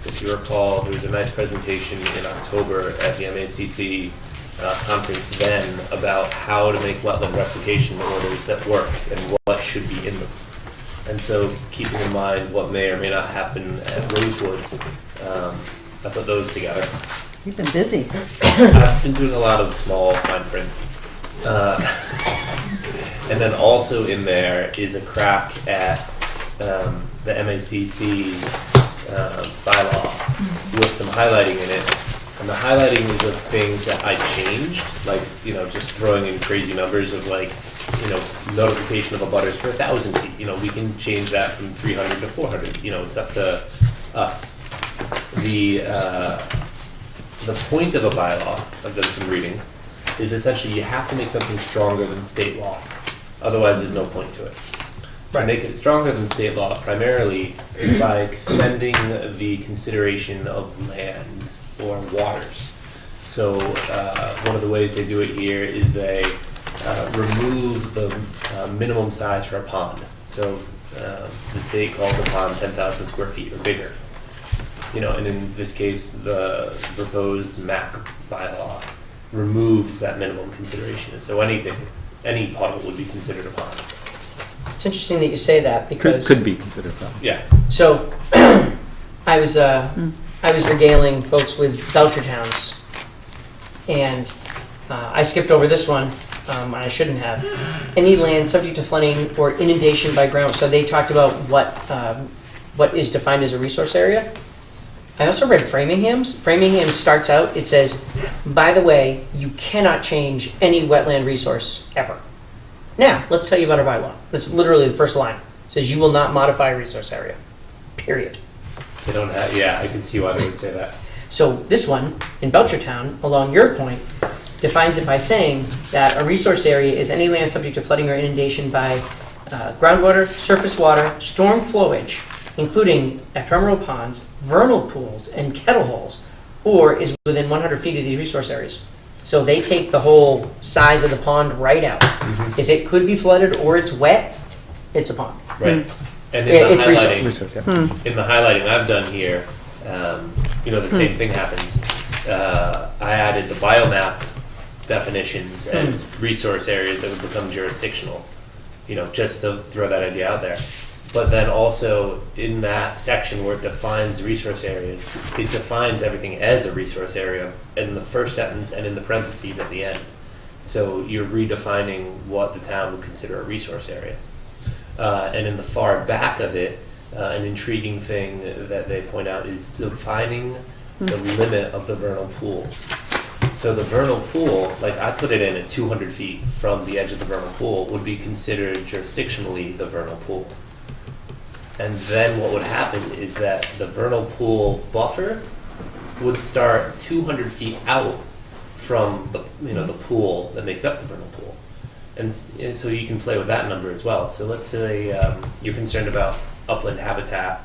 if you recall, there was a nice presentation in October at the MACC conference then about how to make wetland replication orders that work and what should be in them. And so, keeping in mind what may or may not happen at Rosewood, I put those together. You've been busy. I've been doing a lot of small fine print. And then also in there is a crack at the MACC bylaw with some highlighting in it. And the highlighting is of things that I changed, like, just throwing in crazy numbers of notification of abutters for 1,000 feet. We can change that from 300 to 400. It's up to us. The point of a bylaw, I've done some reading, is essentially you have to make something stronger than state law. Otherwise, there's no point to it. To make it stronger than state law primarily is by extending the consideration of lands or waters. So one of the ways they do it here is they remove the minimum size for a pond. So the state calls a pond 10,000 square feet or bigger. You know, and in this case, the proposed MAC bylaw removes that minimum consideration. So any puddle would be considered a pond. It's interesting that you say that because Could be considered that. Yeah. so I was regaling folks with voucher towns, and I skipped over this one. I shouldn't have. Any land subject to flooding or inundation by ground. So they talked about what is defined as a resource area. I also read Framingham's. Framingham starts out, it says, by the way, you cannot change any wetland resource ever. Now, let's tell you about our bylaw. That's literally the first line. It says you will not modify a resource area, period. They don't have, yeah, I can see why they would say that. So this one, in Belchertown, along your point, defines it by saying that a resource area is any land subject to flooding or inundation by groundwater, surface water, storm flowage, including ephemeral ponds, vernal pools, and kettle holes, or is within 100 feet of these resource areas. So they take the whole size of the pond right out. Mm-hmm. If it could be flooded or it's wet, it's a pond. Right. And Yeah, in the it's highlighting, Research, yeah. in the highlighting I've done here, the same thing happens. I added the biomap definitions as resource areas that would become jurisdictional, just to throw that idea out there. But then also in that section where it defines resource areas, it defines everything as a resource area in the first sentence and in the parentheses at the end. So you're redefining what the town would consider a resource area. And in the far back of it, an intriguing thing that they point out is defining the limit of the vernal pool. So the vernal pool, like I put it in at 200 feet from the edge of the vernal pool, would be considered jurisdictionally the vernal pool. And then what would happen is that the vernal pool buffer would start 200 feet out from the pool that makes up the vernal pool. And so you can play with that number as well. So let's say you're concerned about upland habitat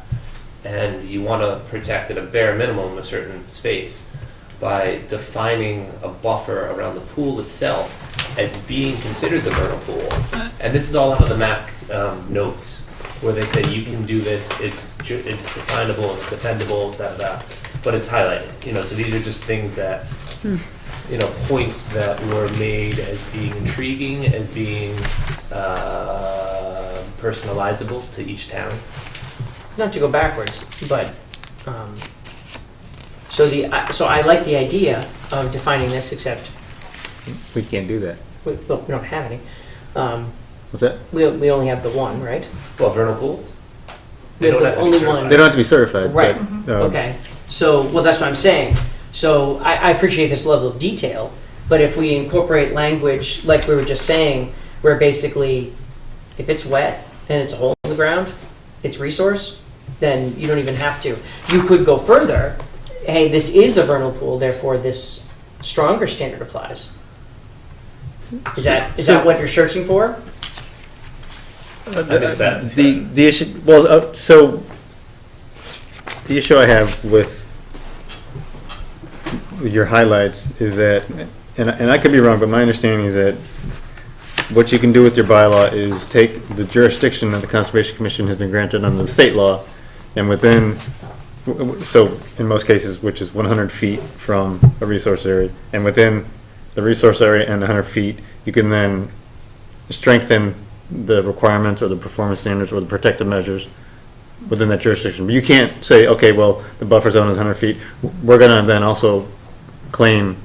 and you want to protect at a bare minimum a certain space by defining a buffer around the pool itself as being considered the vernal pool. And this is all out of the MAC notes, where they say you can do this, it's definable, it's defendable, but it's highlighted. So these are just things that, points that were made as being intriguing, as being personalizable to each town. Not to go backwards, but so I like the idea of defining this, except We can't do that. we don't have any. What's that? We only have the one, right? Well, vernal pools? We have don't the have to be only certified. one. They don't have to be certified. Right. But, Okay. So, well, that's what I'm saying. So I appreciate this level of detail, but if we incorporate language like we were just saying, where basically if it's wet and it's a hole in the ground, it's resource, then you don't even have to. You could go further. Hey, this is a vernal pool, therefore this stronger standard applies. Is that what you're searching for? I missed that. The issue, well, so the issue I have with your highlights is that, and I could be wrong, but my understanding is that what you can do with your bylaw is take the jurisdiction that the Conservation Commission has been granted under the state law, and within, so in most cases, which is 100 feet from a resource area, and within the resource area and 100 feet, you can then strengthen the requirements or the performance standards or the protective measures within that jurisdiction. But you can't say, okay, well, the buffer zone is 100 feet. We're going to then also claim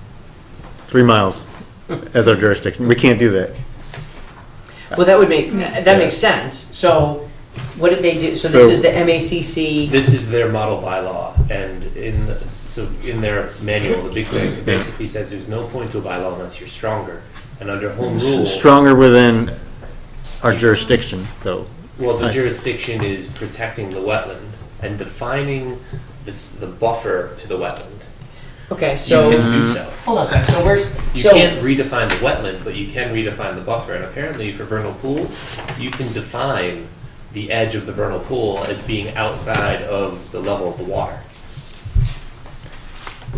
3 miles as our jurisdiction. We can't do that. Well, that makes sense. So what did they do? So this is the MACC. This is their model bylaw, and in their manual, the big thing, it basically says there's no point to a bylaw unless you're stronger. And under home rule, Stronger within our jurisdiction, though. well, the jurisdiction is protecting the wetland and defining the buffer to the wetland. Okay, so You can do so. hold on a second. So where's You so can't redefine the wetland, but you can redefine the buffer. And apparently for vernal pools, you can define the edge of the vernal pool as being outside of the level of the water.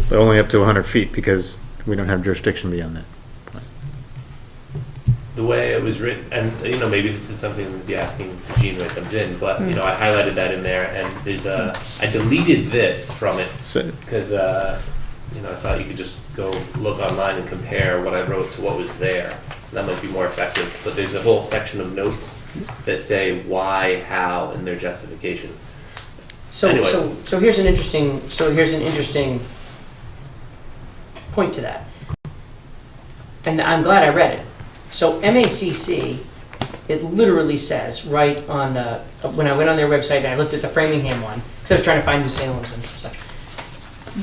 But only up to 100 feet because we don't have jurisdiction beyond that. The way it was written, and maybe this is something to be asking Gene when it comes in, but I highlighted that in there, and there's I deleted this from it So, because I thought you could just go look online and compare what I wrote to what was there. That might be more effective. But there's a whole section of notes that say why, how, and their justification. So, Anyway. so here's an interesting point to that. And I'm glad I read it. So MACC, it literally says right on the, when I went on their website and I looked at the Framingham one, because I was trying to find New Salem's and such,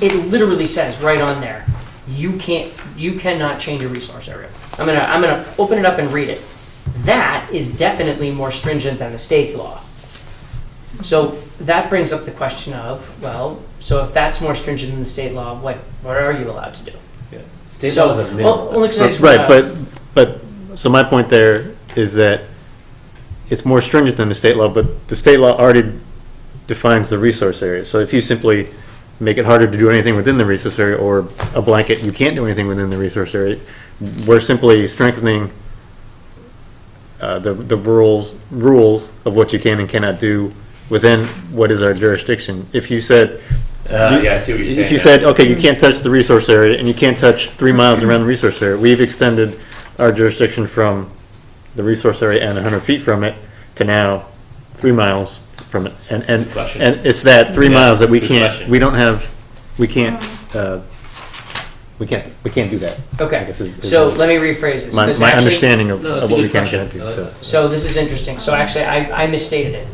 it literally says right on there, you cannot change a resource area. I'm gonna open it up and read it. That is definitely more stringent than the state's law. So that brings up the question of, well, so if that's more stringent than the state law, what are you allowed to do? Yeah. State law is a minimum. Only 'cause I just right, wanna- but so my point there is that it's more stringent than the state law, but the state law already defines the resource area. So if you simply make it harder to do anything within the resource area, or a blanket, you can't do anything within the resource area, we're simply strengthening the rules of what you can and cannot do within what is our jurisdiction. If you said, Yeah, I see what you're saying. if you now. said, okay, you can't touch the resource area and you can't touch 3 miles around the resource area, we've extended our jurisdiction from the resource area and 100 feet from it to now 3 miles from it. And Question. it's that 3 Yeah, miles that we that's a good can't, question. we don't have, we can't do that. I Okay, guess is so let me rephrase this. My 'cause my actually- understanding of No, that's a what we good can and question. can't do, I like so. that. So this is interesting. So actually, I misstated it.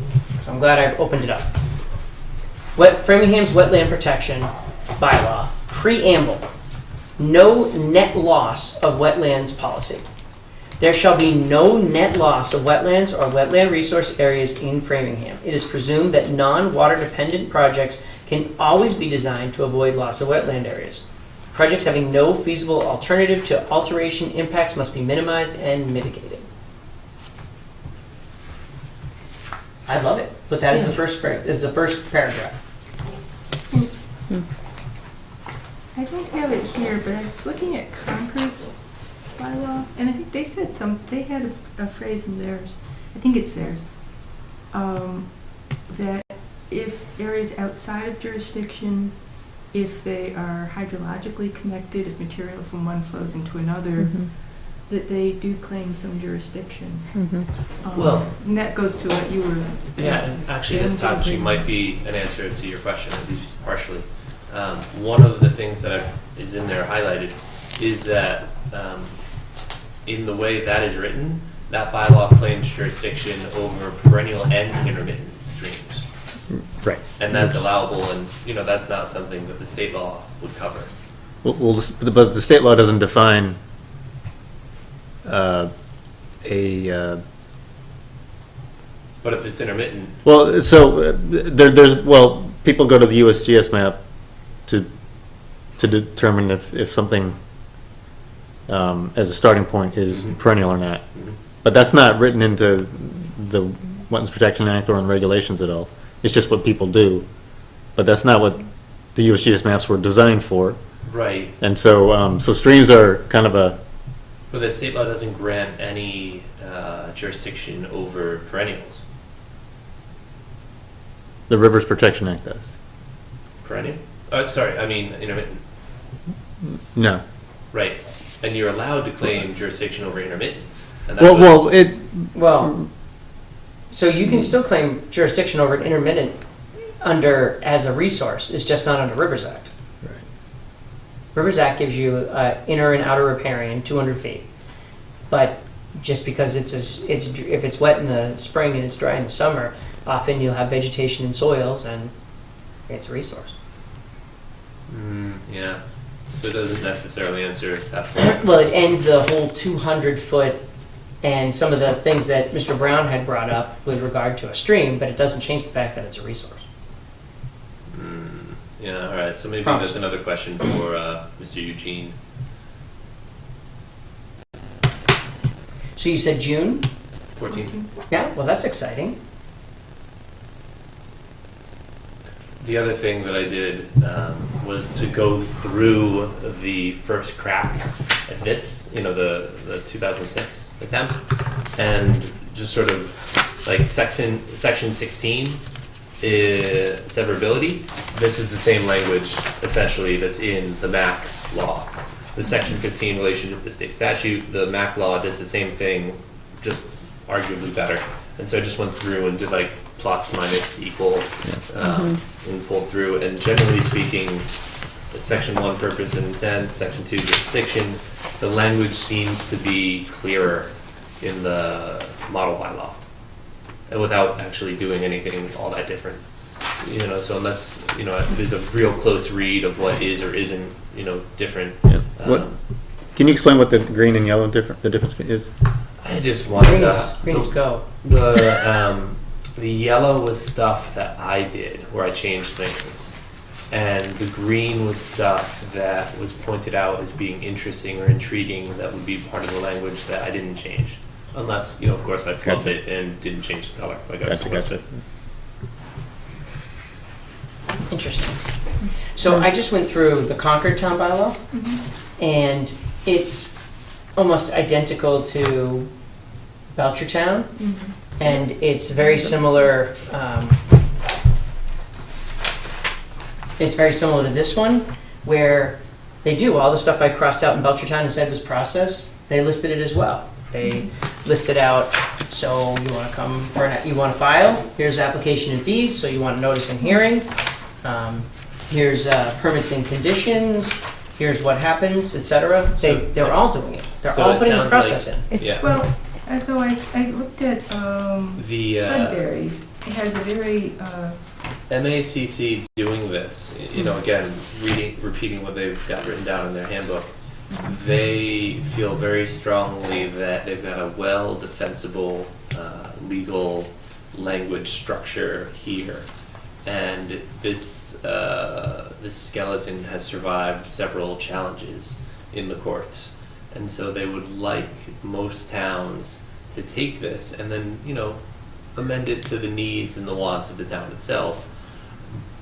So I'm glad I opened it up. Framingham's wetland protection bylaw, preamble, no net loss of wetlands policy. There shall be no net loss of wetlands or wetland resource areas in Framingham. It is presumed that non-water dependent projects can always be designed to avoid loss of wetland areas. Projects having no feasible alternative to alteration impacts must be minimized and mitigated. I love it, but that is the first paragraph. I don't have it here, but I was looking at Concord's bylaw, and I think they said they had a phrase in theirs, I think it's theirs, that if areas outside of jurisdiction, if they are hydrologically connected, if material from one flows into another, that they do claim some jurisdiction. Well- And that goes to what you were. Yeah, and actually, this getting to. actually might be an answer to your question, at least partially. One of the things that is in there highlighted is that in the way that is written, that bylaw claims jurisdiction over perennial and intermittent streams. Right. And that's allowable, and that's not something that the state law would cover. But the state law doesn't define But if it's intermittent, well, so people go to the USGS map to determine if something as a starting point is perennial or not. But that's not written into the Wetlands Protection Act or in regulations at all. It's just what people do. But that's not what the USGS maps were designed for. right, And so, so streams are kind of a, but the state law doesn't grant any jurisdiction over perennials. the Rivers Protection Act does. Perennial? Oh, sorry, I mean intermittent. No. Right, and you're allowed to claim jurisdiction over intermittents. And that was- Well, so you can still claim jurisdiction over an intermittent as a resource, it's just not under Rivers Act. Right. Rivers Act gives you inner and outer riparian, 200 feet. But just because if it's wet in the spring and it's dry in the summer, often you'll have vegetation and soils and it's a resource. Yeah, so it doesn't necessarily answer that point. Well, it ends the whole 200-foot and some of the things that Mr. Brown had brought up with regard to a stream, but it doesn't change the fact that it's a resource. Yeah, all right, so maybe Promise. that's another question for Mr. Eugene. So you said June? 14. Yeah, well, that's exciting. the other thing that I did was to go through the first crack at this, the 2006 attempt, and just sort of like section 16 is severability. This is the same language essentially that's in the MAC law. The section 15 relationship to state statute, the MAC law does the same thing, just arguably better. And so I just went through and did like plus, minus, equal, and pulled through. And generally speaking, section 1, purpose and intent, section 2, jurisdiction, the language seems to be clearer in the model bylaw, and without actually doing anything all that different. So unless, there's a real close read of what is or isn't, different. Yeah. Can you explain what the green and yellow the difference is? I just wanted Green's go. The yellow was stuff that I did, where I changed things. And the green was stuff that was pointed out as being interesting or intriguing that would be part of the language that I didn't change. Unless, of course, I flipped it and didn't change the color. Like I was supposed to. Interesting. So I just went through the Concord Town Bylaw, and it's almost identical to Belchertown, and it's very similar. It's very similar to this one, where they do all the stuff I crossed out in Belchertown and said was process. They listed it as well. They listed out, so you want to come for you want to file. Here's application and fees. So you want notice and hearing. Here's permits and conditions. Here's what happens, etc. They're all doing it. They're all putting the process in. Well, although I looked at Sudbury's, it has a very MACC doing this, again, repeating what they've got written down in their handbook, they feel very strongly that they've got a well-defensible legal language structure here. And this skeleton has survived several challenges in the courts. And so they would like most towns to take this and then, amend it to the needs and the wants of the town itself,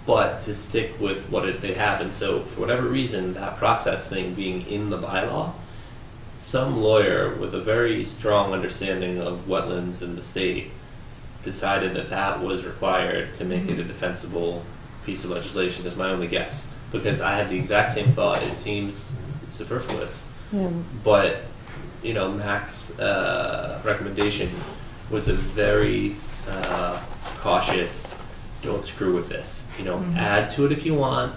but to stick with what they have. And so for whatever reason, that process thing being in the bylaw, some lawyer with a very strong understanding of wetlands in the state decided that was required to make it a defensible piece of legislation, is my only guess. Because I had the exact same thought. It seems superfluous. Yeah. But, Mac's recommendation was a very cautious, don't screw with this. Add to it if you want,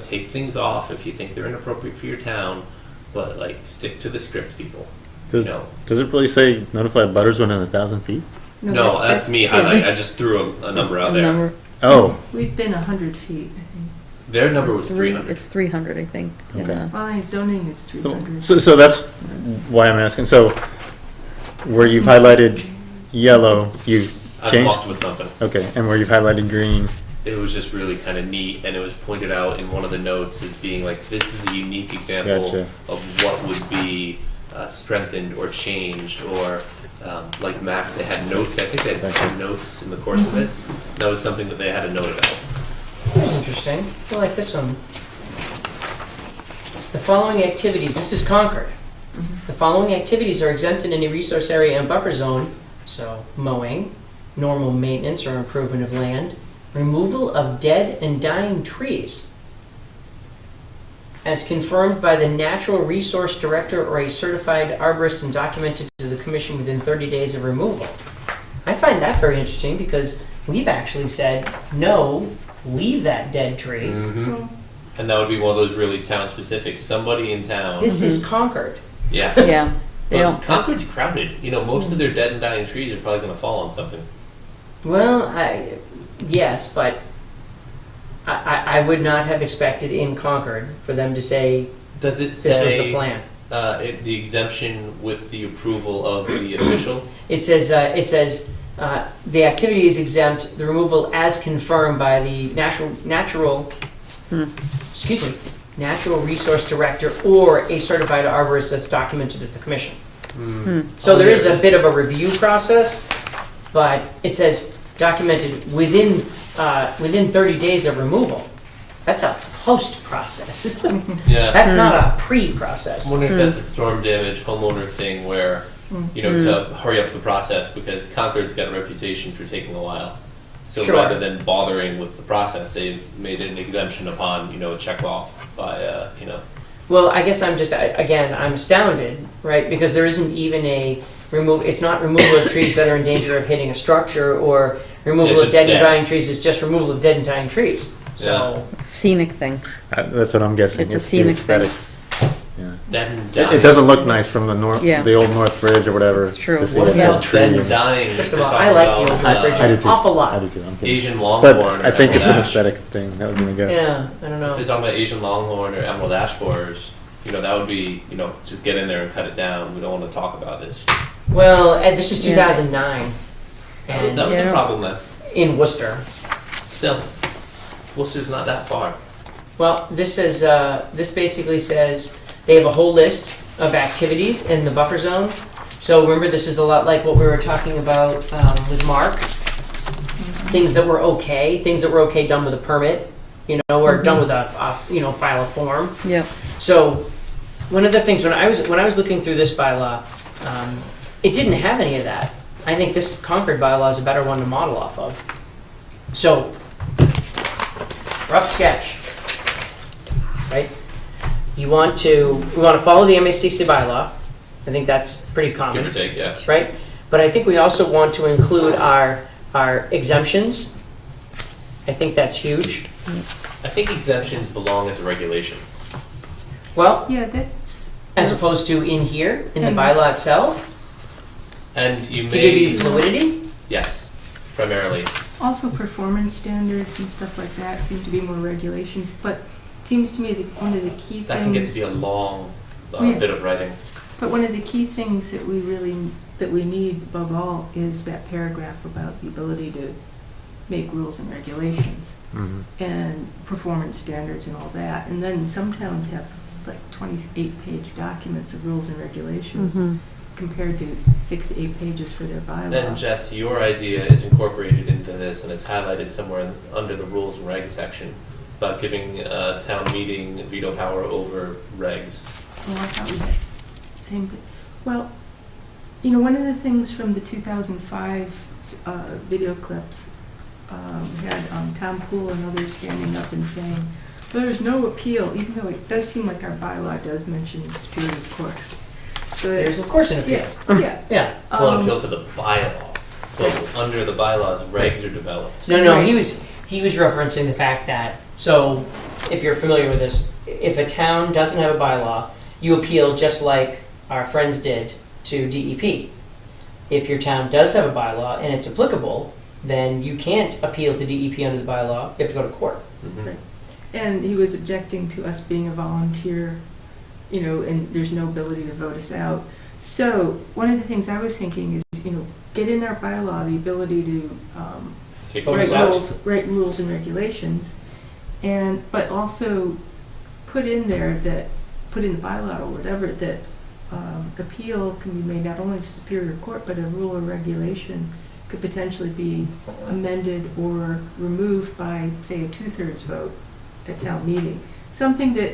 take things off if you think they're inappropriate for your town, but stick to the script, people. Does it really say notify butters within 1,000 feet? No, that's me highlighting. I just threw a number out there. Oh. We've been 100 feet, I think. Their number was 300. It's 300, I think. Okay. Well, zoning is 300. So that's why I'm asking. So where you've highlighted yellow, you've I changed? walked with something. Okay, and where you've highlighted green? It was just really kind of neat, and it was pointed out in one of the notes as being this is a unique example Gotcha. of what would be strengthened or changed, or like Mac, they had notes. I think they had some notes in the course of this. That was something that they had a note about. That's interesting. I like this one. The following activities, this is Concord. The following activities are exempt in any resource area and buffer zone, so mowing, normal maintenance or improvement of land, removal of dead and dying trees, as confirmed by the Natural Resource Director or a certified arborist and documented to the Commission within 30 days of removal. I find that very interesting because we've actually said, no, leave that dead tree. And that would be one of those really town-specific. Somebody in town. This is Concord. Yeah. Yeah. They don't. Concord's crowded. Most of their dead and dying trees are probably going to fall on something. Well, yes, but I would not have expected in Concord for them to say Does it this was the say plan. The exemption with the approval of the official? It says the activity is exempt. The removal as confirmed by the natural resource director or a certified arborist that's documented at the commission. So there is a bit of a review process, but it says documented within within 30 days of removal. That's a post process. Yeah. That's not a pre-process. I'm wondering if that's a storm damage homeowner thing where, you know, to hurry up the process, because Concord's got a reputation for taking a while. So Sure. rather than bothering with the process, they've made an exemption upon, you know, a check off by, you know. Well, I guess I'm just, again, I'm astounded, right? Because there isn't even it's not removal of trees that are in danger of hitting a structure, or removal It's of just dead and dead. dying trees is just removal of dead and dying trees. So, Scenic thing. That's what I'm guessing. It's a the scenic thing. aesthetics. Yeah. Then It doesn't look nice from the north, Yeah. the old North Bridge or whatever. It's true. To see What that about tree. then dying? first of We're all, talking I like the old about, bridge I do an too. awful I lot. do too. I'm kidding. Asian longhorn. But I think it's an emerald ash. aesthetic thing. That would be my guess. Yeah, I don't If know. they're talking about Asian longhorn or emerald ash borers, you know, that would be, you know, just get in there and cut it down. We don't want to talk about this. Well, this is Yeah. 2009, That and was the problem then. in Worcester. Still, Worcester's not that far. Well, this says, this basically says they have a whole list of activities in the buffer zone. So remember, this is a lot like what we were talking about with Mark. Things that were okay done with a permit, you know, or done with a file of form. Yep. So one of the things when I was looking through this bylaw, it didn't have any of that. I think this Concord bylaw is a better one to model off of. So, rough sketch, right? We want to follow the MACC bylaw. I think that's pretty Give common, or take, yeah. right? But I think we also want to include our exemptions. I think that's huge. I think exemptions belong as a regulation. Well, Yeah, that's, as opposed to in here, in the And- bylaw itself, And you to give you may, fluidity. yes, primarily. also performance standards and stuff like that seem to be more regulations, but it seems to me that one of the key That can get to things, be a long Yeah. bit of writing. but one of the key things that we need above all is that paragraph about the ability to make rules and regulations Mhm. and performance standards and all that. And then some towns have like 28-page documents of rules and regulations Mhm. compared to 6 to 8 pages for their And bylaw. Jess, your idea is incorporated into this, and it's highlighted somewhere under the rules and regs section about giving town meeting veto power over regs. Oh, I thought we had same, well, you know, one of the things from the 2005 video clips, we had Tom Poole and others standing up and saying, there's no appeal, even though it does seem like our bylaw does mention Superior Court. So There's of course an appeal. yeah. Yeah. Well, Um, appeal to the bylaw. So under the bylaws, regs are developed. No, Right. he was referencing the fact that, so if you're familiar with this, if a town doesn't have a bylaw, you appeal just like our friends did to DEP. If your town does have a bylaw and it's applicable, then you can't appeal to DEP under the bylaw, you have to go to court. Mhm. And he was objecting to us being a volunteer, you know, and there's no ability to vote us out. So one of the things I was thinking is, you know, get in our bylaw the ability to Kick Vote write us out. write rules and regulations, but also put in there that, put in the bylaw or whatever, that appeal can be made not only to Superior Court, but a rule or regulation could potentially be amended or removed by, say, a 2/3 vote at town meeting. Something that,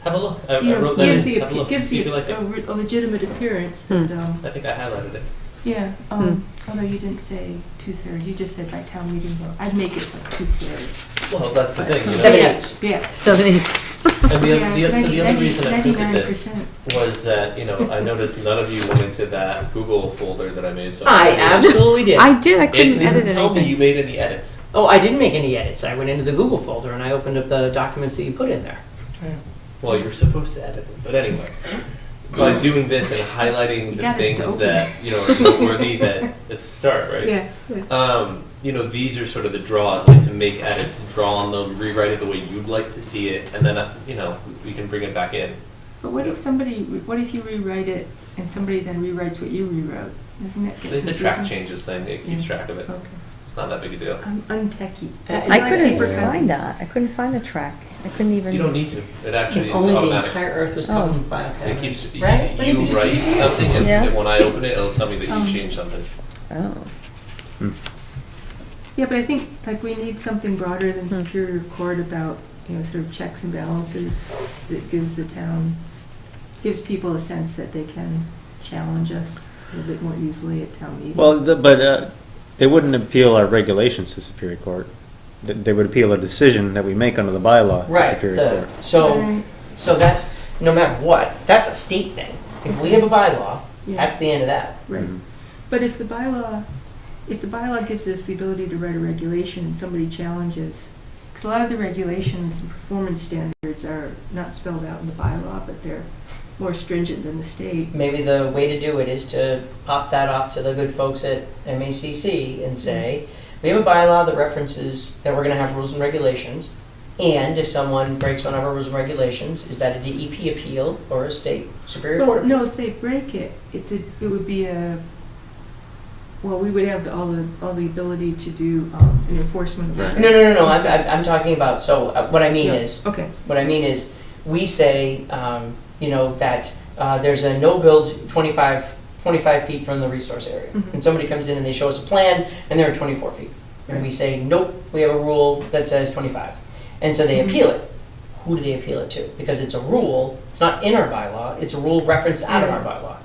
Have a look. I you know, wrote that gives in. the, Have a look. gives See if the you like it. a legitimate appearance that, I think I highlighted it. yeah, although you didn't say 2/3, you just said by town meeting vote. I'd make it like 2/3. Well, that's the thing. You know? 7/8. Yeah. 70s. And Yeah, the other reason I printed this 99%. was that, you know, I noticed none of you went into that Google folder that I made. So I absolutely did. I did, I It couldn't edit didn't tell me anything. you made any edits. Oh, I didn't make any edits. I went into the Google folder and I opened up the documents that you put in there. Well, you're supposed to edit them, but anyway. By doing this and highlighting You the got us to things open that, you know, are noteworthy, that it's a start, right? Yeah. You know, these are sort of the draws, like to make edits, draw on them, rewrite it the way you'd like to see it, and then, you know, we can bring it back in. But what if you rewrite it and somebody then rewrites what you rewrote? Doesn't that get There's a track confusing? changes thing, it keeps Yeah. track of it. Okay. It's not that big a deal. I'm untechy. I couldn't paper find copies. that. I couldn't find the track. I couldn't even. You don't need to, it actually If is only the automatic. entire earth was Oh. covered in file It cabinets. keeps, Right? Wouldn't it you be just write easier? something, and Yeah. and when I open it, it'll tell me that you changed something. Oh. Yeah, but I think like we need something broader than Superior Court about, sort of checks and balances that gives the town, gives people a sense that they can challenge us a little bit more easily at town meeting. Well, but they wouldn't appeal our regulations to Superior Court. They would appeal a decision that we make under the bylaw to Right, Superior Court. Right. so that's, no matter what, that's a state thing. If we have a bylaw, Yeah. that's the end of that. Right. Mhm. But if the bylaw gives us the ability to write a regulation and somebody challenges, because a lot of the regulations and performance standards are not spelled out in the bylaw, but they're more stringent than the state. Maybe the way to do it is to pop that off to the good folks at MACC and say, we have a bylaw that references that we're gonna have rules and regulations, and if someone breaks one of our rules and regulations, is that a DEP appeal or a state Superior Well, Court? no, if they break it, it would be we would have all the ability to do an enforcement of that. No, I'm talking about, what I mean Yeah, is, okay. what I mean is, we say, that there's a no-build 25 feet from the resource area. Mhm. And somebody comes in and they show us a plan, and they're at 24 feet. And we say, nope, we have a rule that says 25. And so they Mhm. appeal it. Who do they appeal it to? Because it's a rule, it's not in our bylaw, it's a rule referenced out of our bylaw.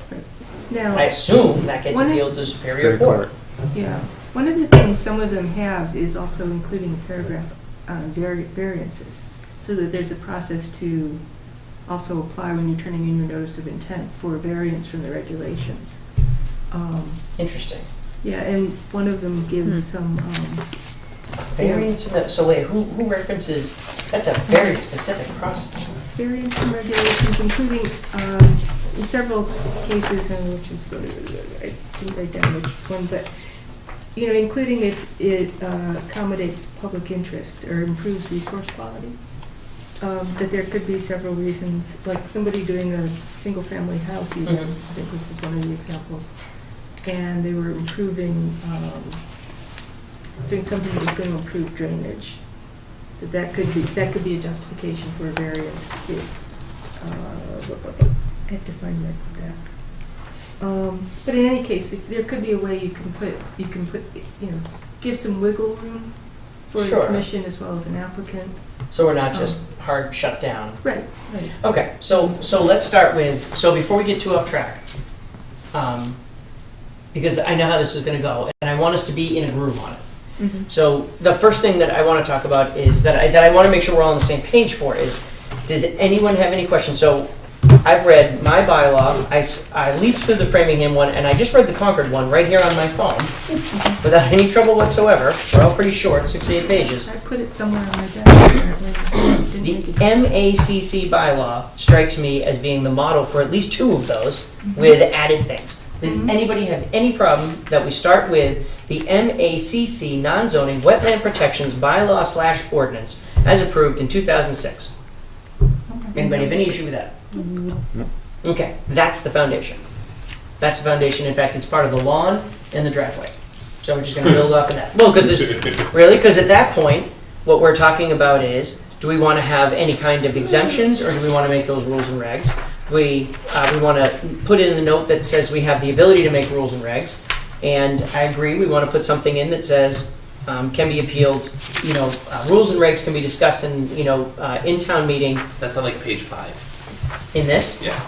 Now, I assume that gets One of- appealed to Superior Court. yeah, one of the things some of them have is also including a paragraph on variances, so that there's a process to also apply when you're turning in your notice of intent for a variance from the regulations. Interesting. Yeah, and one of them gives some, Variance from that, so wait, who references, that's a very specific process. variance from regulations, including, in several cases, and which is, I didn't write down which one, but, including if it accommodates public interest or improves resource quality, that there could be several reasons, like somebody doing a single-family house even, Mhm. I think this is one of the examples, and they were improving, doing something that was going to improve drainage, that could be a justification for a variance. I have to find that. But in any case, there could be a way you can put, give some wiggle room for the Sure. commission as well as an applicant. So we're not just hard shut down. Right. Okay, so let's start with, so before we get too off track, because I know how this is gonna go, and I want us to be in a groove on it. Mhm. So the first thing that I want to talk about is that I want to make sure we're all on the same page for is, does anyone have any questions? So I've read my bylaw, I leafed through the Framingham one, and I just read the Concord one right here on my phone without any trouble whatsoever. They're all pretty short, 6 to 8 pages. I put it somewhere on my desk apparently. Didn't The make it. MACC bylaw strikes me as being the model for at least 2 of those with added things. Does anybody have any problem that we start with the MACC non-zoning wetland protections bylaw/ordinance as approved in 2006? Anybody have any issue with that? No. Okay, that's the foundation. That's the foundation. In fact, it's part of the lawn and the driveway. So we're just going to build off of that. Well, because because at that point, what we're talking about is, do we want to have any kind of exemptions, or do we want to make those rules and regs? We want to put in the note that says we have the ability to make rules and regs, and I agree, we want to put something in that says can be appealed, rules and regs can be discussed in, in town meeting. That's on like page 5. In this? Yeah.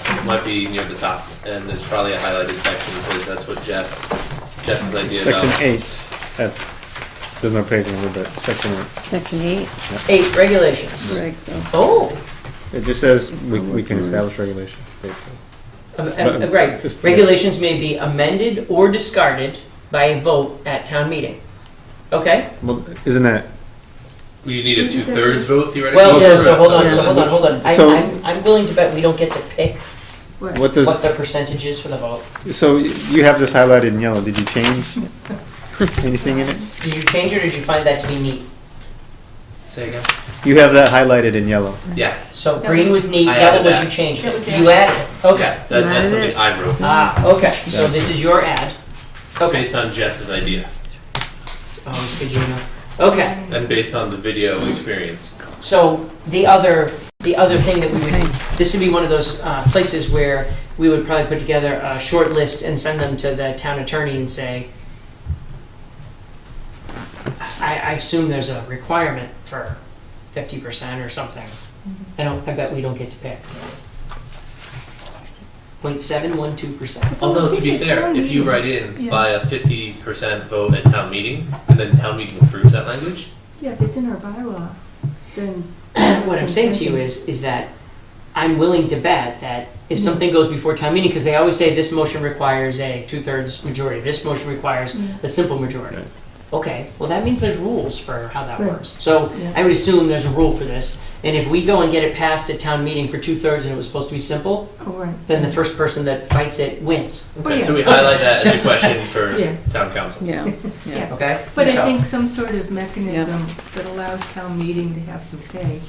It might be near the top, and there's probably a highlighted section because that's what Jess's idea Section about. 8, there's no page number, but section 8. Section 8, 8, regulations. right, so. Oh, It just says we can establish regulations, basically. right. It's- Regulations may be amended or discarded by a vote at town meeting. Okay? Well, isn't that, You need a 2/3 vote theoretically. Well, Well, so hold on, yeah. hold on. So- I'm willing to bet we don't get to pick what what does, the percentage is for the vote. so you have this highlighted in yellow, did you change anything in it? Did you change it, or did you find that to be neat? Say again? You have that highlighted in yellow. Yes. So That green was- was neat, I yellow added was that. you changed That it. was You added it, okay. That's added something it? I wrote Ah, okay, so this is your ad. Okay. based on Jess's idea Oh, did you know? Okay, and based on the video experience. so the other thing that we would, this would be one of those places where we would probably put together a short list and send them to the town attorney and say, I assume there's a requirement for 50% or something. I bet we don't get to pick. 0.712%. Although, to be fair, if you write in by a 50% vote at town meeting, and then town meeting approves that language, Yeah, if it's in our bylaw, then. What I'm saying to you is that I'm willing to bet that if something goes before town meeting, because they always say this motion requires a 2/3 majority, this motion requires a simple majority. Right. Okay, well, that means there's rules for how that Right. works. So Yeah. I would assume there's a rule for this. And if we go and get it passed at town meeting for 2/3 and it was supposed to be simple, Oh, right. then the first person that fights it wins. okay, yeah. so we highlight that as a question for Yeah. town council. Yeah, Yeah. Okay? But I So- think some sort of mechanism that allows town meeting to have some say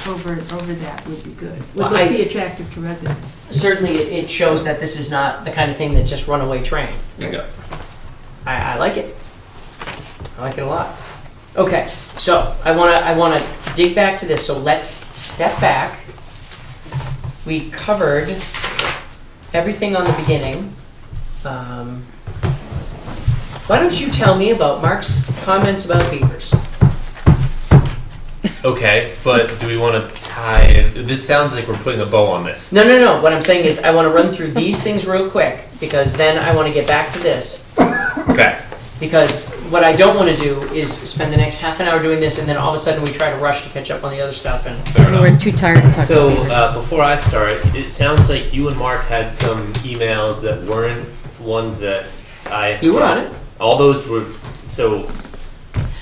over that would be good. Well, Would I- be attractive to residents. Certainly, it shows that this is not the kind of thing that just runaway train. You go. I like it. I like it a lot. Okay, so I wanna dig back to this. So let's step back. We covered everything on the beginning. Why don't you tell me about Mark's comments about beavers? Okay, but do we want to tie? This sounds like we're putting a bow on this. No. What I'm saying is I want to run through these things real quick because then I want to get back to this. Okay. Because what I don't want to do is spend the next half an hour doing this and then all of a sudden we try to rush to catch up on the other stuff. And Fair enough. we're too tired to talk So about beavers. before I start, it sounds like you and Mark had some emails that weren't ones that I. You were on it. All those were so.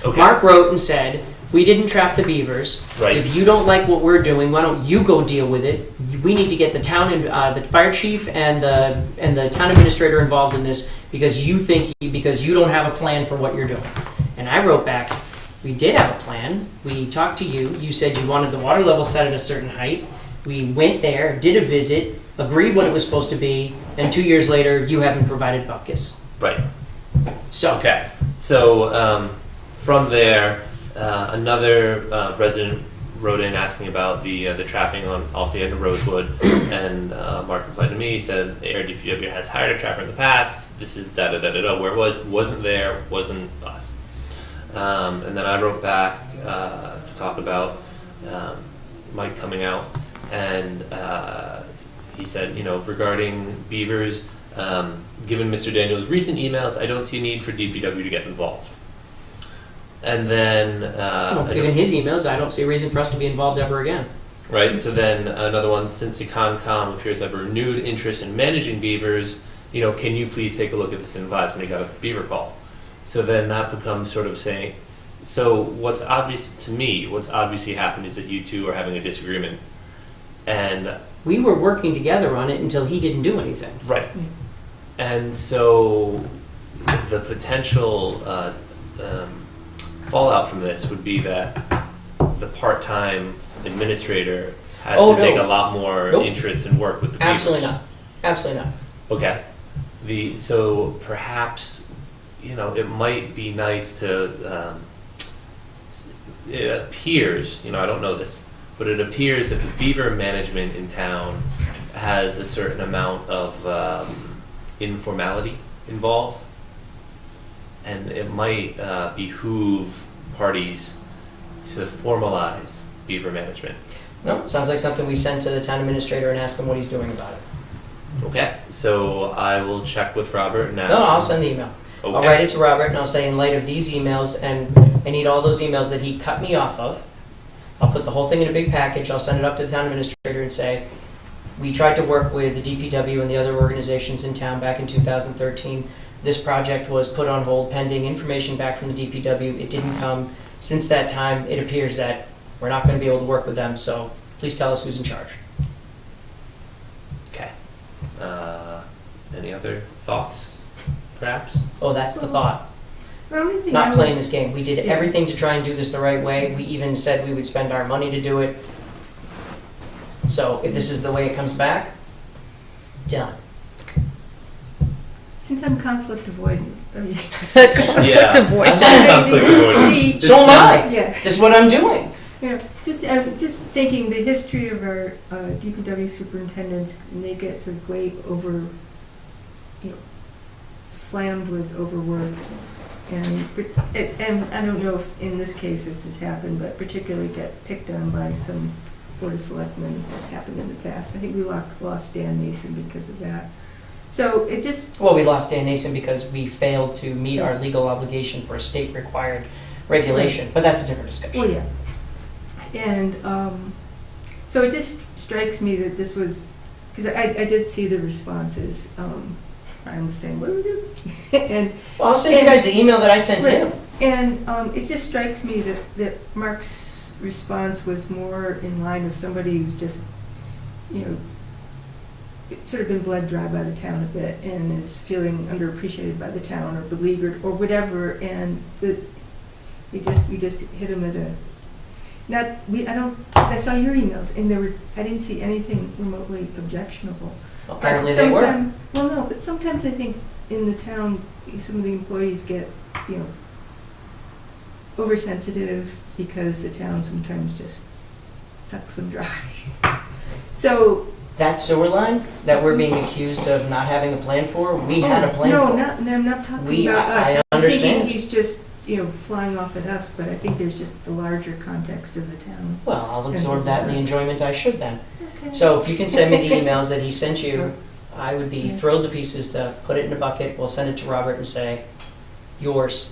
Okay. Mark wrote and said, we didn't trap the beavers. Right. If you don't like what we're doing, why don't you go deal with it? We need to get the town and the fire chief and the town administrator involved in this because you don't have a plan for what you're doing. And I wrote back, we did have a plan. We talked to you. You said you wanted the water level set at a certain height. We went there, did a visit, agreed what it was supposed to be, and 2 years later, you haven't provided buckets. Right. So Okay. So from there, another resident wrote in asking about the trapping off the end of Rosewood, and Mark replied to me. He said the Ayer DPW has hired a trapper in the past. This is da da da da da. Where it wasn't there, wasn't us. And then I wrote back to talk about Mike coming out, and he said, regarding beavers, given Mr. Daniels' recent emails, I don't see a need for DPW to get involved. And then, given his emails, I don't see a reason for us to be involved ever again. right, so then another one, since the Concom appears to have a renewed interest in managing beavers, can you please take a look at this and advise when he got a beaver call? So then that becomes sort of saying, so what's obviously happened is that you two are having a disagreement. And We were working together on it until he didn't do anything. right. And so the potential fallout from this would be that the part-time administrator has Oh, to take no. a lot more Nope. interest and work with the beavers. Absolutely not. Absolutely not. Okay. So perhaps, it might be nice to, it appears, I don't know this, but it appears that the beaver management in town has a certain amount of informality involved. And it might behoove parties to formalize beaver management. No, it sounds like something we send to the town administrator and ask him what he's doing about it. Okay. So I will check with Robert and ask No, I'll him. send the email. Okay. I'll write it to Robert and I'll say in light of these emails and I need all those emails that he cut me off of. I'll put the whole thing in a big package. I'll send it up to the town administrator and say, we tried to work with the DPW and the other organizations in town back in 2013. This project was put on hold pending information back from the DPW. It didn't come. Since that time, it appears that we're not going to be able to work with them, so please tell us who's in charge. Okay. Any other thoughts, perhaps? Oh, that's the thought. The only thing I Not would- playing this game. We did Yeah. everything to try and do this the right way. We even said we would spend our money to do it. So if this is the way it comes back, done. Since I'm conflict avoidant, Yeah. avoidant. I love conflict avoidance. So am I. Yeah. This is what I'm doing. Yeah, I'm just thinking the history of our DPW superintendents, and they get sort of way over, slammed with overwork And I don't know if in this case this has happened, but particularly get picked on by some Board of Selectmen. That's happened in the past. I think we lost Dan Mason because of that. So it just, Well, we lost Dan Nason because we failed to meet our legal obligation for a state-required regulation, but that's a different discussion. well, yeah. And so it just strikes me that this was, because I did see the responses. Brian was saying, what do we do? And Well, I'll send you guys the email that I sent him. And it just strikes me that Mark's response was more in line of somebody who's just, sort of been bled dry by the town a bit and is feeling underappreciated by the town or beleaguered or whatever, and that we just hit him at a, because I saw your emails and I didn't see anything remotely objectionable. Apparently they were. Well, no, but sometimes I think in the town, some of the employees get, oversensitive because the town sometimes just sucks them dry. So. That sewer line that we're being accused of not having a plan for, we had a plan for. No, I'm not talking about us. I I'm understand. thinking he's just, flying off at us, but I think there's just the larger context of the town. Well, I'll absorb that in the enjoyment I should then. Okay. So if you can send me the emails that he sent you, I would be thrilled to pieces to put it in a bucket. We'll send it to Robert and say, yours.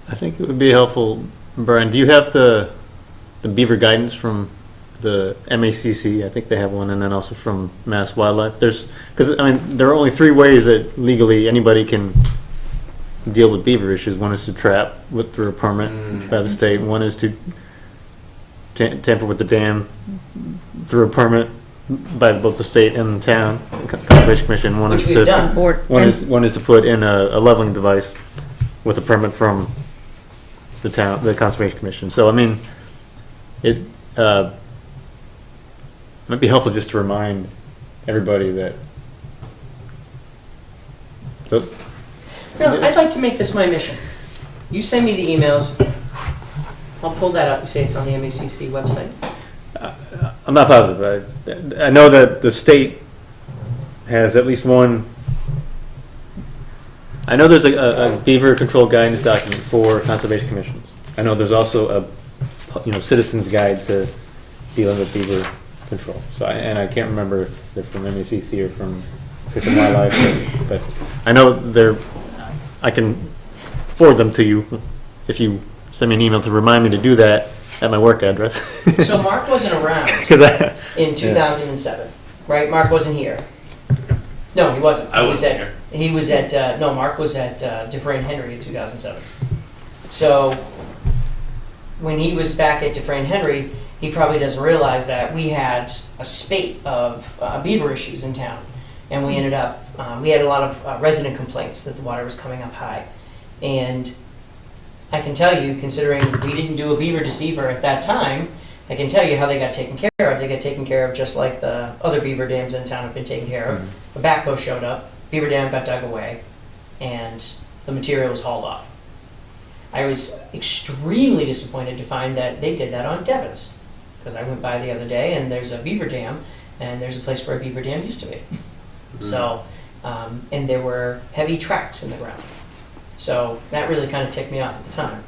I think it would be helpful, Brian, do you have the beaver guidance from the MACC? I think they have one, and then also from Mass Wildlife. Because there are only 3 ways that legally anybody can deal with beaver issues. One is to trap through a permit by the state. One is to tamper with the dam through a permit by both the state and the town Conservation Commission. One Which is we've to done. one is to put in a leveling device with a permit from the Conservation Commission. So it might be helpful just to remind everybody that. No, I'd like to make this my mission. You send me the emails. I'll pull that up and say it's on the MACC website. I'm not positive. I know that the state has at least one. I know there's a beaver control guidance document for conservation commissions. I know there's also a citizens guide to dealing with beaver control. So I can't remember if they're from MACC or from Fish and Wildlife, but I know I can forward them to you if you send me an email to remind me to do that at my work address. So Mark wasn't around in 2007, right? Mark wasn't here. No, he wasn't. I wasn't here. He was at, Mark was at Dufresne Henry in 2007. So when he was back at Dufresne Henry, he probably doesn't realize that we had a spate of beaver issues in town. And we ended up, we had a lot of resident complaints that the water was coming up high. And I can tell you, considering we didn't do a beaver deceiver at that time, I can tell you how they got taken care of. They got taken care of just like the other beaver dams in town have been taken care of. A backhoe showed up, beaver dam got dug away, and the material was hauled off. I was extremely disappointed to find that they did that on Devon's, because I went by the other day and there's a beaver dam, and there's a place where a beaver dam used to be. So, and there were heavy tracks in the ground. So that really kind of ticked me off at the time.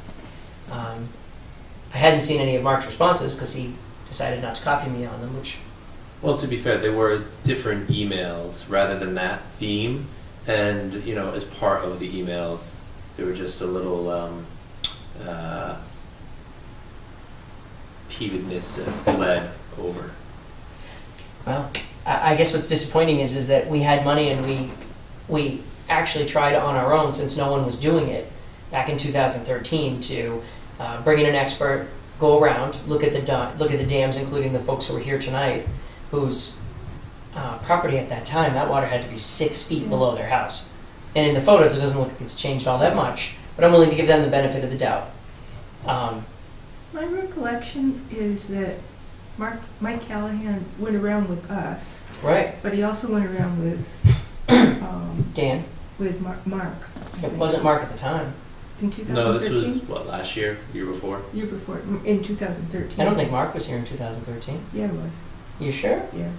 I hadn't seen any of Mark's responses because he decided not to copy me on them, which... Well, to be fair, they were different emails rather than that theme. And, as part of the emails, they were just a little peevedness that bled over. Well, I guess what's disappointing is that we had money and we actually tried on our own, since no one was doing it, back in 2013 to bring in an expert, go around, look at the dams, including the folks who are here tonight, whose property at that time, that water had to be 6 feet below their house. And in the photos, it doesn't look like it's changed all that much, but I'm willing to give them the benefit of the doubt. My recollection is that Mike Callahan went around with us. Right. But he also went around with Dan. With Mark. It wasn't Mark at the time. In 2013? No, this was, last year, year before? Year before, in 2013. I don't think Mark was here in 2013. Yeah, it was. You sure? Yeah.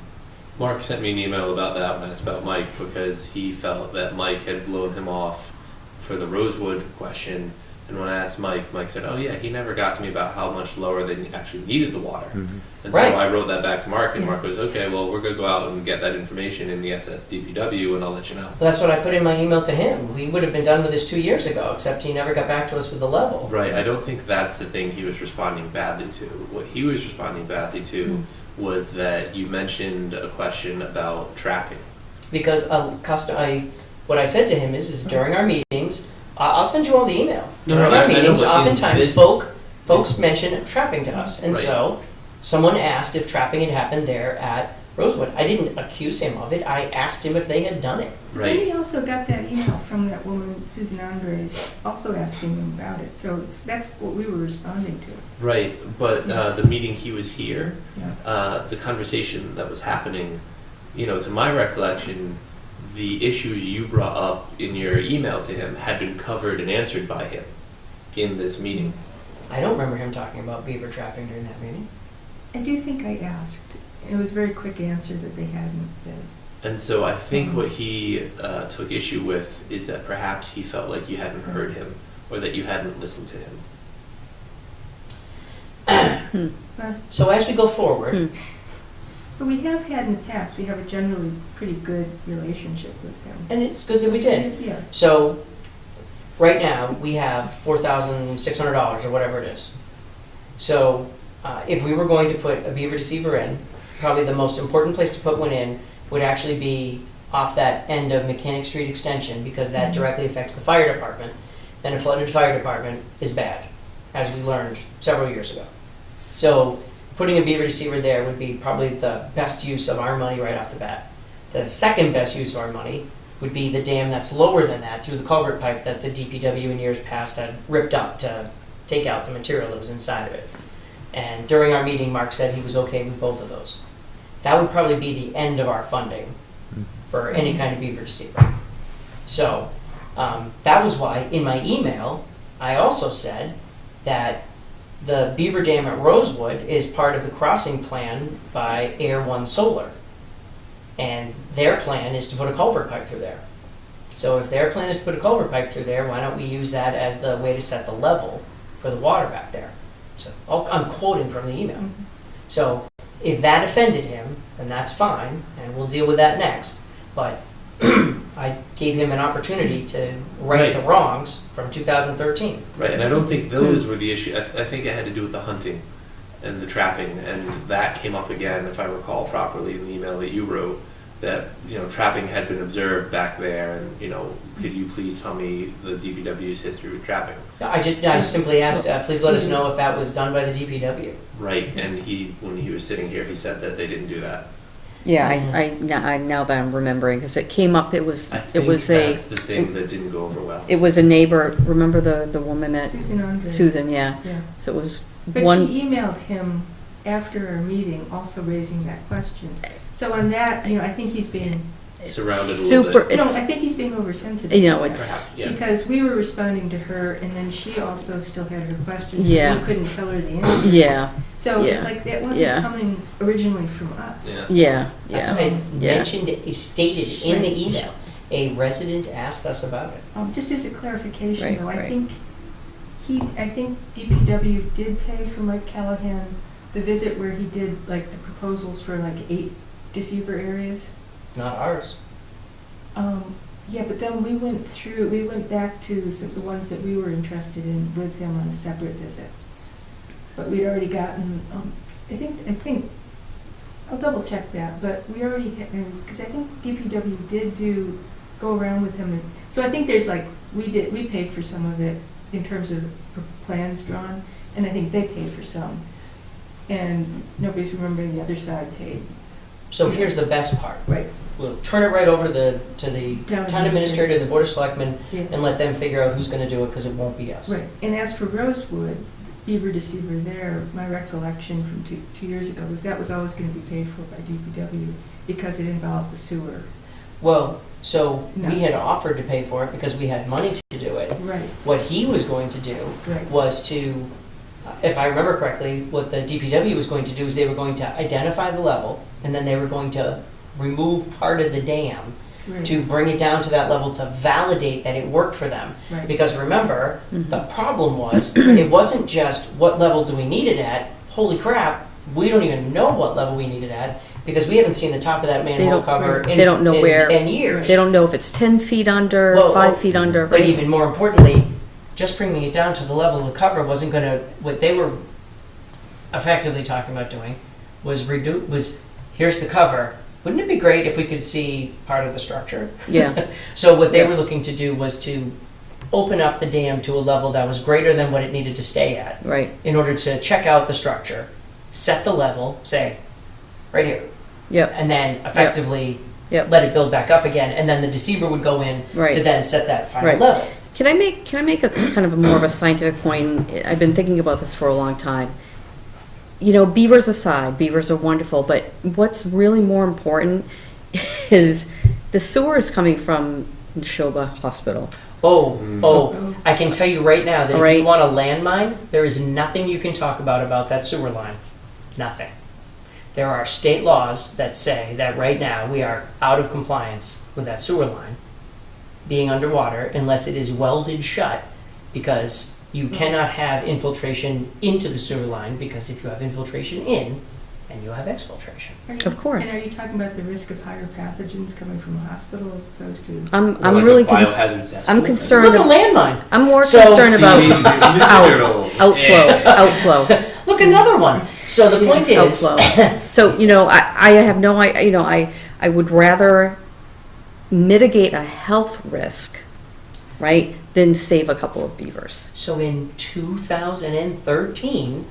Mark sent me an email about that when I asked about Mike, because he felt that Mike had blown him off for the Rosewood question. And when I asked Mike, Mike said, "Oh yeah, he never got to me about how much lower they actually needed the water." And Right. so I wrote that back to Mark, and Yeah. Mark goes, "Okay, well, we're gonna go out and get that information in the SSDPW, and I'll let you know." Well, that's what I put in my email to him. We would have been done with this 2 years ago, except he never got back to us with the level. Right. I don't think that's the thing he was responding badly to. What he was responding badly to was that you mentioned a question about trapping. Because what I said to him is during our meetings, I'll send you all the email. No, During no, our I know, meetings, but in oftentimes this- folks mention trapping to us. And Right. so someone asked if trapping had happened there at Rosewood. I didn't accuse him of it. I asked him if they had done it. Then Right. he also got that email from that woman, Susan Andres, also asking him about it. So that's what we were responding to. Right. But the meeting he was here, Yeah. the conversation that was happening, to my recollection, the issues you brought up in your email to him had been covered and answered by him in this meeting. I don't remember him talking about beaver trapping during that meeting. I do think I asked. It was a very quick answer that they hadn't been. And so I think what he took issue with is that perhaps he felt like you hadn't heard him or that you hadn't listened to him. So as we go forward, But we have had in the past, we have a generally pretty good relationship with them. and it's good that we did. Yeah. So right now, we have $4,600 or whatever it is. So if we were going to put a beaver deceiver in, probably the most important place to put one in would actually be off that end of Mechanic Street Extension, because that directly affects the fire department. And a flooded fire department is bad, as we learned several years ago. So putting a beaver deceiver there would be probably the best use of our money right off the bat. The second best use of our money would be the dam that's lower than that through the culvert pipe that the DPW in years past had ripped up to take out the material that was inside of it. And during our meeting, Mark said he was okay with both of those. That would probably be the end of our funding for any kind of beaver deceiver. So that was why in my email, I also said that the beaver dam at Rosewood is part of the crossing plan by Ayer One Solar. And their plan is to put a culvert pipe through there. So if their plan is to put a culvert pipe through there, why don't we use that as the way to set the level for the water back there? So I'm quoting from the email. So if that offended him, then that's fine, and we'll deal with that next. But I gave him an opportunity to right the wrongs from 2013. Right, and I don't think those were the issue. I think it had to do with the hunting and the trapping, and that came up again, if I recall properly, in the email that you wrote, that trapping had been observed back there, and could you please tell me the DPW's history with trapping? I simply asked, please let us know if that was done by the DPW. Right, and when he was sitting here, he said that they didn't do that. Yeah, I now that I'm remembering, because it came up, it was I think that's the thing that didn't go over well. it was a neighbor, remember the woman that, Susan Andres. Susan, yeah. Yeah. So it was But one, she emailed him after our meeting, also raising that question. So on that, I think he's being, Surrounded a super, little bit. no, it's, I think he's being oversensitive. it's, Perhaps, yeah. Because we were responding to her, and then she also still had her questions, Yeah. because we couldn't tell her the answer. yeah, So it's yeah, like, that wasn't yeah. coming originally from us. Yeah. That's yeah. mentioned, is stated in the email. A resident asked us about it. Just as a clarification, Right, though, I right. think DPW did pay for Mike Callahan the visit where he did like the proposals for like 8 deceiver areas. Not ours. Yeah, but then we went back to the ones that we were interested in with him on a separate visit. But we'd already gotten, I think, I'll double check that, but we already, because I think DPW did go around with him. So I think there's like, we paid for some of it in terms of plans drawn, and I think they paid for some. And nobody's remembering the other side paid. So here's the best part. Right. We'll turn it right over to the town administrator, the board of selectmen, Yeah. and let them figure out who's gonna do it, because it won't be us. Right, and as for Rosewood, beaver deceiver there, my recollection from two years ago was that was always going to be paid for by DPW because it involved the sewer. Well, so No. we had offered to pay for it because we had money to do it. Right, What he was going to do right. was to, if I remember correctly, what the DPW was going to do is they were going to identify the level, and then they were going to remove part of the dam Right. to bring it down to that level to validate that it worked for them. Right. Because remember, the problem was, it wasn't just what level do we need it at, holy crap, we don't even know what level we need it at, because we haven't seen the top of that They manhole don't- cover they don't know in where- 10 years. They don't know if it's 10 feet under, Well, 5 feet under, But right? even more importantly, just bringing it down to the level of the cover wasn't gonna, what they were effectively talking about doing was here's the cover. Wouldn't it be great if we could see part of the structure? Yeah, So what they Yeah. were looking to do was to open up the dam to a level that was greater than what it needed to stay at right, in order to check out the structure, set the level, say, right here, yep, and then effectively Yep. let it build back up again, and then the deceiver would go in Right. to then set that final Right. level. Can I make a kind of a more of a scientific point? I've been thinking about this for a long time. You know, beavers aside, beavers are wonderful, but what's really more important is the sewer is coming from Neshoba Hospital. Oh, I can tell you right now that if Right. you want a landmine, there is nothing you can talk about that sewer line. Nothing. There are state laws that say that right now we are out of compliance with that sewer line being underwater unless it is welded shut, because you cannot have infiltration into the sewer line, because if you have infiltration in, then you have exfiltration. Of course. And are you talking about the risk of higher pathogens coming from a hospital as opposed to? I'm Like really a biohazard cesspool. I'm concerned. Look, a landmine. I'm more So- concerned about Material. outflow. Look, another one. So the point is, Outflow. So, you know, I have no, I would rather mitigate a health risk, right, than save a couple of beavers. so in 2013,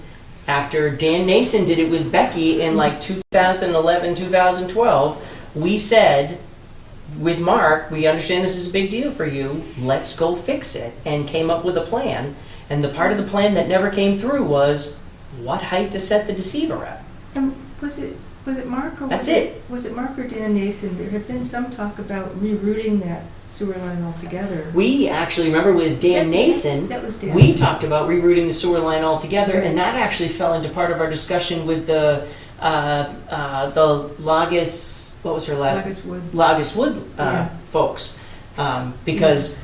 after Dan Nason did it with Becky in like 2011, 2012, we said, with Mark, we understand this is a big deal for you, let's go fix it, and came up with a plan. And the part of the plan that never came through was what height to set the deceiver at. And was it Mark or? That's was it. Was it Mark or Dan Nason? There had been some talk about rerouting that sewer line altogether. We actually, remember with Dan Nason, That was Dan. we talked about rerouting the sewer line altogether, and that actually fell into part of our discussion with the Lagos, what was her last? August Wood. Lagos Wood Yeah. folks, because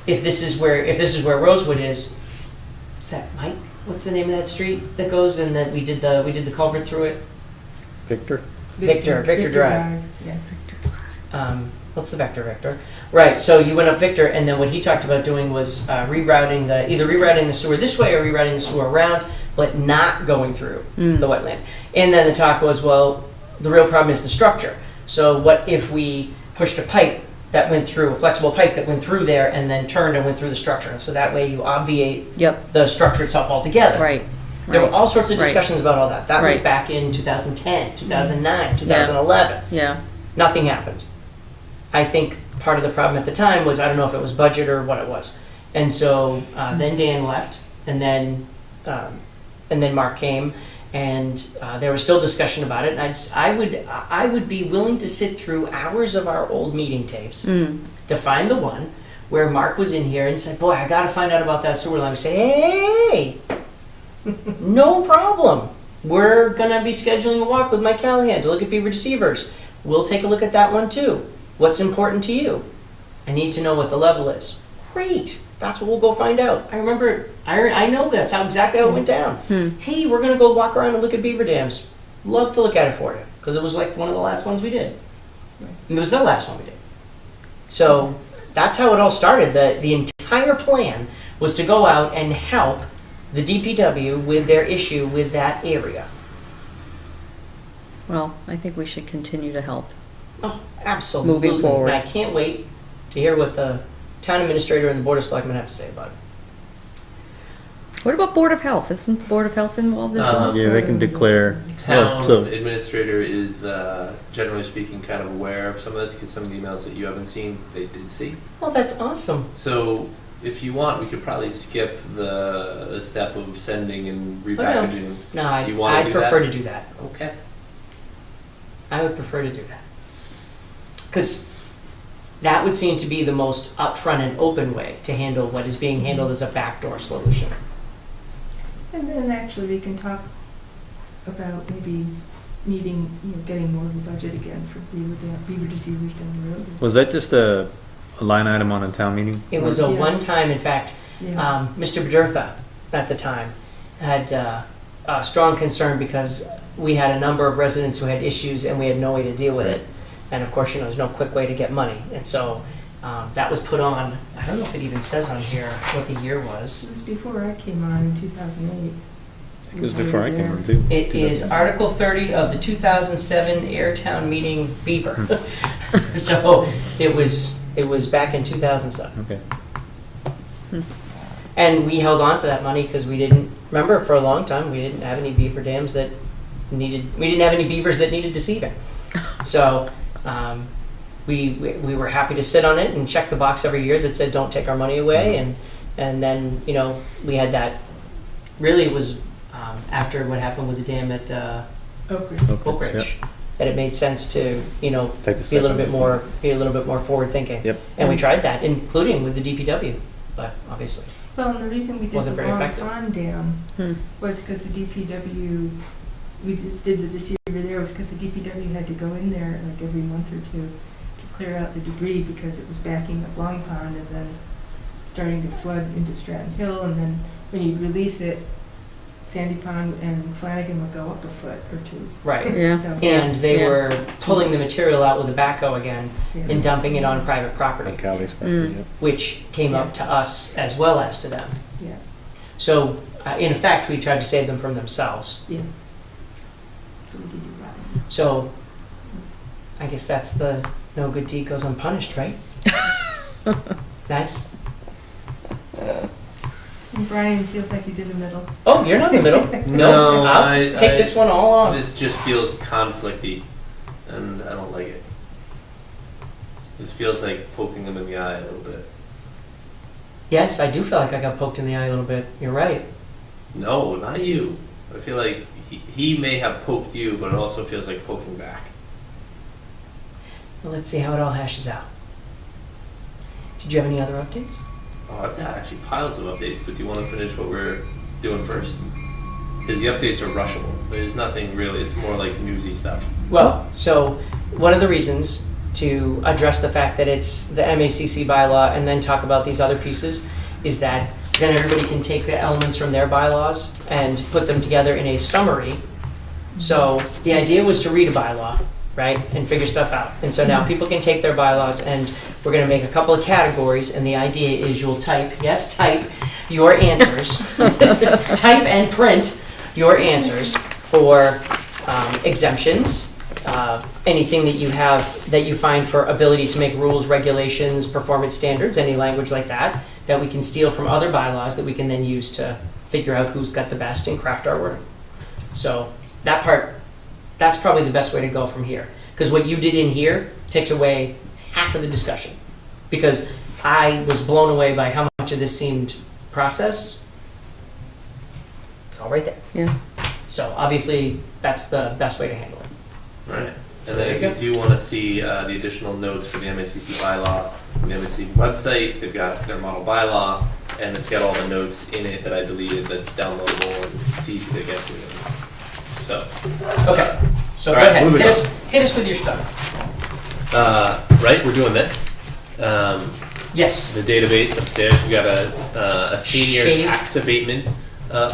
if this is where Rosewood is that Mike? What's the name of that street that goes and that we did the culvert through it? Victor? Victor Drive. Yeah. What's the Victor? Right, so you went up Victor, and then what he talked about doing was either rerouting the sewer this way or rerouting the sewer around, but not going through the wetland. And then the talk was, well, the real problem is the structure. So what if we pushed a pipe that went through, a flexible pipe that went through there and then turned and went through the structure? And so that way you obviate Yep, the structure itself altogether. right. There were right. all sorts of Right. discussions about all that. That was Right. back in 2010, 2009, 2011. Yeah, Nothing happened. I think part of the problem at the time was, I don't know if it was budget or what it was. And so then Dan left, and then Mark came, and there was still discussion about it. And I would be willing to sit through hours of our old meeting tapes to find the one where Mark was in here and said, boy, I got to find out about that sewer line. We say, hey, no problem. We're going to be scheduling a walk with Mike Callahan to look at beaver deceivers. We'll take a look at that one too. What's important to you? I need to know what the level is. Great. That's what we'll go find out. I remember, I know that's exactly how it went down. Hey, we're going to go walk around and look at beaver dams. Love to look at it for you, because it was like one of the last ones we did. And it was the last one we did. So that's how it all started. The entire plan was to go out and help the DPW with their issue with that area. well, I think we should continue to help. Oh, absolutely. Moving forward. And I can't wait to hear what the town administrator and the board of selectmen have to say about it. What about Board of Health? Isn't the Board of Health involved as well? Yeah, they can declare. Town so administrator is, generally speaking, kind of aware of some of this, because some of the emails that you haven't seen, they did see. Oh, that's awesome. So if you want, we could probably skip the step of sending and repackaging. No, You wanna I'd do prefer that? to do that. Okay. I would prefer to do that. Because that would seem to be the most upfront and open way to handle what is being handled as a backdoor solution. And then actually we can talk about maybe needing, getting more of a budget again for beaver deceivers down the road. Was that just a line item on a town meeting? It was a Yeah. one-time, in fact, Yeah. Mr. Bedurtha at the time had a strong concern because we had a number of residents who had issues and we had no way to deal with it. And of course, there's no quick way to get money. And so that was put on, I don't know if it even says on here what the year It was. was before I came on in 2008. It was before I came on too. It is Article 30 of the 2007 Ayer Town Meeting Beaver. So it was back in 2007. Okay. And we held on to that money because we didn't, remember, for a long time, we didn't have any beaver dams that we didn't have any beavers that needed deceiving. So we were happy to sit on it and check the box every year that said, don't take our money away. And then, we had that, really it was after what happened with the dam at Oak Ridge. Oak Ridge, that it made sense to, Take a be a little second. bit more forward thinking. Yep. And we tried that, including with the DPW, but obviously. Well, and the reason we did Wasn't the very Long effective. Pond Dam was because the DPW, we did the deceiver there was because the DPW had to go in there like every month or two to clear out the debris because it was backing up Long Pond and then starting to flood into Stratton Hill, and then when you release it, Sandy Pond and Flanagan would go up a foot or two. Right. Yeah. So, And they Yeah. were pulling the material out with a backhoe again yeah. and dumping it on private property, On Cowley's property, yeah. which came up to us as well as to them. Yeah. So, in effect, we tried to save them from themselves. Yeah. So we did do that. So, I guess that's the no good deed goes unpunished, right? Nice. And Brian feels like he's in the middle. Oh, you're not in the middle. No, I'll take this one all on. This just feels conflicty, and I don't like it. This feels like poking him in the eye a little bit. Yes, I do feel like I got poked in the eye a little bit. You're right. No, not you. I feel like he may have poked you, but it also feels like poking back. Well, let's see how it all hashes out. Did you have any other updates? Oh, I've got actually piles of updates, but do you want to finish what we're doing first? Because the updates are rushable. There's nothing really, it's more like newsy stuff. Well, so one of the reasons to address the fact that it's the MACC bylaw and then talk about these other pieces is that then everybody can take the elements from their bylaws and put them together in a summary. So the idea was to read a bylaw, right, and figure stuff out. And so now people can take their bylaws and we're going to make a couple of categories, and the idea is you'll type your answers, type and print your answers for exemptions, anything that you have that you find for ability to make rules, regulations, performance standards, any language like that we can steal from other bylaws that we can then use to figure out who's got the best and craft our wording. So that part, that's probably the best way to go from here. Because what you did in here takes away half of the discussion. Because I was blown away by how much of this seemed process. It's all right there. Yeah. So obviously, that's the best way to handle it. Right. So And there then you if you do want to see the additional notes for the MACC bylaw, on the MACC website, they've got their model bylaw, and it's got all the notes in it that I deleted that's downloadable and it's easy to get to. So. Okay, so All go right, ahead. moving Hit us with your stuff. Right, we're doing this. Yes. The database upstairs, we got a senior Shane. tax abatement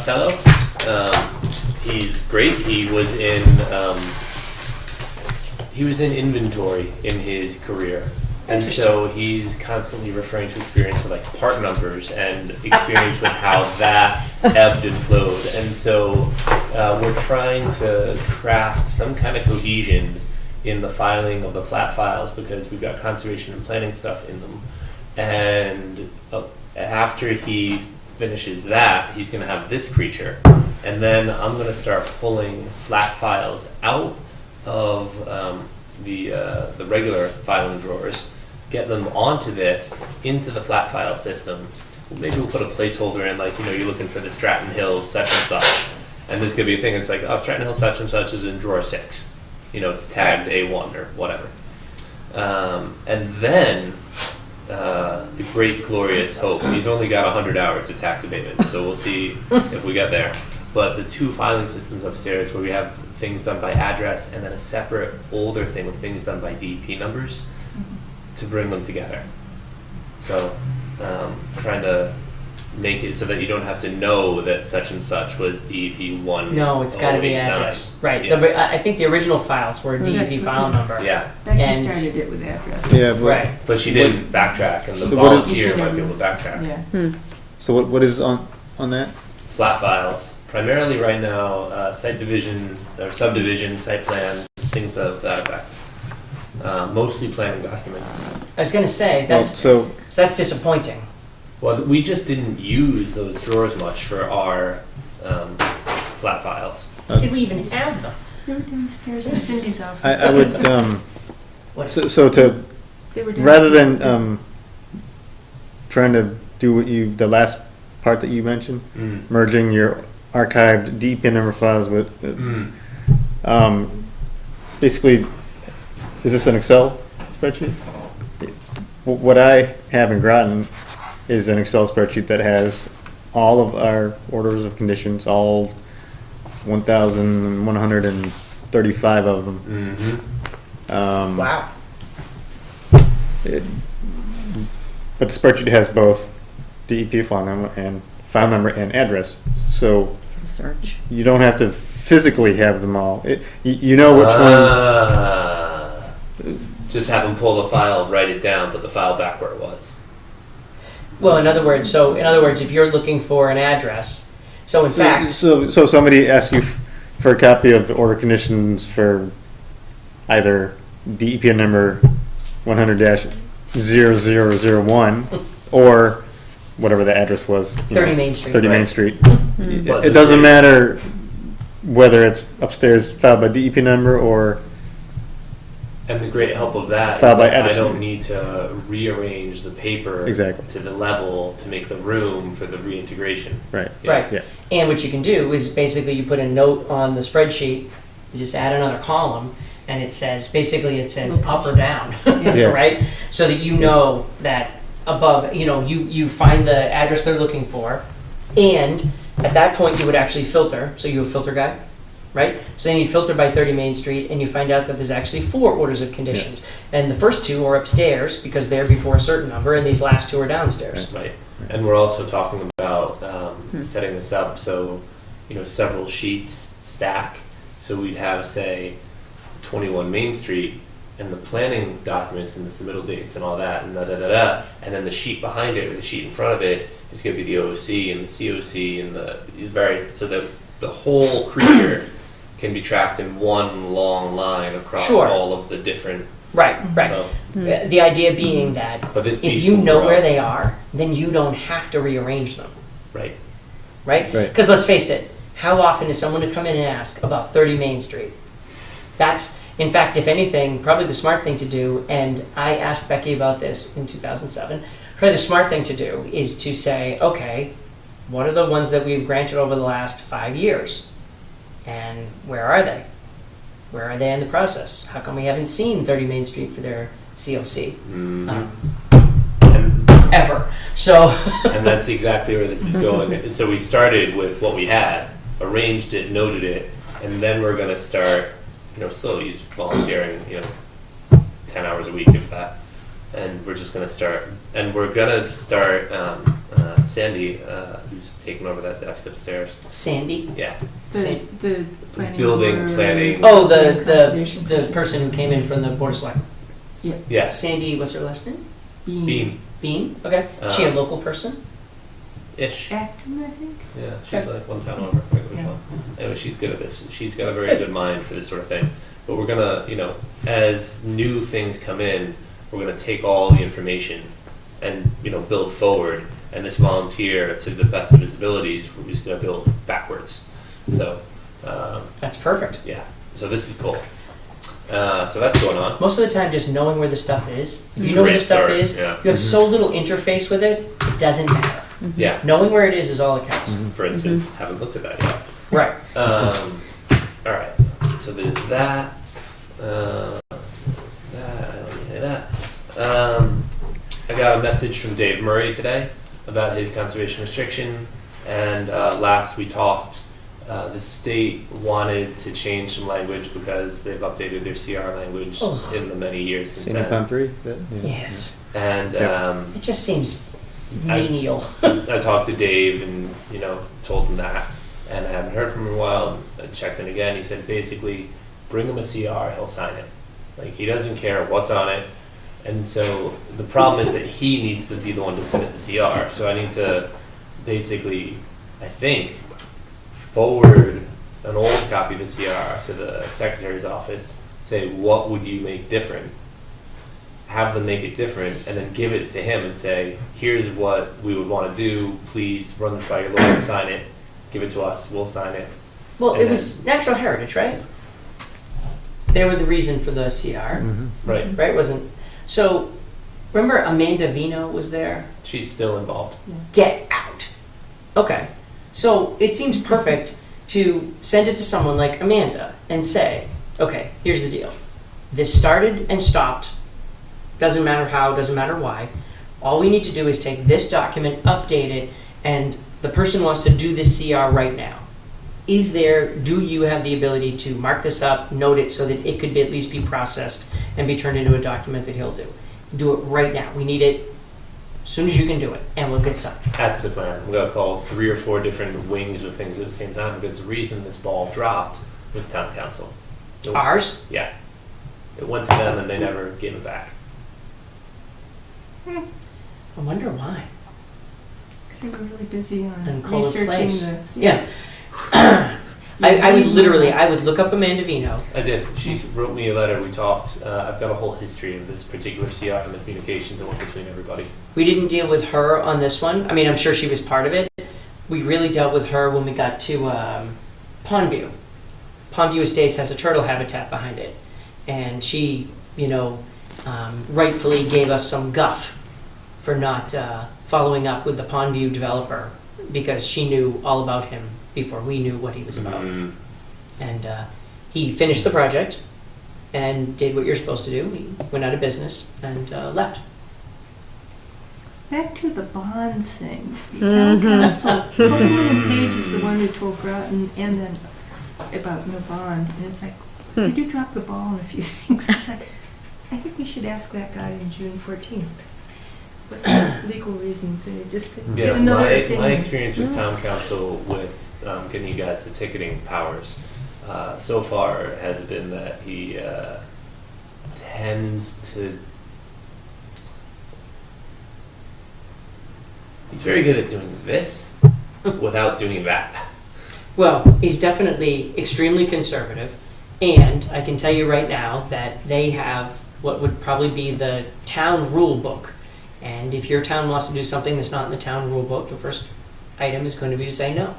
fellow. He's great. He was in inventory in his career. And so he's constantly referring to experience with like part numbers and experience with how that ebbed and flowed. And so we're trying to craft some kind of cohesion in the filing of the flat files because we've got conservation and planning stuff in them. And after he finishes that, he's going to have this creature. And then I'm going to start pulling flat files out of the regular filing drawers, get them onto this, into the flat file system. Maybe we'll put a placeholder in, like, you're looking for the Stratton Hill such and such. And this could be a thing that's like, oh, Stratton Hill such and such is in drawer 6. It's tagged A1 or whatever. And then the great glorious hope. He's only got 100 hours of tax abatement, so we'll see if we get there. but the two filing systems upstairs where we have things done by address and then a separate older thing with things done by DEP numbers to bring them together. So trying to make it so that you don't have to know that such and such was DEP 1. No, it's got to be address. Right. Yeah. I think the original files were Well, DEP that's what file we- number. Yeah, Becky And- started it with address. Yeah, but, Right. but she didn't backtrack, and the So what is- volunteer might be able to backtrack. Yeah. so what is on that? Flat files, primarily right now, site division or subdivision, site plans, things of that effect. Mostly planning documents. I was going to say, that's Well, so that's disappointing. Well, we just didn't use those drawers much for our flat files. Did we even have them? They were downstairs in Cindy's office. I would, What? so to, They were rather downstairs. than trying to do the last part that you mentioned, merging your archived DEP number files with, basically, is this an Excel spreadsheet? What I have in Groton is an Excel spreadsheet that has all of our orders of conditions, all 1,135 of them. Wow. But the spreadsheet has both DEP file number and address, so Search. you don't have to physically have them all. You know which ones. Just have them pull the file, write it down, put the file back where it was. Well, in other words, if you're looking for an address, so in fact, So somebody asks you for a copy of the order conditions for either DEP number 100-0001 or whatever the address was. 30 Main Street. 30 Main Right. Street. But It doesn't matter whether it's upstairs filed by DEP number or And the great help of that is Filed by that I Edison. don't need to rearrange the paper Exactly. to the level to make the room for the reintegration. right. right. Yeah. And what you can do is basically you put a note on the spreadsheet, you just add another column, and it says up or down, Yeah. right? So that you know that above, you find the address they're looking for, and at that point you would actually filter. So you have a filter guide, right? So then you filter by 30 Main Street, and you find out that there's actually 4 orders of conditions, and the first 2 are upstairs because they're before a certain number, and these last 2 are downstairs. Right. And we're also talking about setting this up so, several sheets stack. So we'd have, say, 21 Main Street and the planning documents and the submittal dates and all that and and then the sheet behind it or the sheet in front of it is going to be the OOC and the COC and so that the whole creature can be tracked in one long line across Sure. all of the different. Right, right. So, The idea being that but this if piece you will know grow. where they are, then you don't have to rearrange them, Right. right? Right. Because let's face it, how often is someone to come in and ask about 30 Main Street? That's, in fact, if anything, probably the smart thing to do, and I asked Becky about this in 2007, probably the smart thing to do is to say, okay, what are the ones that we've granted over the last 5 years? And where are they? Where are they in the process? How come we haven't seen 30 Main Street for their COC? And, Ever. So, and that's exactly where this is going. And so we started with what we had, arranged it, noted it, and then we're going to start, slowly use volunteering, 10 hours a week, if that. And we're just going to start, Sandy, who's taken over that desk upstairs. Sandy? Yeah. The planning. Building, board, planning. Oh, conservation. the person who came in from the Board of Selectmen. Yeah. Sandy, what's her last name? Beam. Bean? Okay. She a local person? Ish. Acton, I think. Yeah, she's like one town over. I forget which Yeah. one. Anyway, she's good at this. She's got a very good mind for this sort of thing. But we're gonna, as new things come in, we're gonna take all the information and build forward. And this volunteer, to the best of his abilities, we're just gonna build backwards. So. That's perfect. Yeah. So this is cool. So that's going on. Most of the time, just knowing where the stuff is. If you a know where great the stuff start, is, yeah. you have so little interface with it, it doesn't matter. Yeah. Knowing where it is all that counts. For instance, haven't looked at that yet. Right. All right. So there's that. I don't need any of that. I got a message from Dave Murray today about his conservation restriction, and last we talked, The state wanted to change some language because they've updated their CR language Oh. in the many years since Scenic Pond then. 3? Is that- yeah. Yes. And Yeah. It just seems I- menial. I talked to Dave and, told him that, and I haven't heard from him in a while. I checked in again. He said basically, bring him a CR, he'll sign it. Like, he doesn't care what's on it. And so the problem is that he needs to be the one to submit the CR. So I need to basically, I think, forward an old copy of the CR to the secretary's office, say, what would you make different? Have them make it different, and then give it to him and say, here's what we would want to do, please run this by your lawyer, sign it, give it to us, we'll sign it. Well, And it was natural heritage, right? They were the reason for the CR, Right, right? Wasn't, so, remember Amanda Vino was there? she's still involved. Get out. Okay. So it seems perfect to send it to someone like Amanda and say, okay, here's the deal. This started and stopped. Doesn't matter how, doesn't matter why. All we need to do is take this document, update it, and the person wants to do this CR right now. Do you have the ability to mark this up, note it so that it could at least be processed and be turned into a document that he'll do? Do it right now. We need it as soon as you can do it, and we'll get signed. That's the plan. I'm gonna call 3 or 4 different wings of things at the same time, because the reason this ball dropped was town council. Ours? Yeah. It went to them and they never gave it back. I wonder why. Because they were really busy on And call it researching place. the. Yeah. I would look up Amanda Vino. I did. She wrote me a letter. We talked. I've got a whole history of this particular CR and the communications that went between everybody. We didn't deal with her on this one. I mean, I'm sure she was part of it. We really dealt with her when we got to Pondview. Pondview Estates has a turtle habitat behind it. And she, rightfully gave us some guff for not following up with the Pondview developer, because she knew all about him before we knew what he was about. Mm. And he finished the project and did what you're supposed to do. He went out of business and left. Back to the bond thing. Town council, Page is the one who told Groton and then about no bond. And it's like, we do drop the ball on a few things. It's like, I think we should ask that guy on June 14th. What legal reasons, just to get Yeah, another my opinion. experience with town council with getting you guys the ticketing powers so far has been that he tends to. He's very good at doing this without doing that. Well, he's definitely extremely conservative, and I can tell you right now that they have what would probably be the town rule book. And if your town wants to do something that's not in the town rule book, the first item is going to be to say no.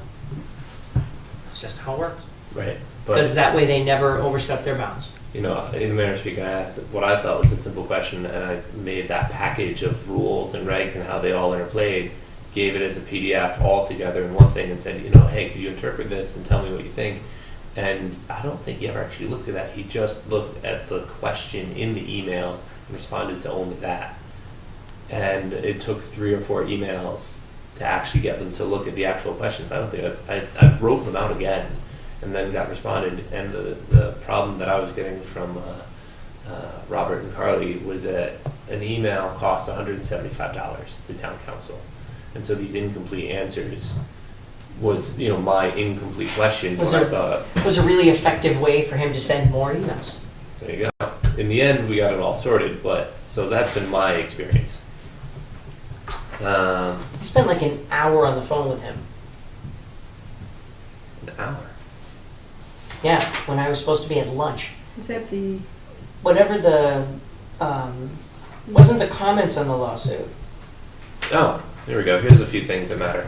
That's just how it works. Right. Because But, that way they never overstep their bounds. in the mayor's speak, I asked what I thought was a simple question, and I made that package of rules and regs and how they all interplayed, gave it as a PDF all together in one thing and said, hey, could you interpret this and tell me what you think? And I don't think he ever actually looked at that. He just looked at the question in the email and responded to only that. And it took 3 or 4 emails to actually get them to look at the actual questions. I don't think I wrote them out again and then got responded. And the problem that I was getting from Robert and Carly was that an email cost $175 to town council. And so these incomplete answers was, my incomplete questions Was where I there- thought, It was a really effective way for him to send more emails. there you go. In the end, we got it all sorted, but so that's been my experience. I spent like an hour on the phone with him. An hour. Yeah, when I was supposed to be at lunch. Is that the, Whatever the, wasn't the comments on the lawsuit. Oh, there we go. Here's a few things that matter.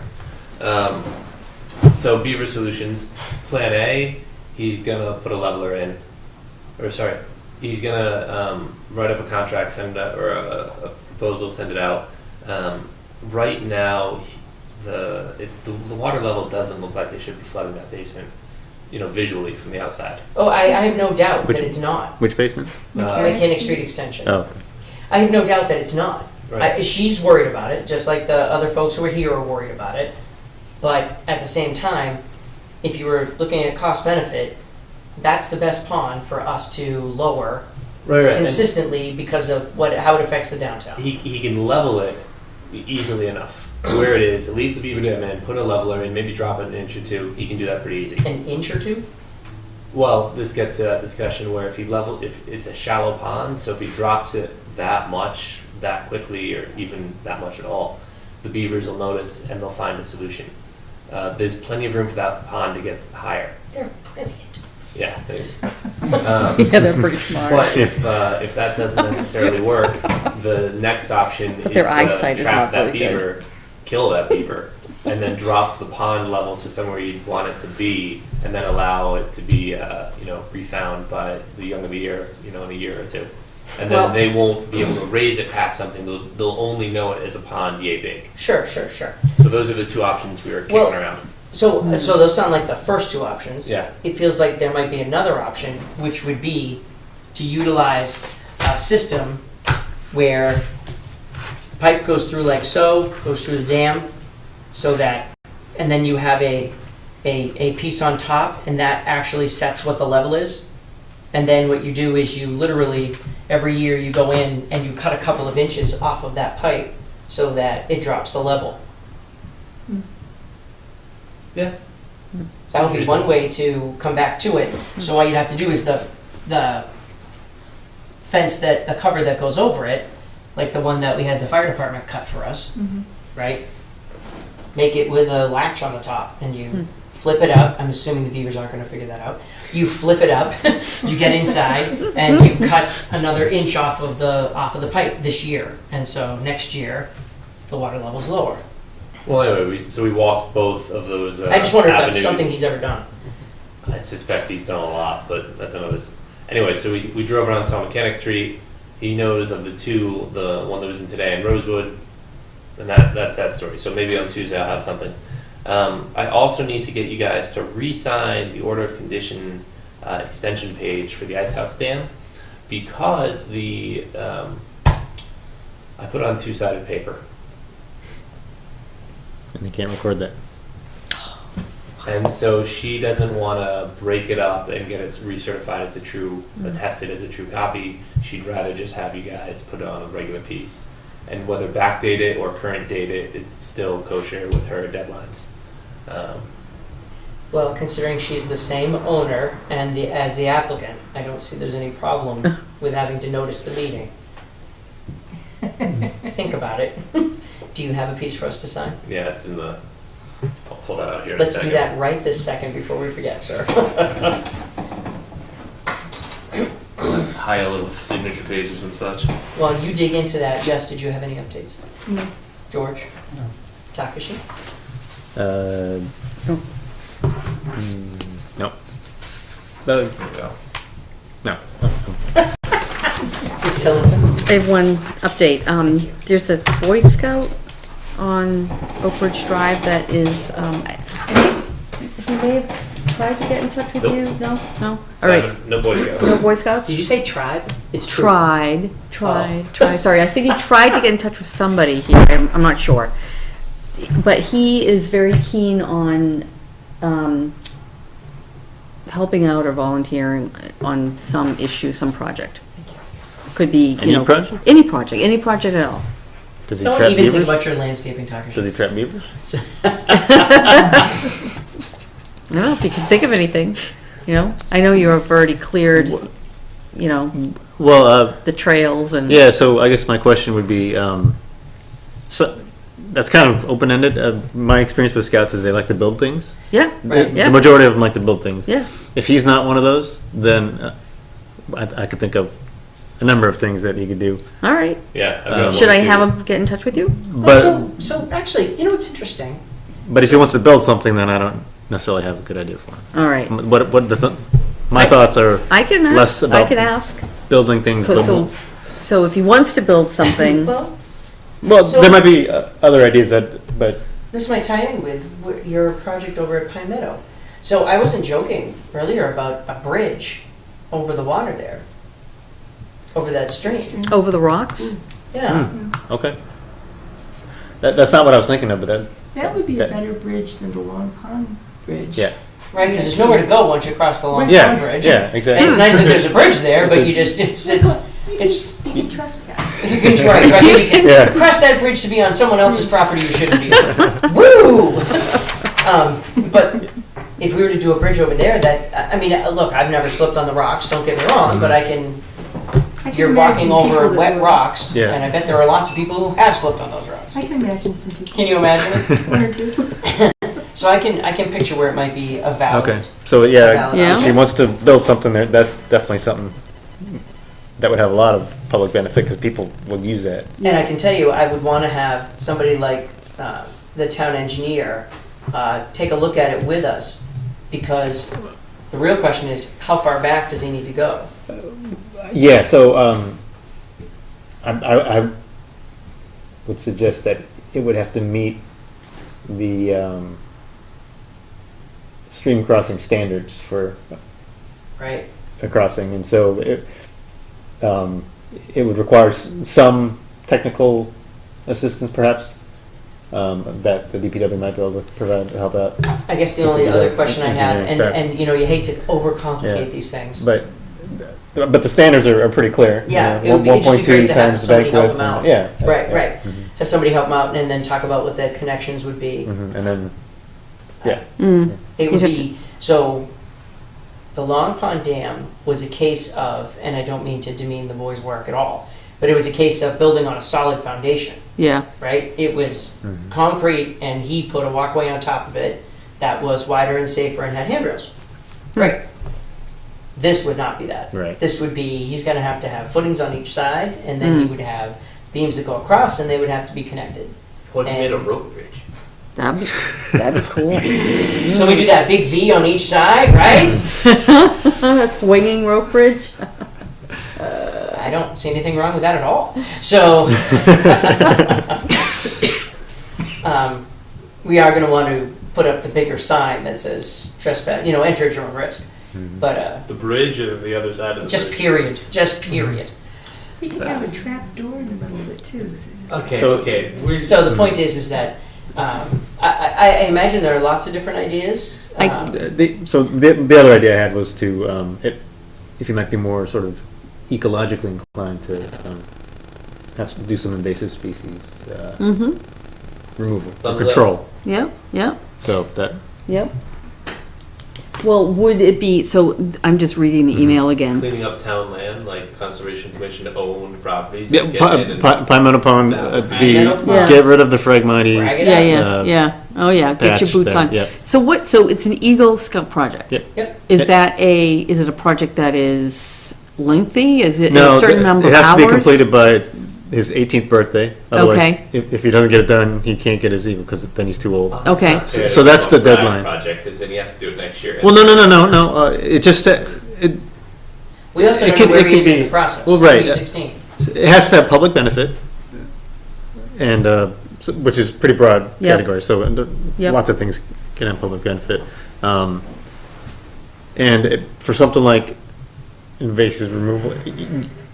So Beaver Solutions, Plan A, he's gonna put a leveler in, he's gonna write up a contract, send it out, or a proposal, send it out. Right now, the water level doesn't look like they should be flooding that basement, visually from the outside. Oh, I have no doubt Which- that it's not. Which basement? Mechanic Street Extension. Oh, okay. I have no doubt that it's not. Right. She's worried about it, just like the other folks who are here are worried about it. But at the same time, if you were looking at cost benefit, that's the best pond for us to lower Right, right. And consistently because of how it affects the downtown. he can level it easily enough where it is, leave the beaver dam in, put a leveler in, maybe drop it an inch or two. He can do that pretty easy. An inch or two? Well, this gets to that discussion where if it's a shallow pond, so if he drops it that much, that quickly, or even that much at all, the beavers will notice and they'll find a solution. There's plenty of room for that pond to get higher. They're brilliant. Yeah. Yeah, they're pretty smart. But if that doesn't necessarily work, the next option But is their to eyesight is trap not that very good. beaver, kill that beaver, and then drop the pond level to somewhere you'd want it to be, and then allow it to be, refound by the young of the year, in a year or two. And then Well- they won't be able to raise it past something. They'll only know it as a pond yay big. Sure. So those are the two options we were kicking Well- around. So those sound like the first two options. Yeah. It feels like there might be another option, which would be to utilize a system where pipe goes through like so, goes through the dam, so that, and then you have a piece on top, and that actually sets what the level is. And then what you do is you literally, every year you go in and you cut a couple of inches off of that pipe so that it drops the level. Yeah. That would be one way to come back to it. So all you'd have to do is the fence the cover that goes over it, like the one that we had the fire department cut for us, right? Make it with a latch on the top, and you flip it up. I'm assuming the beavers aren't going to figure that out. You flip it up, you get inside, and you cut another inch off of the pipe this year, and so next year the water level's lower. Well, anyway, we walked both of those I just wonder if that's avenues. something he's ever done. I suspect he's done a lot, but that's another. Anyway, so we drove around, saw Mechanic Street. He knows of the two, the one that was in today in Rosewood, and that's that story. So maybe on Tuesday I'll have something. I also need to get you guys to re-sign the order of condition extension page for the Ice House Dam, because I put it on two-sided paper. And they can't record that. And so she doesn't want to break it up and get it recertified as attested as a true copy. She'd rather just have you guys put it on a regular piece. And whether backdate it or current date it, it's still kosher with her deadlines. Well, considering she's the same owner and as the applicant, I don't see there's any problem with having to notice the meeting. Think about it. Do you have a piece for us to sign? Yeah, it's in the. I'll pull that out here. Let's do that right this second before we forget, sir. Pile of signature pages and such. While you dig into that, Jess, did you have any updates? No. George? No. Takashi? No. There we go. No. Ms. Tillinson? I have one update. There's a Boy Scout on Oak Ridge Drive that is, I think he may have tried to get in touch with Nope. you? No? No? All right. No Boy Scouts. No Boy Scouts? Did you say tribe? It's true. Tried. Sorry, I think he tried to get in touch with somebody here. I'm not sure. But he is very keen on helping out or volunteering on some issue, some project. Could be, Any project? Any project at all. Does he Don't trap even think beavers? about your landscaping, Takashi. Does he trap beavers? I don't know if you can think of anything, I know you have already cleared, Well, the trails and. yeah, so I guess my question would be, so that's kind of open-ended. My experience with scouts is they like to build things. Yeah, Right. yeah. The majority of them like to build things. Yeah. If he's not one of those, then I could think of a number of things that he could do. All right. Yeah. I've got Should one I too. have him get in touch with you? But So actually, you know what's interesting? but if he wants to build something, then I don't necessarily have a good idea for him. All right. My thoughts are I can less ask. I about can ask. building things, but more. So if he wants to build something, Well, so- there might be other ideas but this might tie in with your project over at Pine Meadow. So I wasn't joking earlier about a bridge over the water there, over that stream. over the rocks. Yeah. okay. That's not what I was thinking of, but That would be a That- better bridge than the Long Pond Bridge. yeah. right? Because there's nowhere to go once you cross the Long Yeah, Pond Bridge. yeah, exactly. And it's nice that there's a bridge there, but you just, it's, You can trespass. you can try, right? You can Yeah. cross that bridge to be on someone else's property you shouldn't be on. Woo! But if we were to do a bridge over there, that, I mean, look, I've never slipped on the rocks, don't get me wrong, but you're walking over wet rocks, Yeah. and I bet there are lots of people who have slipped on those rocks. I can imagine some people. Can you imagine it? One or two. So I can picture where it might be a valid. Okay, so yeah, valid Yeah. if she wants to build something there, that's definitely something that would have a lot of public benefit because people will use that. And I can tell you, I would want to have somebody like the town engineer take a look at it with us, because the real question is, how far back does he need to go? Yeah, so I would suggest that it would have to meet the stream crossing standards for Right? a crossing, and so it would require some technical assistance, perhaps, that the DPW might be able to provide to help out. I guess the Just only to other do question I have, engineering and you know, you hate to overcomplicate Yeah. these things. But the standards are pretty clear. Yeah, You know, it would be- it'd just be 1.2 great to have times the somebody bank help width. them out. And, yeah. Right, yeah. right. Mhm. Have somebody help them out and then talk about what the connections would be. Mhm. And then, yeah. Mm. It would You'd have be, so the Long Pond Dam was a case of, and I don't mean to demean the boys' work at all, but it was a case of building on a solid foundation, Yeah, right? It was Mhm. concrete and he put a walkway on top of it that was wider and safer and had handrails. Right. This would not be that. Right. This would be, he's gonna have to have footings on each side, and then he would have beams that go across, and they would have to be connected. What if you made a And- rope bridge? that'd be cool. So we do that big V on each side, right? A swinging rope bridge. I don't see anything wrong with that at all. So, we are gonna want to put up the bigger sign that says trespass, you know, enter at your own risk. But, The bridge or the other side of the just bridge? period, just period. You can have a trap door in the middle of it too. Okay, So- okay. So the point is that, I imagine there are lots of different ideas. So the other idea I had was to, if you might be more sort of ecologically inclined to have to do some invasive species Mm-hmm. removal or Thumbs up. control. Yep, yep, So that yep. Well, would it be, so I'm just reading the email again. Cleaning up town land, like Conservation Commission owned properties. yeah, and get in and- Pine Meadow Pond, Meadow Pond. Yeah. get rid of the phragmites. Frag it Yeah, up. yeah, yeah. Oh, yeah, get your patch boots that, on. yep. So what, so it's an Eagle Scout project? Yep. Yep. Is it a project that is lengthy? Is it No, a certain number of it has hours? to be completed by his 18th birthday. Otherwise, Okay. if he doesn't get it done, he can't get his Eagle because then he's too old. Okay. It's not fair So to that's do a the flag deadline. Project, because then you have to do it next year. Well, no. It just it We also It don't can- know where it he can is in be- the process. well, right. He's 16. has to have public benefit, and which is pretty broad Yep. category. So Yep. lots of things can have public benefit, and for something like invasive removal.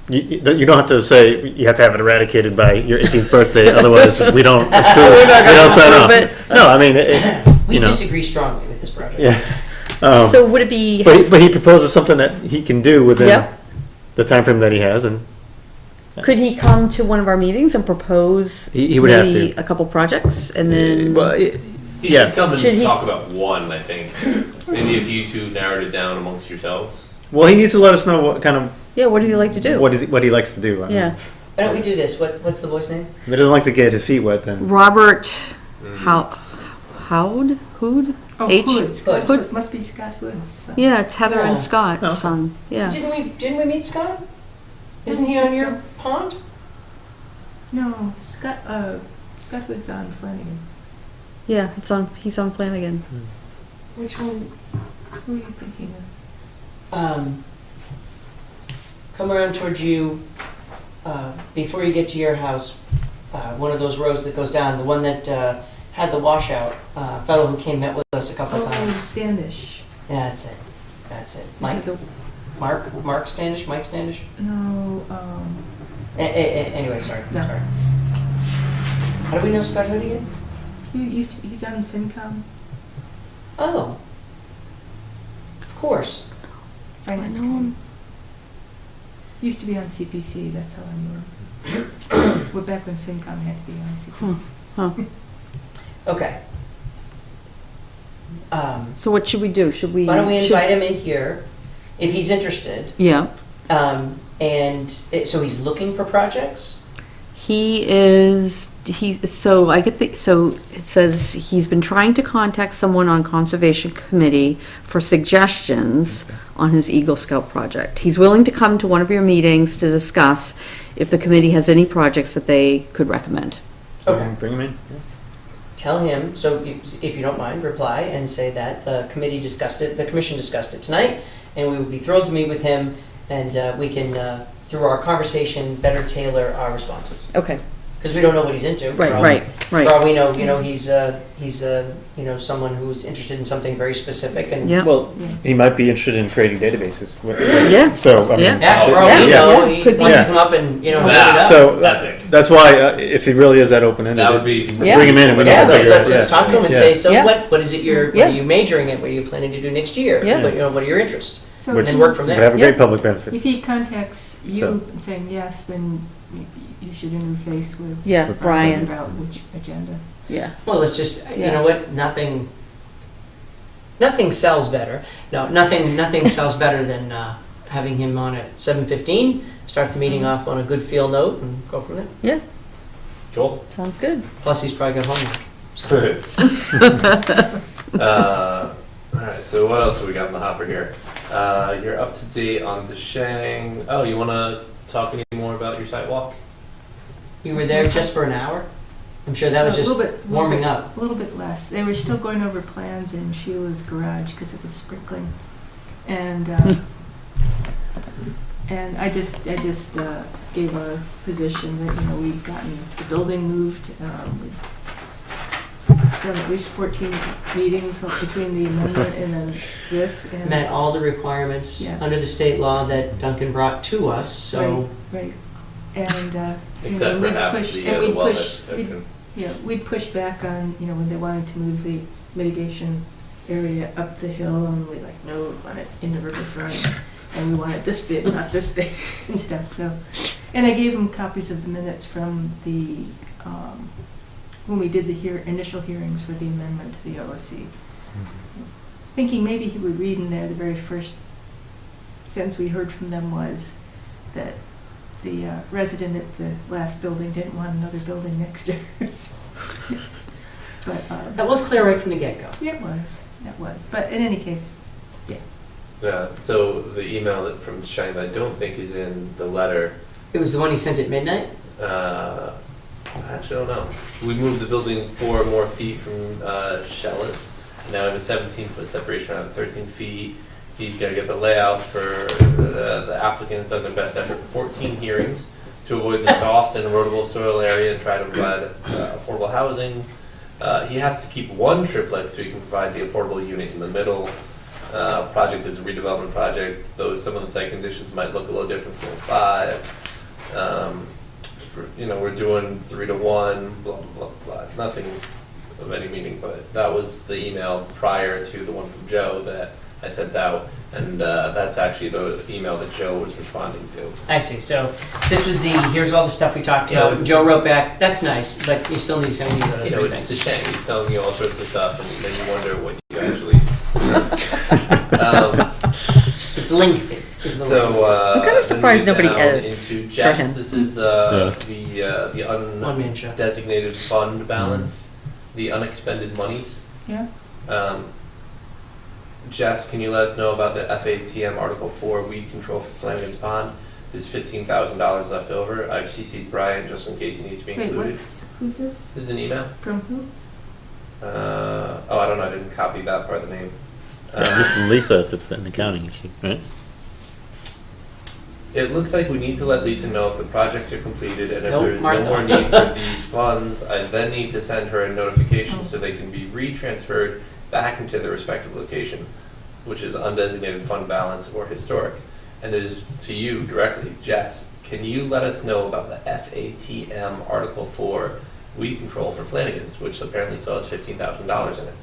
You don't have to say you have to have it eradicated by your 18th birthday, otherwise we don't approve. We're not We gonna don't sign off. approve it. No, I mean, We you know, disagree strongly with this project. yeah. So would it be, But he proposes something that he can do within Yep. the time frame that he has, and could he come to one of our meetings and propose He would have maybe to. a couple projects and then? well, You yeah. should come and Should he- talk about one, I think. Maybe if you two narrowed it down amongst yourselves. Well, he needs to let us know what kind of Yeah, what does he like to do? what he likes to do. I mean, Yeah, Why don't we do this? What's the boy's name? if he doesn't like to get his feet wet, then Robert Mm. Hood? Oh, H- Hood, Scott Hood. Hood, must be Scott Hood's son. Yeah, it's Heather Yeah. and Scott's Oh, okay. son, yeah. Didn't we meet Scott? Isn't he on your pond? No, Scott Hood's on Flanagan. Yeah, he's on Flanagan. Which one? Who are you thinking of? Come around towards you, before you get to your house, one of those roads that goes down, the one that had the washout, fellow who came met with us a couple Oh, times. Standish. Yeah, that's it. Mike? Mark Standish? Mike Standish? No, Anyway, sorry. No. Sorry. How do we know Scott Hood again? he's on FinCom. Oh. course. Finance I know him. committee. Used to be on CPC, that's how I knew him. Well, back when FinCom had to be on CPC. Huh. Okay. So what should we do? Should we? Why don't we should- invite him in here, if he's interested? Yeah. So he's looking for projects? So it says he's been trying to contact someone on Conservation Committee for suggestions on his Eagle Scout project. He's willing to come to one of your meetings to discuss if the committee has any projects that they could recommend. Okay. Bring him in. Tell him, so if you don't mind, reply and say that the committee discussed it, the commission discussed it tonight, and we would be thrilled to meet with him, and we can, through our conversation, better tailor our responses. Okay. Because we don't know what he's into. Right. For all we know, he's someone who's interested in something very specific, and Yeah. Well, he might be interested in creating databases. Yeah. So, I mean. Yeah. for all we Yeah. know, Yeah. he Could be. wants to come up and load it Nah. up. So, Epic. that's why, if he really is that open-ended. That would be. Yeah. Bring him in and we Yeah, can figure it out. let's talk to him and Yeah. say, so Yeah. what is it what Yeah. are you majoring in? What are you planning to do next year? Yeah. What are your interests? So Which- And work from Would there. have a great Yeah. public benefit. if he contacts So- you saying yes, then you should interface with Yeah, Brian. about which agenda. Yeah. Well, let's just, you Yeah. know what, nothing sells better. No, nothing sells better than having him on at 7:15, start the meeting off on a good feel note and go from there. Yeah. Cool. Sounds good. Plus, he's probably got homework. Alright, so what else have we got in the hopper here? You're up to date on the Shang. Oh, you want to talk any more about your sidewalk? You were there just for an hour? I'm sure that was A just little bit- warming up. A little bit less. They were still going over plans in Sheila's garage because it was sprinkling. And, and I just gave our position that, we've gotten the building moved. We've done at least 14 meetings between the amendment and then this. And Met all the requirements Yeah. under the state law that Duncan brought to us, so Right. And, Except we'd perhaps push- the and we'd wellness. push- we'd push back on, when they wanted to move the mitigation area up the hill, and we're like, no, we want it in the riverfront, and we want it this big, not this big, and stuff, so. And I gave him copies of the minutes from the, when we did the initial hearings for the amendment to the OOC. Thinking maybe he would read in there, the very first sentence we heard from them was that the resident at the last building didn't want another building next to hers. But, that was clear right from the get-go. it was. But in any case, Yeah, so the email from Shang that I don't think is in the letter, It was the one he sent at midnight? I actually don't know. We moved the building 4 more feet from Shella's. Now we have a 17-foot separation around 13 feet. He's gonna get the layout for the applicants on their best effort, 14 hearings to avoid the soft and erodible soil area and try to provide affordable housing. He has to keep one triplex so he can provide the affordable unit in the middle. Project is a redevelopment project, though some of the site conditions might look a little different from 5. We're doing 3-to-1, blah, blah, blah, nothing of any meaning, but that was the email prior to the one from Joe that I sent out, and that's actually the email that Joe was responding to. I see, so this was here's all the stuff we talked about. Joe wrote back, that's nice, but you still need to send me these other three It's a things. shame, he's telling you all sorts of stuff, and then you wonder what you actually... It's lengthy. is the word. So, I'm kinda then surprised we get nobody down edits into for Jeff's. him. This is the One-man show. undesignated fund balance, the unexpended monies. yeah. Jess, can you let us know about the FATM Article 4 weed control for Flanagan's Pond? There's $15,000 left over. I've CC'd Brian just in case he needs to be Wait, included. who's this? This is an email. From who? I don't know. I didn't copy that part of the name. Just from Lisa if it's an accounting issue, right? It looks like we need to let Lisa know if the projects are completed, and if Nope, there's Martha. no more need for these funds, I then need to send her a notification so they can be retransferred back into their respective location, which is undesignated fund balance or historic. And it is to you directly, Jess, can you let us know about the FATM Article 4 weed control for Flanagan's, which apparently still has $15,000 in it?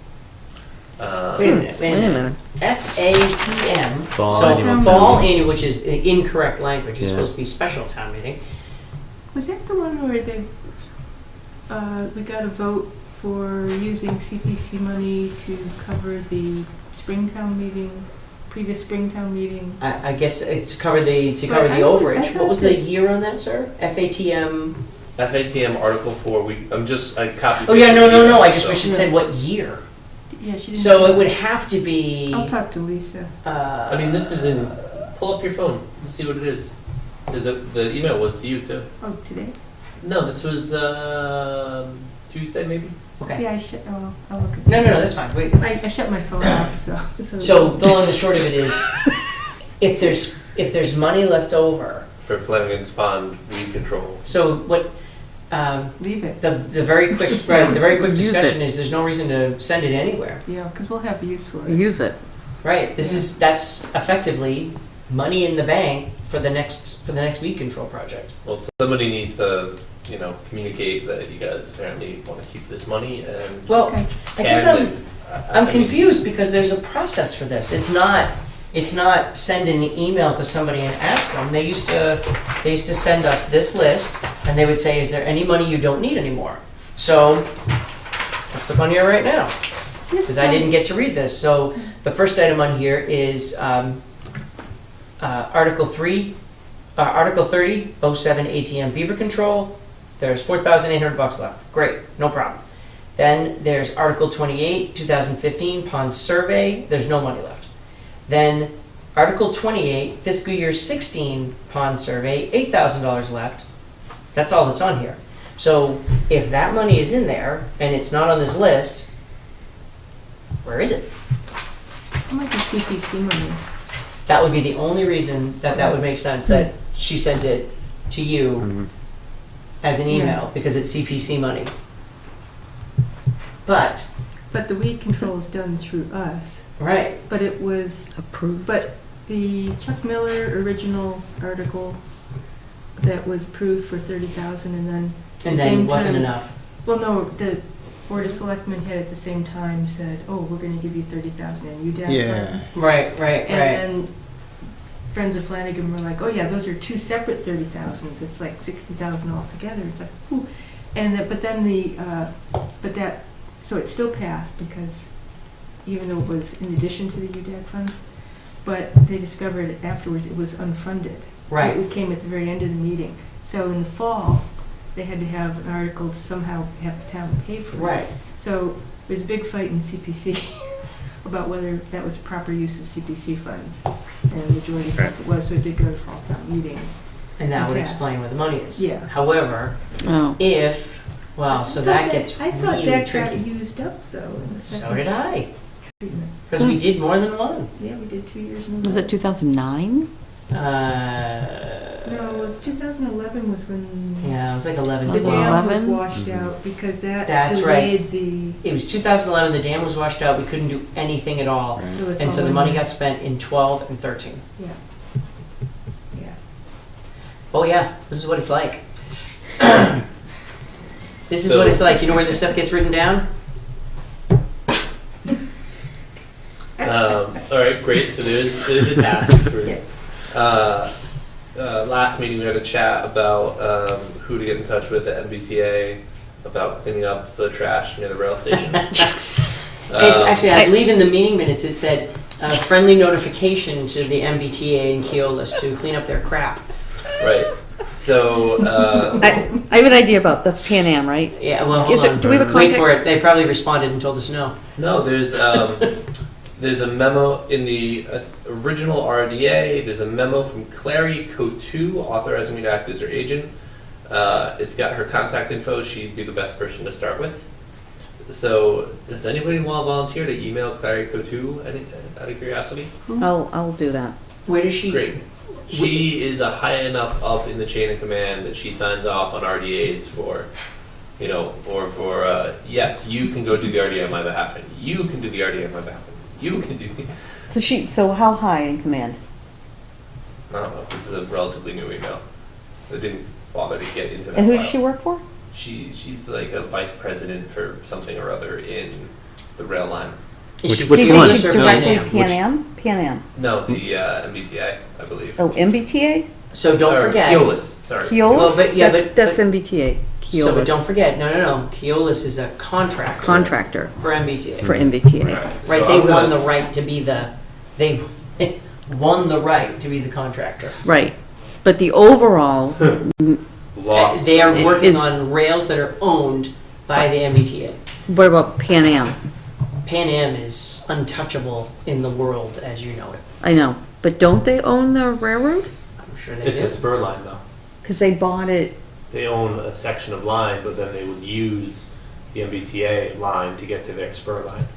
Wait a minute, Wait a minute. FATM. Fall So annual fall town meeting. annual, which is incorrect language, it's Yeah. supposed to be special town meeting. Was that the one where we got a vote for using CPC money to cover the Springtown meeting, previous Springtown meeting? I guess it's to cover the But I overage. thought What was the that- year on that, sir? FATM? FATM Article 4, I copied. Oh, yeah, no, I just so- wish it said what year. Yeah, she didn't. So say it would that. have to be, I'll talk to Lisa. I mean, this is in, pull up your phone and see what it is. The email was to you too. Oh, today? No, this was Tuesday maybe? okay. See, I'll look at No, that's fine. Wait. I shut my phone off, so. So the long and the short of it is, if there's money left over, For Flanagan's Pond weed control. so what, Leave it. the very quick, right, the very quick Use discussion is there's no reason to send it anywhere. Yeah, because we'll have use for it. Use it. Right, that's effectively money in the bank for the next weed control project. Well, somebody needs to, communicate that you guys apparently want to keep this money and. Well, Okay. I guess and I'm I mean, confused because there's a process for this. It's not send an email to somebody and ask them. They used to send us this list and they would say, is there any money you don't need anymore? So let's look on here right now because I didn't get to read this. So the first item on here is Article 30, 07 ATM beaver control. There's $4,800 left. Great, no problem. Then there's Article 28, 2015 pond survey. There's no money left. Then Article 28, fiscal year 16 pond survey, $8,000 left. That's all that's on here. So if that money is in there and it's not on this list, where is it? It might be CPC money. That would be the only reason that would make sense, that she sent it to you as an email, because it's CPC money. But, But the weed control is done through us. right, But it was, Approved. but the Chuck Miller original article that was approved for 30,000 and then. and the then same wasn't time- enough. Well, no, the Board of Selectmen had at the same time said, oh, we're gonna give you 30,000 in UDAP Yeah. funds. Right. And then Friends of Flanagan were like, oh yeah, those are two separate 30,000s. It's like 60,000 altogether. It's like, ooh. And but then so it still passed because even though it was in addition to the UDAC funds, but they discovered afterwards it was unfunded. Right. It came at the very end of the meeting. So in the fall, they had to have an article to somehow have the town pay for it. Right. So there was a big fight in CPC about whether that was proper use of CPC funds. And the majority felt it was, so it did go to fall town meeting. And that would Yes. explain where the money is. Yeah. However, Oh. so that gets I thought really that tricky. got used up though in the So second did I, treatment. because we did more than one. Yeah, we did 2 years in a row. Was it 2009? No, it was 2011 was when Yeah, it was like 11, the 12. dam was 11? washed out because that That's right. delayed the. It was 2011, the dam was washed out, we couldn't do anything at all. till it And so the fell money in. got spent in 12 and 13. Yeah. Yeah. Oh yeah, this is what it's like. This is what it's like. You know where this stuff gets written down? All right, great. So there's a task for. Last meeting we had a chat about who to get in touch with at MBTA about cleaning up the trash near the rail station. It's actually, I believe in the meeting minutes, it said friendly notification to the MBTA and Keolis to clean up their crap. Right. So I have an idea about, that's Pan Am, right? Yeah, well, Is hold it- on. do we have a Wait contact? for it. They probably responded and told us no. no, there's a memo in the original RDA. There's a memo from Clary Cotu authorizing me to act as her agent. It's got her contact info. She'd be the best person to start with. So, does anybody want to volunteer to email Clary Cotu out of curiosity? I'll do that. Where does she? Great. She is a high enough up in the chain of command that she signs off on RDAs for, yes, you can go do the RDA on my behalf, and you can do the RDA on my behalf, and you can do the. So how high in command? I don't know. This is a relatively new email. I didn't bother to get into that. And who does file. she work for? She's like a vice president for something or other in the rail line. Is she Which Do you one? think she's Pan directly Am? Pan Am? Pan Am. No, the MBTA, I believe. Oh, MBTA? So don't Or forget. Keolis, sorry. Keolis? Well, but- yeah, That's but- MBTA. So, but Keolis. don't forget, no. Keolis is a contractor. Contractor For MBTA. for MBTA. Right, So they I'm won gonna- the right to be they won the right to be the contractor. Right. But the overall, Lost. They are It working is- on rails that are owned by the MBTA. what about Pan Am? Pan Am is untouchable in the world as you know it. I know. But don't they own the railroad? I'm sure they It's do. a spur line though. Because they bought it. They own a section of line, but then they would use the MBTA line to get to their spur line.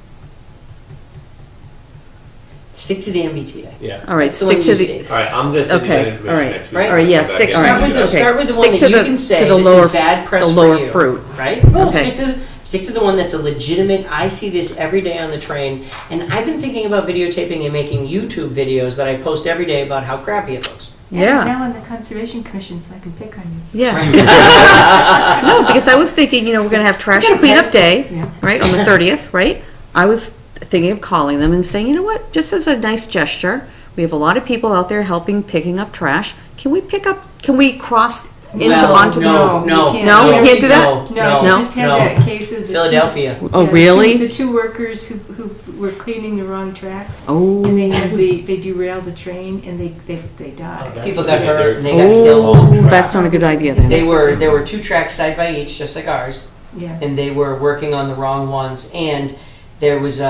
Stick to the MBTA. Yeah. All right, That's the one stick to you the. see. All right, I'm gonna send you that Okay, information all right, next week. right. All right, yeah, Come back stick- and all Start right, with, do that. the, start with the Stick one to that you the- can to say the this lower- is bad press the for lower you, fruit. right? No, Okay. stick to the one that's a legitimate. I see this every day on the train, and I've been thinking about videotaping and making YouTube videos that I post every day about how crappy it looks. Yeah. Now on the Conservation Commission, so I can pick on you. Yeah. No, because I was thinking, we're gonna have trash gotta cleanup Yeah. day, right, on the 30th, right? I was thinking of calling them and saying, you know what, just as a nice gesture, we have a lot of people out there picking up trash. Can we cross onto no, the? no, No, we can't do that? No, No. you just had No. that case of the Philadelphia. Oh, the really? The two workers who were cleaning the wrong tracks, Oh. and they derailed the train, and they died. People got hurt and they got Oh, killed. that's not a good idea then. There were two tracks side by each, just like ours, Yeah. and they were working on the wrong ones. And there was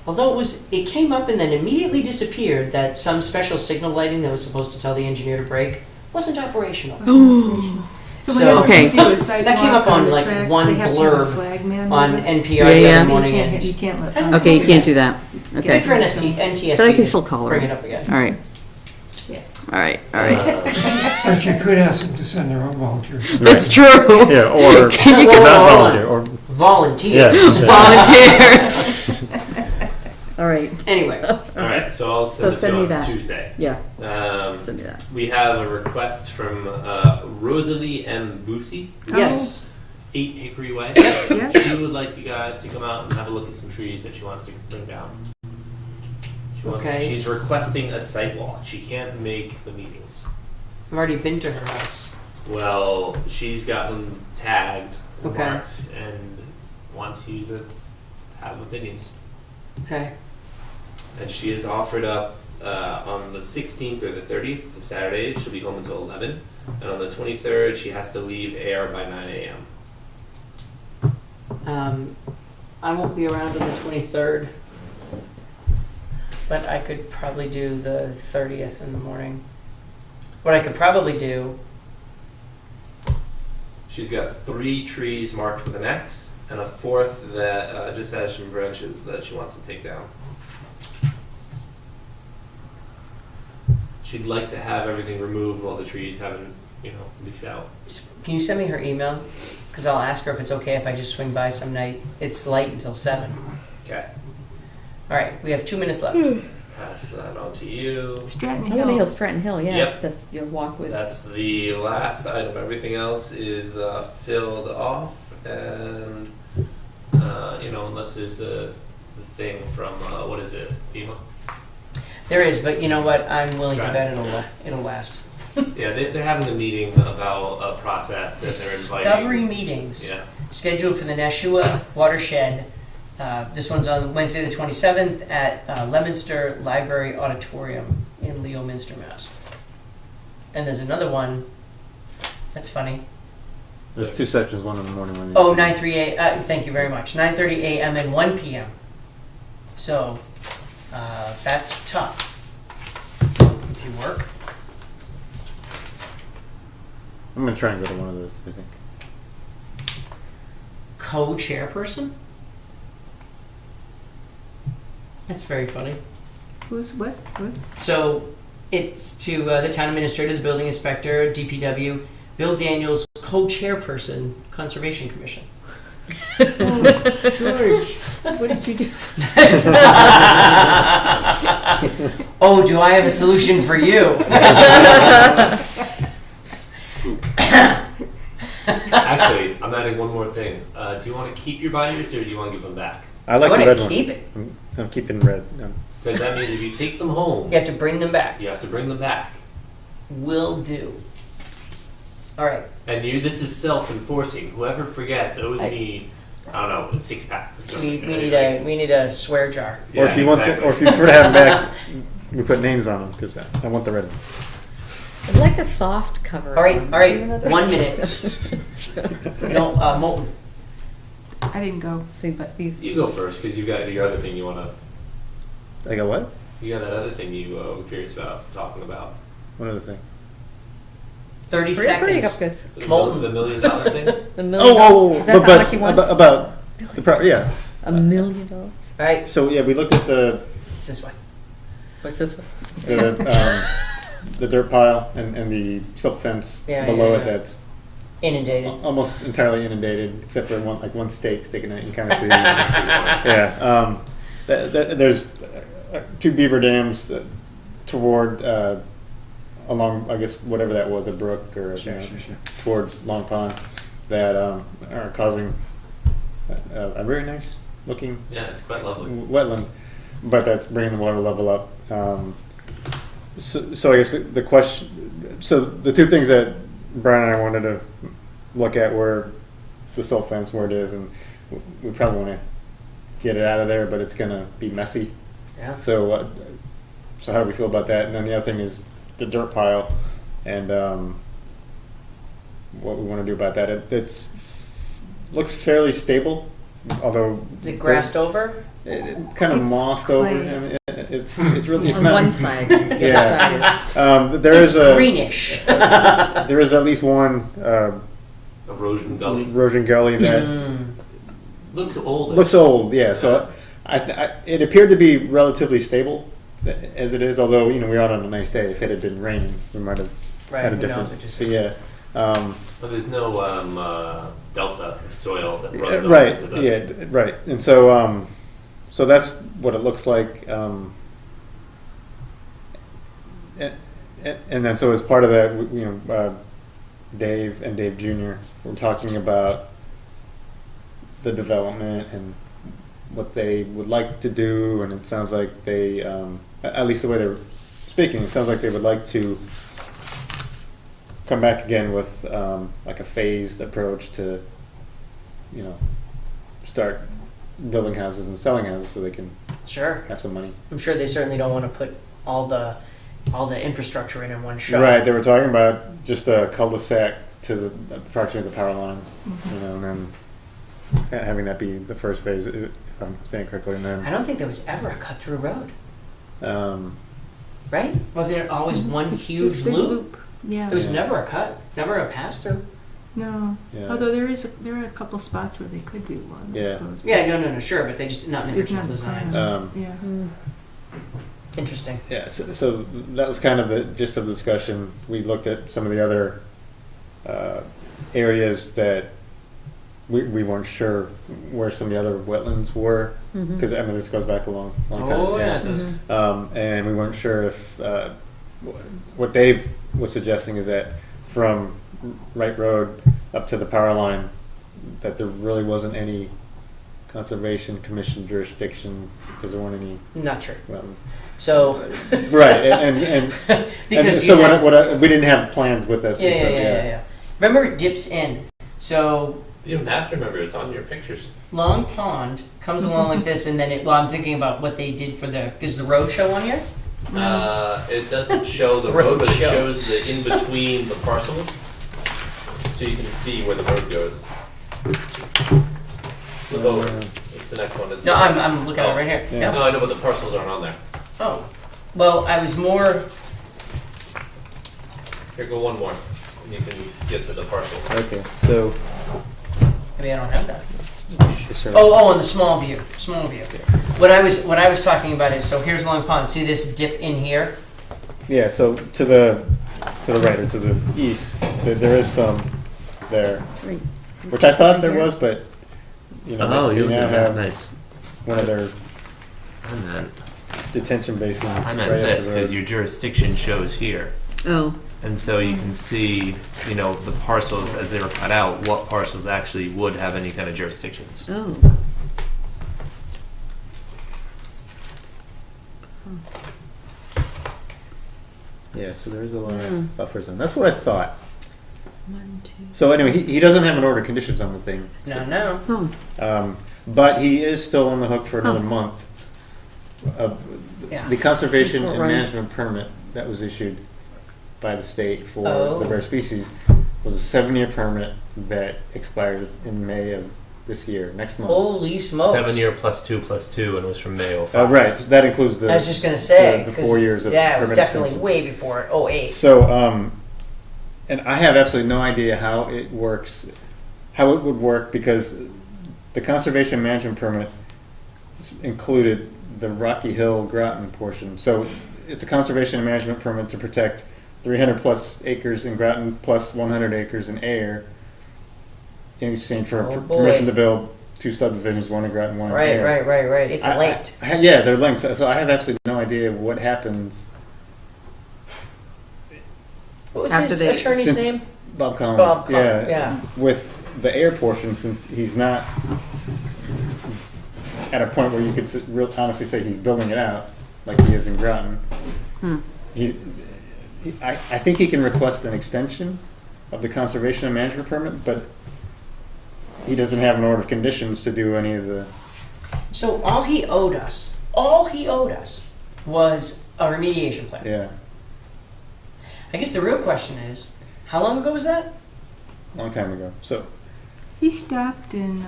although it came up and then immediately disappeared that some special signal lighting that was supposed to tell the engineer to brake wasn't operational. So So- whenever Okay. you do a sidewalk That came up on, the like, tracks, one they have to have a blurb flag man On with us. NPR Yeah, the yeah. other So morning, you and can't let. Hasn't Okay, you can't do that. good Okay. for an NTSB. But I can to still call her. bring it up again. All right. Yeah. All right, all right. But you could ask them to send their own volunteers. It's true. Yeah, or Can you Well, not hold on. volunteer, or Volunteers. Volunteers. All right, Anyway, All right, so I'll So send it send to me you that. on Tuesday. yeah, Um, send me that. we have a request from Rosalie M. Boosie, yes. 8 Hickory Way. Yeah. She would like you guys to come out and have a look at some trees that she wants to bring down. Okay. She's requesting a site walk. She can't make the meetings. I've already been to her house. Well, she's got them tagged, and Okay. marked, and wants you to have opinions. Okay. And she has offered up on the 16th or the 30th, the Saturday, she'll be home until 11. And on the 23rd, she has to leave Ayer by 9 a.m. I won't be around on the 23rd, but I could probably do the 30th in the morning. What I could probably do, She's got 3 trees marked with an X and a 4th that just has some branches that she wants to take down. She'd like to have everything removed while the trees haven't, leafed out. can you send me her email? Because I'll ask her if it's okay if I just swing by some night. It's light until 7. Okay. All right, we have 2 minutes left. Pass that on to you. Stratton Hill, Hill. Stratton Hill, yeah. Yep. That's your walk with. That's the last item. Everything else is filled off, and unless there's a thing from what is it, FEMA? There is, but you know what? I'm willing to Right. bet it'll last. Yeah, they're having a meeting about a process that they're Discovery inviting. meetings Yeah. scheduled for the Nashua Watershed. This one's on Wednesday the 27th at Leominster Library Auditorium in Leominster, Mass. And there's another one. That's funny. there's 2 sections, one in the morning, one in the Oh, evening. 9:30 thank you very much. 9:30 a.m. and 1 p.m. So that's tough. If you work. I'm gonna try and go to one of those, I think. Co-chairperson? That's very funny. Who's what? What? So it's to the town administrator, the building inspector, DPW, Bill Daniels, co-chairperson, Conservation Commission. George, what did you do? Oh, do I have a solution for you? Actually, I'm adding one more thing. Do you want to keep your binders or do you want to give them back? I like I the want red to one. keep it. I'm keeping red. Because that means if you take them home, You have to bring them back. you have to bring them back. Will do. All right. And this is self-enforcing. Whoever forgets owes me, I don't know, a 6-pack. or We something. need a swear jar. Or if you want, exactly. or if you prefer to have them back, we put names on them because I want the red one. I'd like a soft cover. All right, on. all right, Even though- 1 minute. No, Molten. I didn't go, See, but these, You go first because you got your other thing you want to. I got what? You got that other thing you were curious about talking about. One other thing. 30 hurry up, seconds. guys. Molten. The $1 million thing. The million. Is that how much he wants? About the yeah. $1 million. All right, So yeah, we looked at it's this way. What's this one? the dirt pile and the silt fence Yeah, below yeah, it yeah. that's Inundated. almost entirely inundated, except for one stake sticking out. You can kind of see. Yeah. There's 2 beaver dams toward along, I guess, whatever that was, a brook or Sure. towards Long Pond that are causing a very nice looking Yeah, it's quite lovely. wetland, but that's bringing the water level up. So I guess the question, so the 2 things that Brian and I wanted to look at were the silt fence, where it is, and we probably want to get it out of there, but it's going to be messy. Yeah. So how do we feel about that? And then the other thing is the dirt pile, and what we want to do about that. It's looks fairly stable, although Is it grassed over? it kind of It's mossed over. clay. I mean, it's really it's On not one side. The other Yeah. side is. There It's is a greenish. there is at least one Erosion gully. erosion gully that Looks old. looks old. Yeah, so it appeared to be relatively stable as it is. Although we're out on a nice day. If it had been raining, we might have Right, had a who knows, different. it just- So yeah. But there's no delta of soil that runs Right. off into the. Yeah. Right. And so so that's what it looks like. And then so as part of that, Dave and Dave Jr. were talking about the development and what they would like to do, and it sounds like they, at least the way they're speaking, it sounds like they would like to come back again with like a phased approach to, start building houses and selling houses so they can Sure. have some money. I'm sure they certainly don't want to put all the infrastructure in one shot. Right, they were talking about just a cul-de-sac to approximately the power lines, and then having that be the first phase, if I'm saying it correctly, and I then don't think there was ever a cut-through road, um, right? Was there always one It's huge just big loop? Yeah. There was Yeah. never a cut, never a pass-through. No. Yeah. Although there are a couple spots where they could do one, I Yeah. suppose. Yeah, no, sure, but they just, not in the It's original not the designs. plans. Yeah. Interesting. yeah. So that was kind of the gist of the discussion. We looked at some of the other areas that we weren't sure where some of the other wetlands were, because this goes back a long time. Oh, yeah, it does. And we weren't sure if what Dave was suggesting is that from Wright Road up to the power line, that there really wasn't any Conservation Commission jurisdiction because there weren't any Not true. wetlands. So. Right, and Because so you had- we didn't have plans with us. and so, Yeah. Remember, it dips in. So You don't have to remember, it's on your pictures. Long Pond comes along like this, and then I'm thinking about what they did for is the road show on here? It doesn't show the Road road, but it show. shows the in between the parcels, so you can see where the road goes. Flip over. It's the next one. It's No, I'm looking at it right here. Yeah. Yep. No, I know, but the parcels aren't on there. Oh, well, I was more. Here, go one more, and you can get to the parcel. Okay, so Maybe I don't have that. sure. Oh, on the small view. Small view. What I was talking about is, so here's Long Pond. See this dip in here? Yeah, so to the right or to the east, there is some there, which I thought there was, but you now have nice. one of their I meant detention basins. I meant right up this the because road. your jurisdiction shows here, Oh, and so you can see, the parcels as they were cut out, what parcels actually would have any kind of jurisdictions. oh. Yeah, so there is a lot Hmm. of buffer zone. That's what I thought. 1, 2. So anyway, he doesn't have an order of conditions on the thing. No. Oh, But he is still on the hook for another month. Yeah. The conservation Before and run- management permit that was issued by the state for Oh. the rare species was a 7-year permit that expired in May of this year, next month. Holy smokes. 7-year +2 and it was from May 05. Right, so that includes the. I was just gonna say. the 'cause, 4 years of yeah, it was permit definitely extension. way before 08. So, and I have absolutely no idea how it works, how it would work, because the conservation management permit included the Rocky Hill Groton portion. So it's a conservation and management permit to protect 300 plus acres in Groton plus 100 acres in Ayer in exchange for Oh, boy. permission to build 2 subdivisions, one in Groton, one in Right, Ayer. right. It's linked. Yeah, they're linked. So I have absolutely no idea what happens. What was After his they- attorney's Since- name? Bob Collins. Bob Collins, yeah. With the air portion, since he's not at a point where you could honestly say he's building it out like he is in Groton. Hmm. I think he can request an extension of the conservation and management permit, but he doesn't have an order of conditions to do any of the. So all he owed us was a remediation plan. Yeah, I guess the real question is, how long ago was that? long time ago. So He stopped in,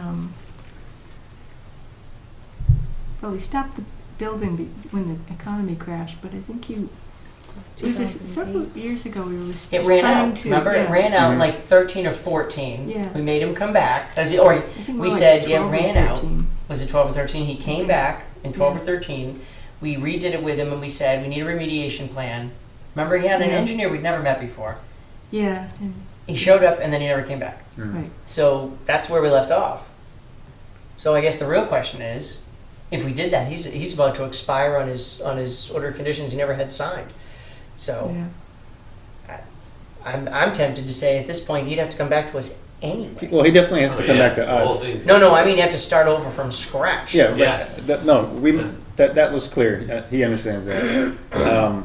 he stopped the building when the economy crashed, but I think he, it was several years ago, he was It ran trying out. to. Remember, it yeah. ran out in Mhm. like 13 or 14. Yeah. We made him come back. Or I think we more like said, yeah, 12 or ran out. 13. Was it 12 or 13? He came back in 12 or 13. We redid it with him and we said, we need a remediation plan. Remember, he had an Yeah. engineer we'd never met before. Yeah, and, He showed up and then he never came back. right. So that's where we left off. So I guess the real question is, if we did that, he's about to expire on his order of conditions he never had signed. So Yeah. I'm tempted to say at this point he'd have to come back to us anyway. well, he definitely has to come back to The whole us. thing's- No, I mean you have to start over from scratch. Yeah, Yeah. that was clear. He understands that.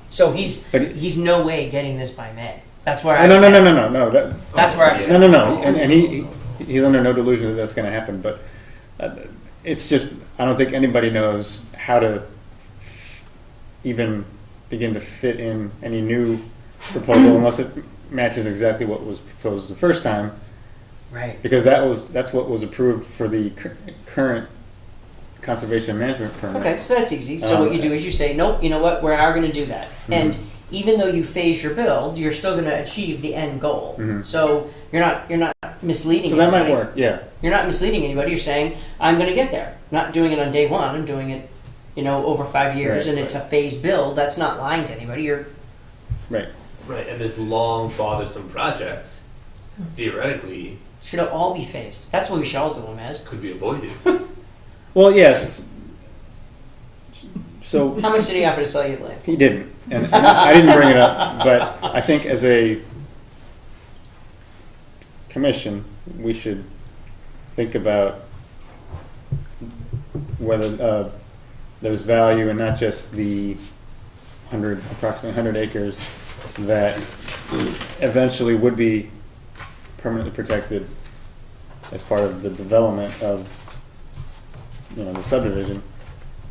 So he's But no way getting this by May. That's where I no, was no, at. no, no, no, no. That's where I was No, at. no, no. And he's under no delusion that that's going to happen. But it's just I don't think anybody knows how to even begin to fit in any new proposal unless it matches exactly what was proposed the first time. Right. Because that's what was approved for the current conservation management permit. Okay, so that's easy. So what you do is you say, nope, you know what, we are going to do that. And even though you phase your build, you're still going to achieve the end goal. Mhm. So you're not misleading So that might anybody. work. Yeah. You're not misleading anybody. You're saying, I'm going to get there. Not doing it on day one. I'm doing it, over 5 years, Right, and it's a phased build. That's not lying to anybody. You're Right. Right, and this long, bothersome project, theoretically, should all be phased. That's what we should all do them as. could be avoided. Well, yes. So How much did he offer to sell you the land? he didn't, and I didn't bring it up, but I think as a commission, we should think about whether there's value in not just the approximately 100 acres that eventually would be permanently protected as part of the development of the subdivision.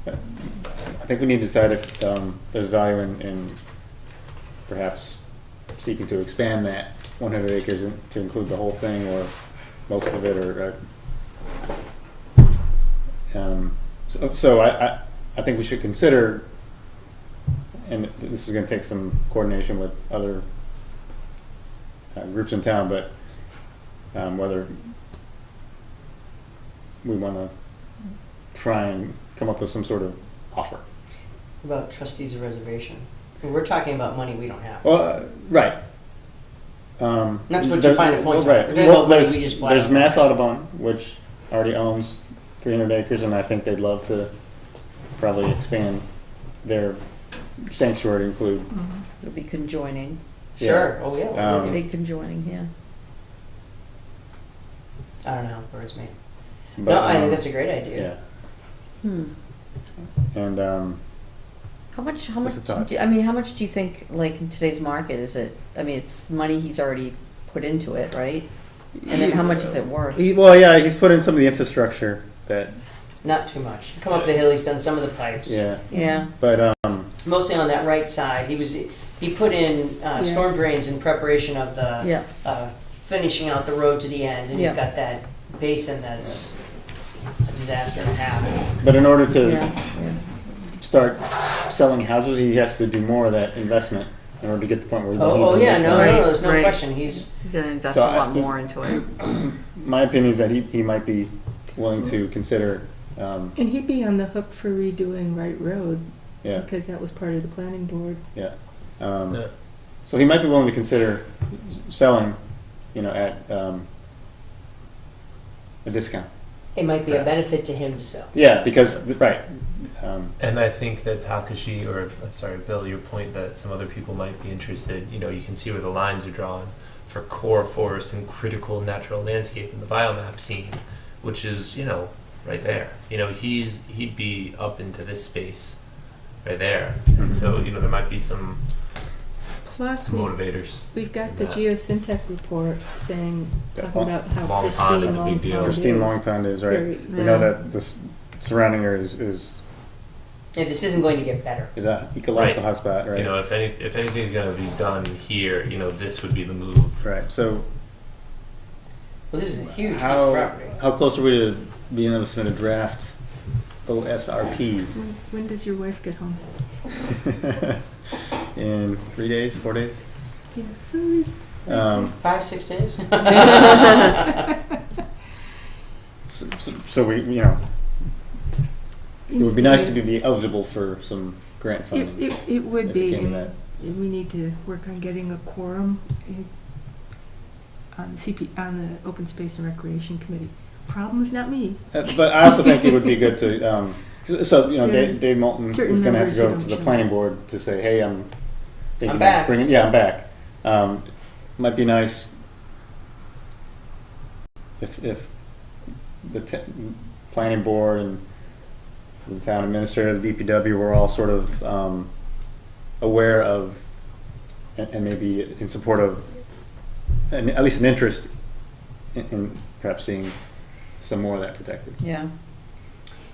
I think we need to decide if there's value in perhaps seeking to expand that 100 acres to include the whole thing or most of it, or so I think we should consider, and this is going to take some coordination with other groups in town, but whether we want to try and come up with some sort of offer. About trustees of reservation. We're talking about money we don't have. Well, right. Not to put your fine point on it. Right. We're talking Well, about money we just there's bought. Mass Audubon, which already owns 300 acres, and I think they'd love to probably expand their sanctuary to include. So it'll be conjoining, Sure. Oh yeah. big conjoining, yeah. I don't know. Birds me. But, No, I think that's a great idea. Yeah. Hmm. And How How much, What's the thought? I mean, how much do you think, like, in today's market, is it, I mean, it's money he's already put into it, right? And then how much is it worth? Well, yeah, he's put in some of the infrastructure that, Not too much. Come up the hill, he's done some of the pipes. yeah, Yeah, but, Mostly on that right side. He put in storm drains in preparation of the yeah, finishing out the road to the end, and he's Yeah. got that basin that's a disaster and a half. but in order to yeah, yeah. start selling houses, he has to do more of that investment in order to get to the point where he Oh yeah, can no, invest. no, there's no Right. question. He's He's gonna invest So a lot I- more into it. My opinion is that he might be willing to consider, And he'd be on the hook for redoing Wright Road, yeah, because that was part of the planning board. yeah. Yeah. So he might be willing to consider selling, at a discount. it might be a benefit to him to sell. Yeah, because, right. And I think that Takashi, or sorry, Bill, your point that some other people might be interested, you can see where the lines are drawn for core forest and critical natural landscape in the biomap scene, which is, right there. He'd be up into this space right there. And so, there might be some Plus, motivators. we've got the Yeah. geosyntech report saying, talking Long- about how Long pristine Pond is a Long big deal. Pond Christine is. Long Pond is, right. Very- We know that the surrounding area is Yeah, this isn't going to get better. an ecological Right. hotspot, right? If anything's going to be done here, this would be the move. Right, so Well, this is a huge piece of property. how close are we to being able to submit a draft OSRP? When does your wife get home? In 3 days, 4 days? Yeah, so 5-6 days. So we, it would be nice to be eligible for some grant funding. It would if be, it came to that. and we need to work on getting a quorum on the Open Space and Recreation Committee. Problem is not me. But I also think it would be good to, Yeah. Dave Moulton is Certain gonna have to members who go don't to the show planning up. board to say, hey, I'm thinking of back. I'm back. Might be nice if the planning board and the town administrator, the DPW, were all sort of aware of and maybe in support of, and at least an interest in perhaps seeing some more of that protected. Yeah.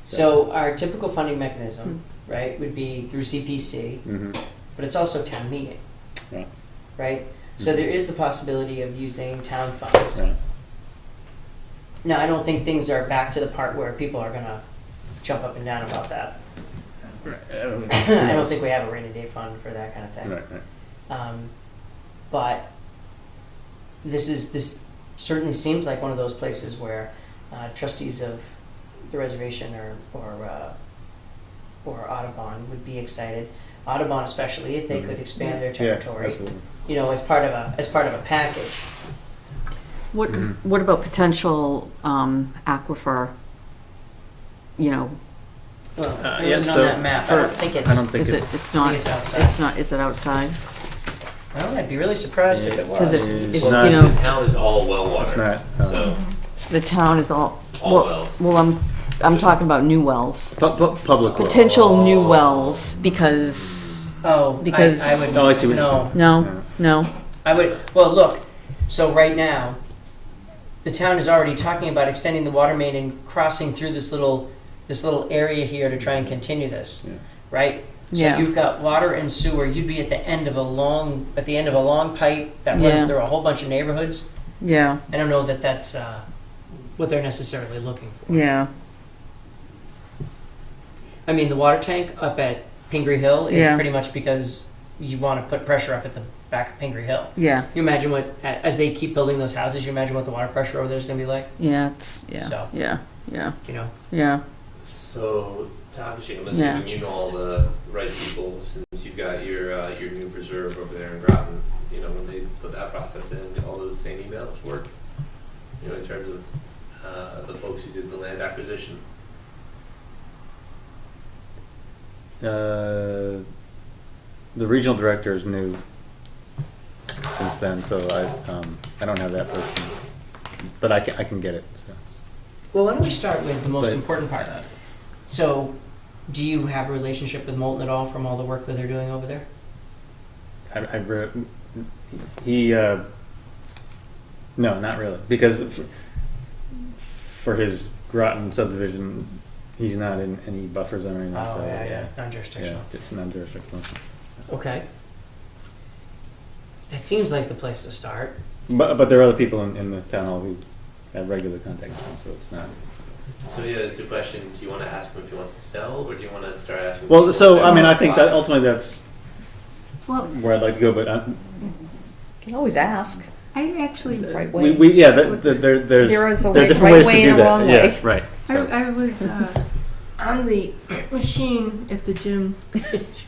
So our typical funding mechanism, right, would be through CPC, Mm-hmm. but it's also town meeting, Right. right? So there is the possibility of using town funds. Right. Now, I don't think things are back to the part where people are gonna jump up and down about that. I don't think we have a rainy day fund for that kind of thing. Right, right. But this certainly seems like one of those places where trustees of the reservation or Audubon would be excited. Audubon especially, if they could expand their territory, Yeah, absolutely. as part of a package. What about potential aquifer, Well, it yeah, wasn't on so that map. I don't think it's. I don't think is it, it's. it's not, I think it's outside. it's not, is it outside? Well, I'd be really surprised if it was. 'Cause It's you not- know, The town is all well water. It's not, So, the town is all, all well, wells. well, I'm talking about new wells. Public. Potential new wells, because, Oh, Because- I would. Oh, I see what you're No, no, no, I would. Well, look. So right now, the town is already talking about extending the water main and crossing through this little area here to try and continue this, Yeah. right? So Yeah. you've got water and sewer. You'd be at the end of a long pipe that runs Yeah. through a whole bunch of neighborhoods. yeah, I don't know that that's what they're necessarily looking for. yeah, I mean, the water tank up at Pingree Hill is Yeah. pretty much because you want to put pressure up at the back of Pingree Hill. yeah, You imagine as they keep building those houses, you imagine what the water pressure over there is going to be like, yeah, it's, yeah, So. yeah, yeah, you know? yeah, So, Takashi, I'm Yeah. assuming you know all the right people since you've got your new reserve over there in Groton. When they put that process in, all those same emails work. In terms of the folks who did the land acquisition. The regional director is new since then, so I don't have that person, but I can get it. So. Well, why don't we start with the most But- important part? So, Do you have a relationship with Moulton at all from all the work that they're doing over there? No, not really, because for his Groton subdivision, he's not in any buffer zone right now. So Non-jurisdictional. Yeah, it's non-jurisdictional. Okay. That seems like the place to start. But there are other people in the town hall who have regular contact with him, so it's not. So yeah, it's the question, do you want to ask him if he wants to sell, or do you want to start asking? Well, people so if they I mean, want I to think buy? that ultimately that's Well, where I'd like to go, but Can always ask. I actually, Right way. there's There is a there are way- different right ways way to do and a wrong that. Yeah, way. right. So. I was on the machine at the gym,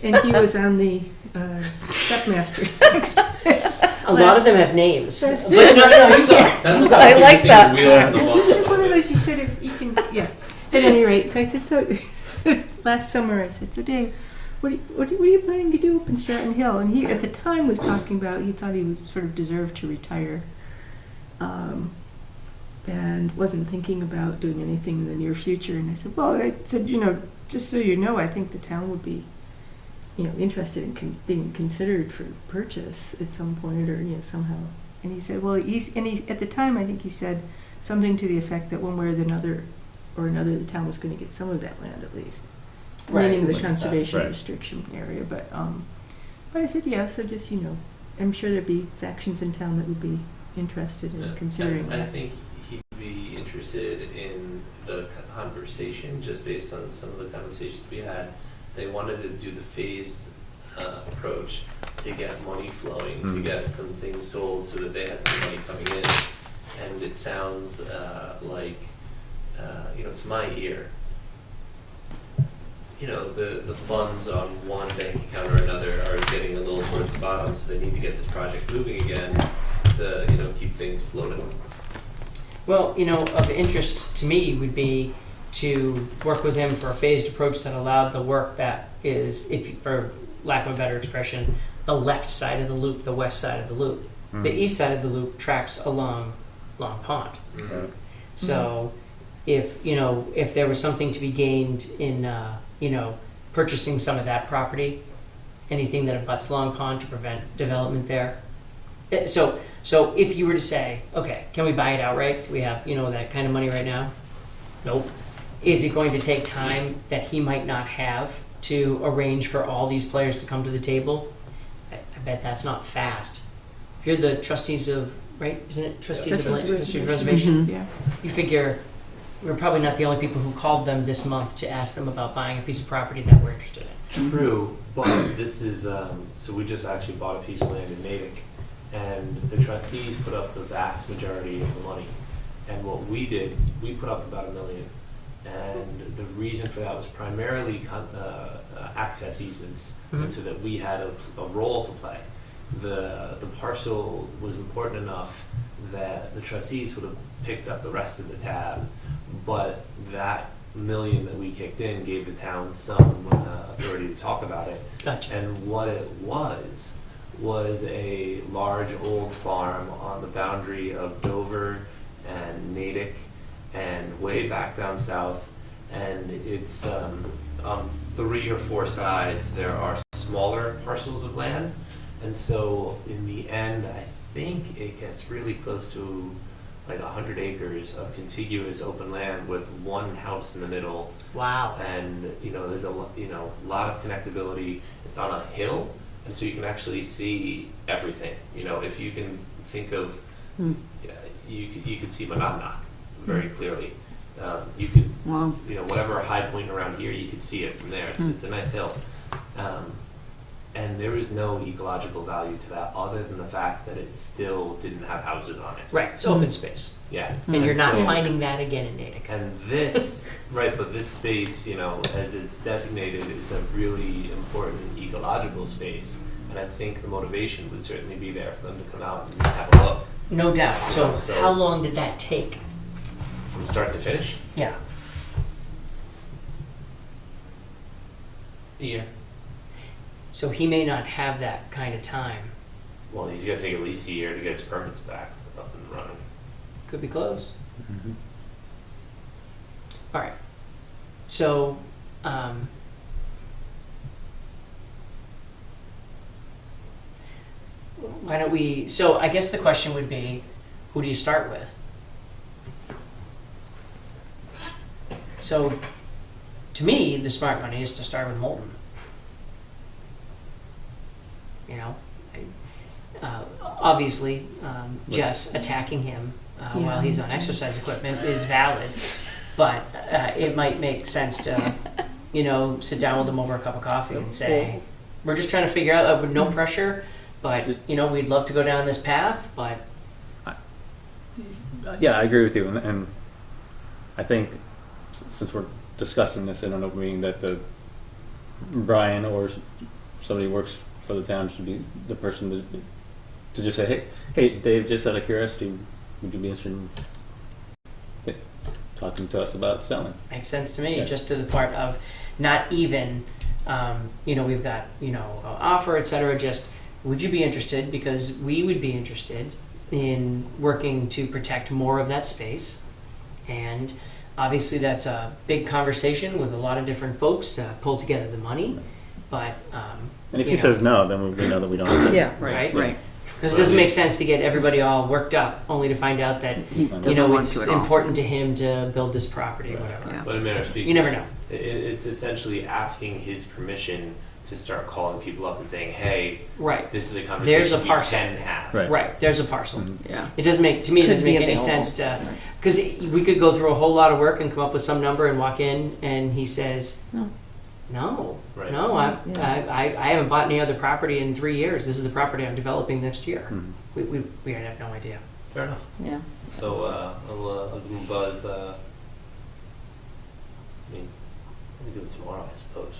and he was on the stepmaster. A lot of them have names. But That's- no, you go. That looks I you like can that. see the wheel and the bus. It's one of those you should have, you can, yeah. At any rate, so I said, so, last summer I said, so Dave, what are you planning to do up in Stratton Hill? And he, at the time, was talking about, he thought he would sort of deserved to retire. And wasn't thinking about doing anything in the near future. And I said, well, I said, just so you know, I think the town would be, interested in being considered for purchase at some point, or somehow. And he said, well, he's at the time, I think he said something to the effect that one way or another, the town was going to get some of that land at least, Right, meaning which the is conservation right. restriction area. But I said, yeah. So just I'm sure there'd be factions in town that would be interested in considering I that. think he'd be interested in the conversation, just based on some of the conversations we had. They wanted to do the phased approach to get money flowing, to get some things sold so that they had some money coming in. And it sounds like, it's my ear. The funds on one bank account or another are getting a little towards the bottom, so they need to get this project moving again to, keep things floating. Well, of interest to me would be to work with him for a phased approach that allowed the work that is, for lack of a better expression, the left side of the loop, the west side of the loop. The east side of the loop tracks along Long Pond. Mm-hmm. So if there was something to be gained in, purchasing some of that property, anything that abuts Long Pond to prevent development there. So if you were to say, okay, can we buy it outright? Do we have, that kind of money right now? Nope. Is it going to take time that he might not have to arrange for all these players to come to the table? I bet that's not fast. If you're the trustees of, right, isn't it trustees of the reservation? Yeah. You figure we're probably not the only people who called them this month to ask them about buying a piece of property that we're interested in. True, but this is, so we just actually bought a piece of land in Natick, and the trustees put up the vast majority of the money. And what we did, we put up about $1 million. And the reason for that was primarily access easements, and so that we had a role to play. The parcel was important enough that the trustees would have picked up the rest of the tab, but that $1 million that we kicked in gave the town some authority to talk about it. Gotcha. And what it was a large old farm on the boundary of Dover and Natick and way back down south. And it's on 3 or 4 sides there are smaller parcels of land. And so in the end, I think it gets really close to like 100 acres of contiguous open land with one house in the middle. Wow. And there's a lot of connectability. It's on a hill, and so you can actually see everything. If you can think of, you could see Monadnock very clearly. You could, Wow. whatever high point around here, you could see it from there. It's a nice hill. And there is no ecological value to that other than the fact that it still didn't have houses on it. Right, it's open space. Yeah. And you're not so- finding that again in Natick. And this, right, but this space, as it's designated, is a really important ecological space. And I think the motivation would certainly be there for them to come out and have a look. No doubt. So So- how long did that take? From start to finish? Yeah. Yeah. So he may not have that kind of time. Well, he's gonna take at least a year to get his permits back up and running. Could be close. All right. So why don't we, so I guess the question would be, who do you start with? So, to me, the smart money is to start with Moulton. You know, obviously, Jess attacking him while he's on exercise equipment is valid, but it might make sense to, you know, sit down with him over a cup of coffee and say, we're just trying to figure out, with no pressure, but, you know, we'd love to go down this path, but. Yeah, I agree with you, and I think since we're discussing this in an open meeting, that Brian or somebody who works for the town should be the person to just say, hey, Dave, just out of curiosity, would you be interested in talking to us about selling? Makes sense to me, Yeah. just to the part of not even, you know, we've got, you know, offer, et cetera, just, would you be interested? Because we would be interested in working to protect more of that space. And obviously that's a big conversation with a lot of different folks to pull together the money, but, And if you he know. says no, then we know that we don't have to. Yeah, Right. right. Because it doesn't make sense to get everybody all worked up, only to find out that, you Doesn't know, want it's to at all. important to him to build this property or whatever. Yeah. But in a manner of speaking, You never know. It's essentially asking his permission to start calling people up and saying, hey, Right. this is a There's a conversation we parcel. can have. Right. Right, there's a parcel. Yeah. It doesn't make, to me, it Could doesn't be make any available. sense to, because we could go through a whole lot of work and come up with some number and walk in and he says, no, Right. no, I Yeah. haven't bought any other property in 3 years. This is the property I'm developing next year. Mhm. We have no idea. Fair enough. Yeah. So I'll give him a buzz. I mean, we can do it tomorrow, I suppose.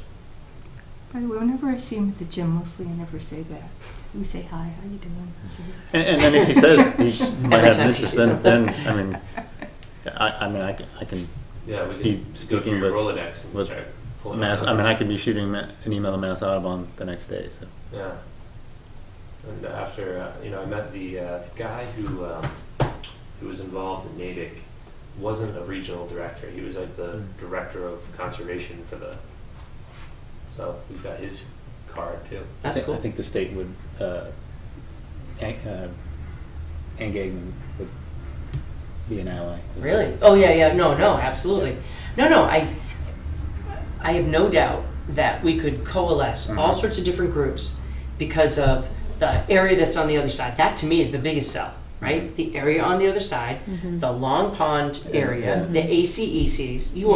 By the way, whenever I see him at the gym, mostly I never say that. We say, hi, how you doing? And then if he says he might Every have time an she interest, sees then I mean, I can Yeah, we can be go through speaking your with Rolodex and with start pulling Mass. out I mean, I numbers. could be shooting an email to Mass Audubon the next day. So Yeah. And after, you know, I met the guy who was involved in Natick, wasn't a regional director. He was like the director of conservation for the. So we've got his card too. That's cool. I think the state would, Angagan would be an ally. Really? Oh, yeah, no, absolutely. No, I have no doubt that we could coalesce all sorts of different groups because of the area that's on the other side. That to me is the biggest sell, right? The area on the other side, the Long Pond area, the ACECs. You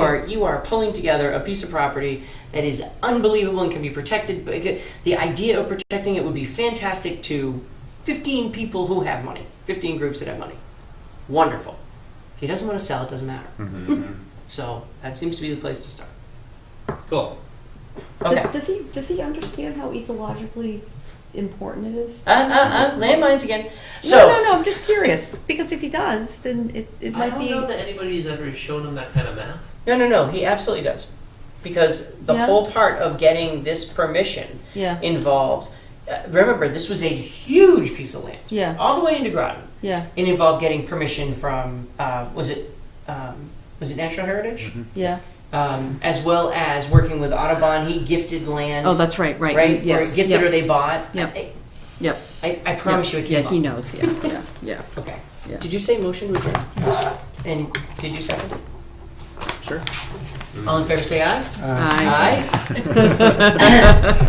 are pulling together a piece of property that is unbelievable and can be protected. But the idea of protecting it would be fantastic to 15 people who have money, 15 groups that have money. Wonderful. If he doesn't want to sell, it doesn't matter. So that seems to be the place to start. Cool. Okay. Does he understand how ecologically important it is? Landmines again. So No, I'm just curious, because if he does, then it I might don't be. know that anybody's ever shown him that kind of map. No, he absolutely does. Because the Yeah. whole part of getting this permission Yeah, involved, remember, this was a huge piece of land, yeah, all the way into Groton. yeah, It involved getting permission from, was it Natural Heritage? yeah. As well as working with Audubon. He gifted land. Oh, that's right, right. Right? Yes. Or gifted yep. or they bought. Yep. I, Yep. I promise you it Yeah, came he up. knows, yeah. Okay. Yeah. Did you say motion to adjourn? And did you second it? sure. All in favor say aye. Aye. Aye.